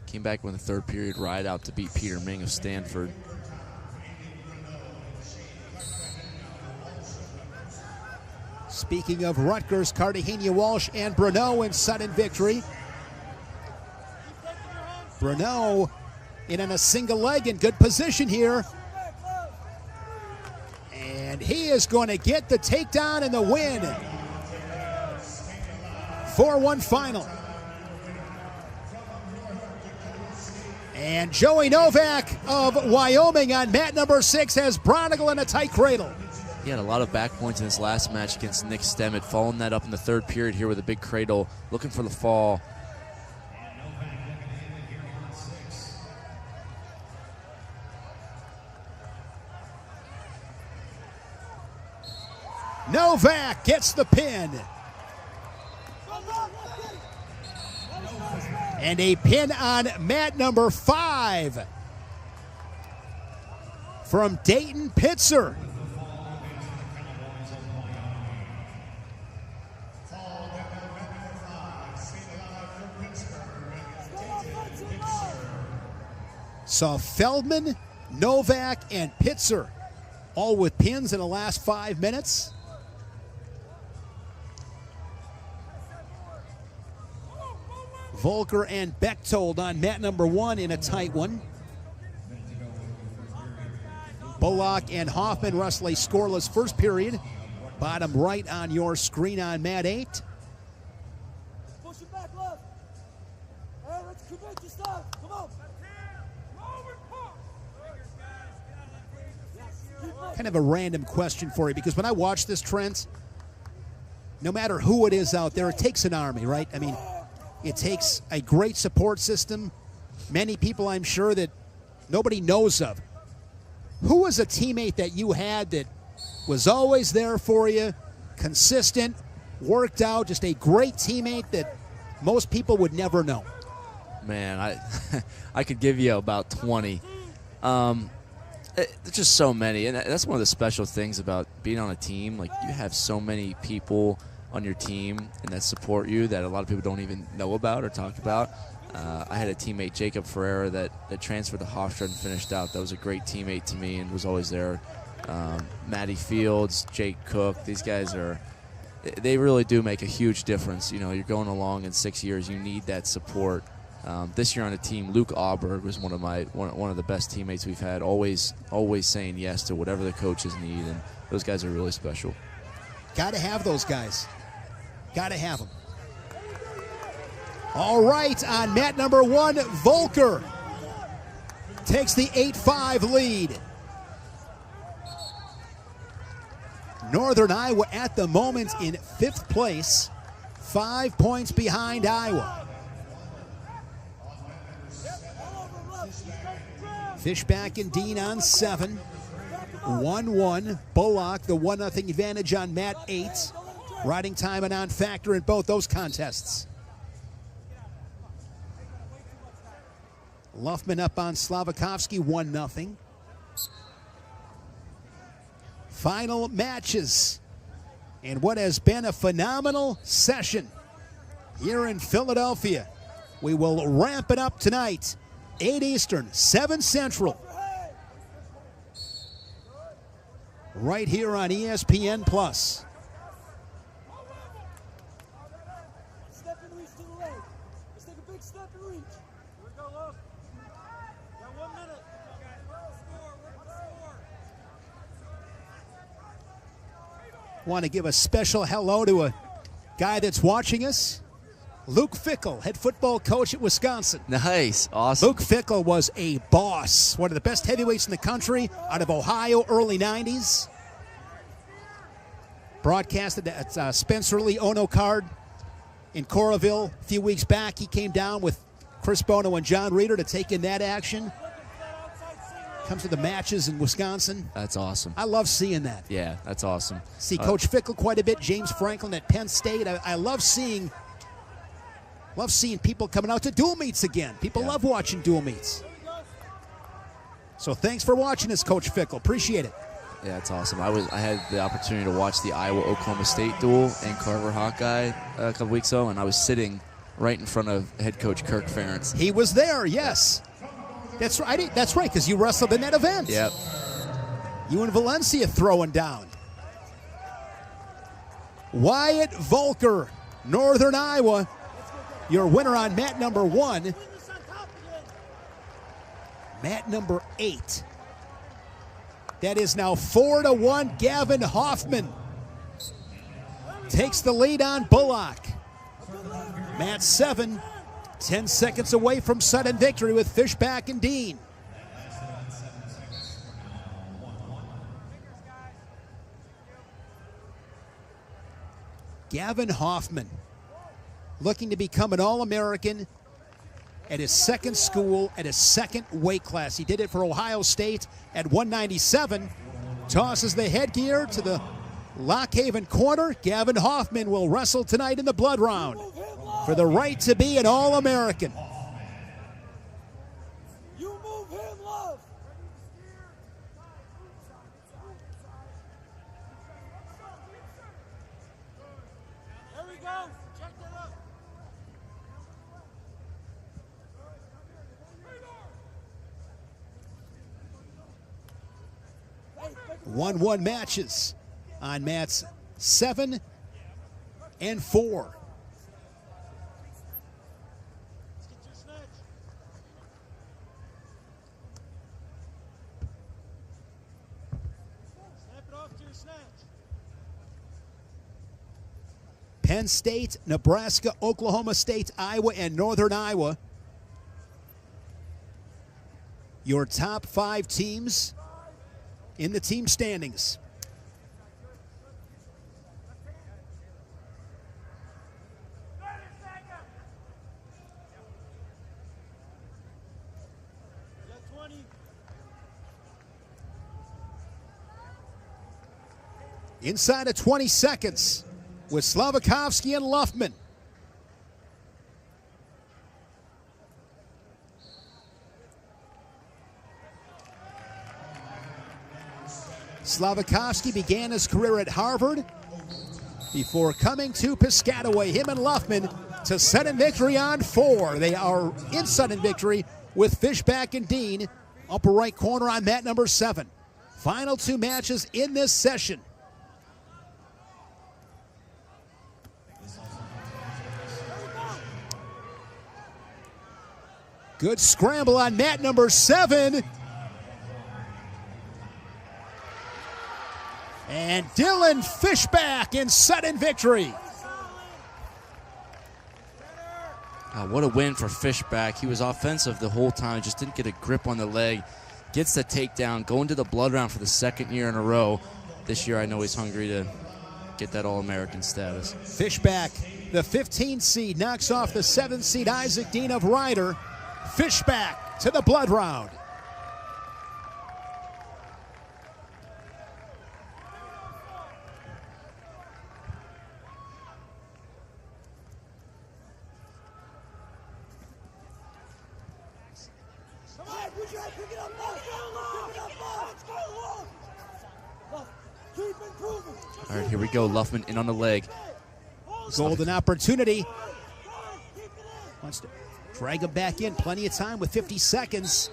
Came back with a third period ride out to beat Peter Ming of Stanford. Speaking of Rutgers, Cartagena Walsh and Bruno in sudden victory. Bruno in on a single leg in good position here. And he is going to get the takedown and the win. 4-1 final. And Joey Novak of Wyoming on mat number 6 has Bronigal in a tight cradle. He had a lot of back points in his last match against Nick Stemmet, following that up in the third period here with a big cradle, looking for the fall. Novak gets the pin. And a pin on mat number 5 from Dayton Pitzer. So Feldman, Novak, and Pitzer all with pins in the last 5 minutes. Volker and Bechtold on mat number 1 in a tight one. Bullock and Hoffman wrestle a scoreless first period. Bottom right on your screen on mat 8. Kind of a random question for you, because when I watch this, Trent, no matter who it is out there, it takes an army, right? I mean, it takes a great support system, many people I'm sure that nobody knows of. Who was a teammate that you had that was always there for you, consistent, worked out, just a great teammate that most people would never know? Man, I could give you about 20. There's just so many, and that's one of the special things about being on a team. Like, you have so many people on your team and that support you that a lot of people don't even know about or talk about. I had a teammate, Jacob Ferreira, that transferred to Hofstra and finished out. That was a great teammate to me and was always there. Matty Fields, Jake Cook, these guys they really do make a huge difference. You know, you're going along in 6 years, you need that support. This year on the team, Luke Auberg was one of the best teammates we've had, always saying yes to whatever the coaches need, and those guys are really special. Got to have those guys. Got to have them. All right, on mat number 1, Volker takes the 8-5 lead. Northern Iowa at the moment in 5th place, 5 points behind Iowa. Fishback and Dean on 7. 1-1. Bullock, the 1-0 advantage on mat 8. Riding time a non-factor in both those contests. Luffman up on Slavakovsky, 1-0. Final matches. And what has been a phenomenal session here in Philadelphia. We will ramp it up tonight. 8 Eastern, 7 Central. Right here on ESPN+. Step and reach to the leg. Let's take a big step and reach. Here we go, look. Got 1 minute. Want to give a special hello to a guy that's watching us. Luke Fickle, head football coach at Wisconsin. Nice. Awesome. Luke Fickle was a boss, one of the best heavyweights in the country, out of Ohio, early 90s. Broadcasted at Spencer Lee Ono Card in Coralville a few weeks back. He came down with Chris Bono and John Reeder to take in that action. Comes to the matches in Wisconsin. That's awesome. I love seeing that. Yeah, that's awesome. See Coach Fickle quite a bit, James Franklin at Penn State. I love seeing people coming out to dual meets again. People love watching dual meets. So thanks for watching us, Coach Fickle. Appreciate it. Yeah, it's awesome. I had the opportunity to watch the Iowa-Oklahoma State duel and Carver Hawkeye a couple weeks ago, and I was sitting right in front of head coach Kirk Ferentz. He was there, yes. That's right. That's right, because you wrestled in that event. Yep. You and Valencia throwing down. Wyatt Volker, Northern Iowa, your winner on mat number 1. Mat number 8. That is now 4-1. Gavin Hoffman takes the lead on Bullock. Mat 7, 10 seconds away from sudden victory with Fishback and Dean. Gavin Hoffman looking to become an All-American at his second school, at his second weight class. He did it for Ohio State at 197. Tosses the headgear to the Lockhaven corner. Gavin Hoffman will wrestle tonight in the blood round for the right to be an All-American. You move him, love. There we go. Check that up. 1-1 matches on mats 7 and 4. Penn State, Nebraska, Oklahoma State, Iowa, and Northern Iowa your top 5 teams in the team standings. Inside of 20 seconds with Slavakovsky and Luffman. Slavakovsky began his career at Harvard before coming to Piscataway. Him and Luffman to sudden victory on 4. They are in sudden victory with Fishback and Dean. Upper right corner on mat number 7. Final 2 matches in this session. Good scramble on mat number 7. And Dylan Fishback in sudden victory. What a win for Fishback. He was offensive the whole time, just didn't get a grip on the leg. Gets the takedown, going to the blood round for the 2nd year in a row. This year I know he's hungry to get that All-American status. Fishback, the 15th seed, knocks off the 7th seed Isaac Dean of Ryder. Fishback to the blood round. All right, here we go. Luffman in on the leg. Golden opportunity. Wants to drag him back in. Plenty of time with 50 seconds.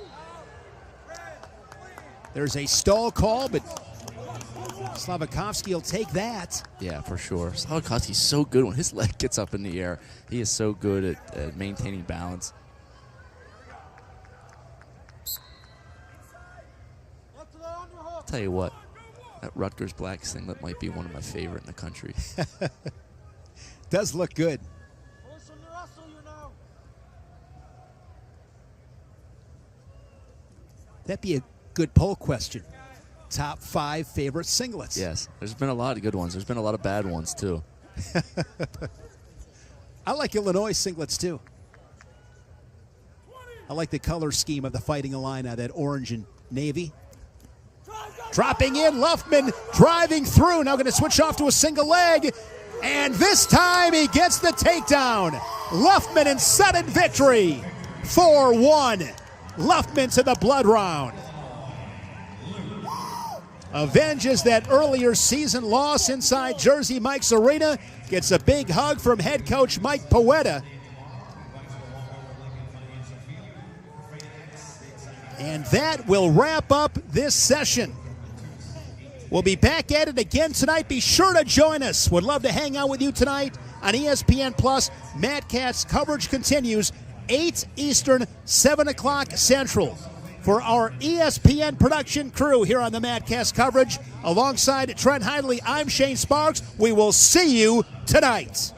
There's a stall call, but Slavakovsky will take that. Yeah, for sure. Slavakovsky's so good when his leg gets up in the air. He is so good at maintaining balance. I'll tell you what, that Rutgers black singlet might be one of my favorite in the country. Does look good. That'd be a good poll question. Top 5 favorite singlets. Yes, there's been a lot of good ones. There's been a lot of bad ones, too. I like Illinois singlets, too. I like the color scheme of the Fighting Illini, that orange and navy. Dropping in, Luffman driving through. Now going to switch off to a single leg. And this time he gets the takedown. Luffman in sudden victory. 4-1. Luffman to the blood round. Avenges that earlier season loss inside Jersey Mike's Arena. Gets a big hug from head coach Mike Poeta. And that will wrap up this session. We'll be back at it again tonight. Be sure to join us. Would love to hang out with you tonight on ESPN Plus. Matt Cat's coverage continues 8 Eastern, 7 o'clock Central. For our ESPN production crew here on the Matt Cast coverage, alongside Trent Heidley, I'm Shane Sparks. We will see you tonight.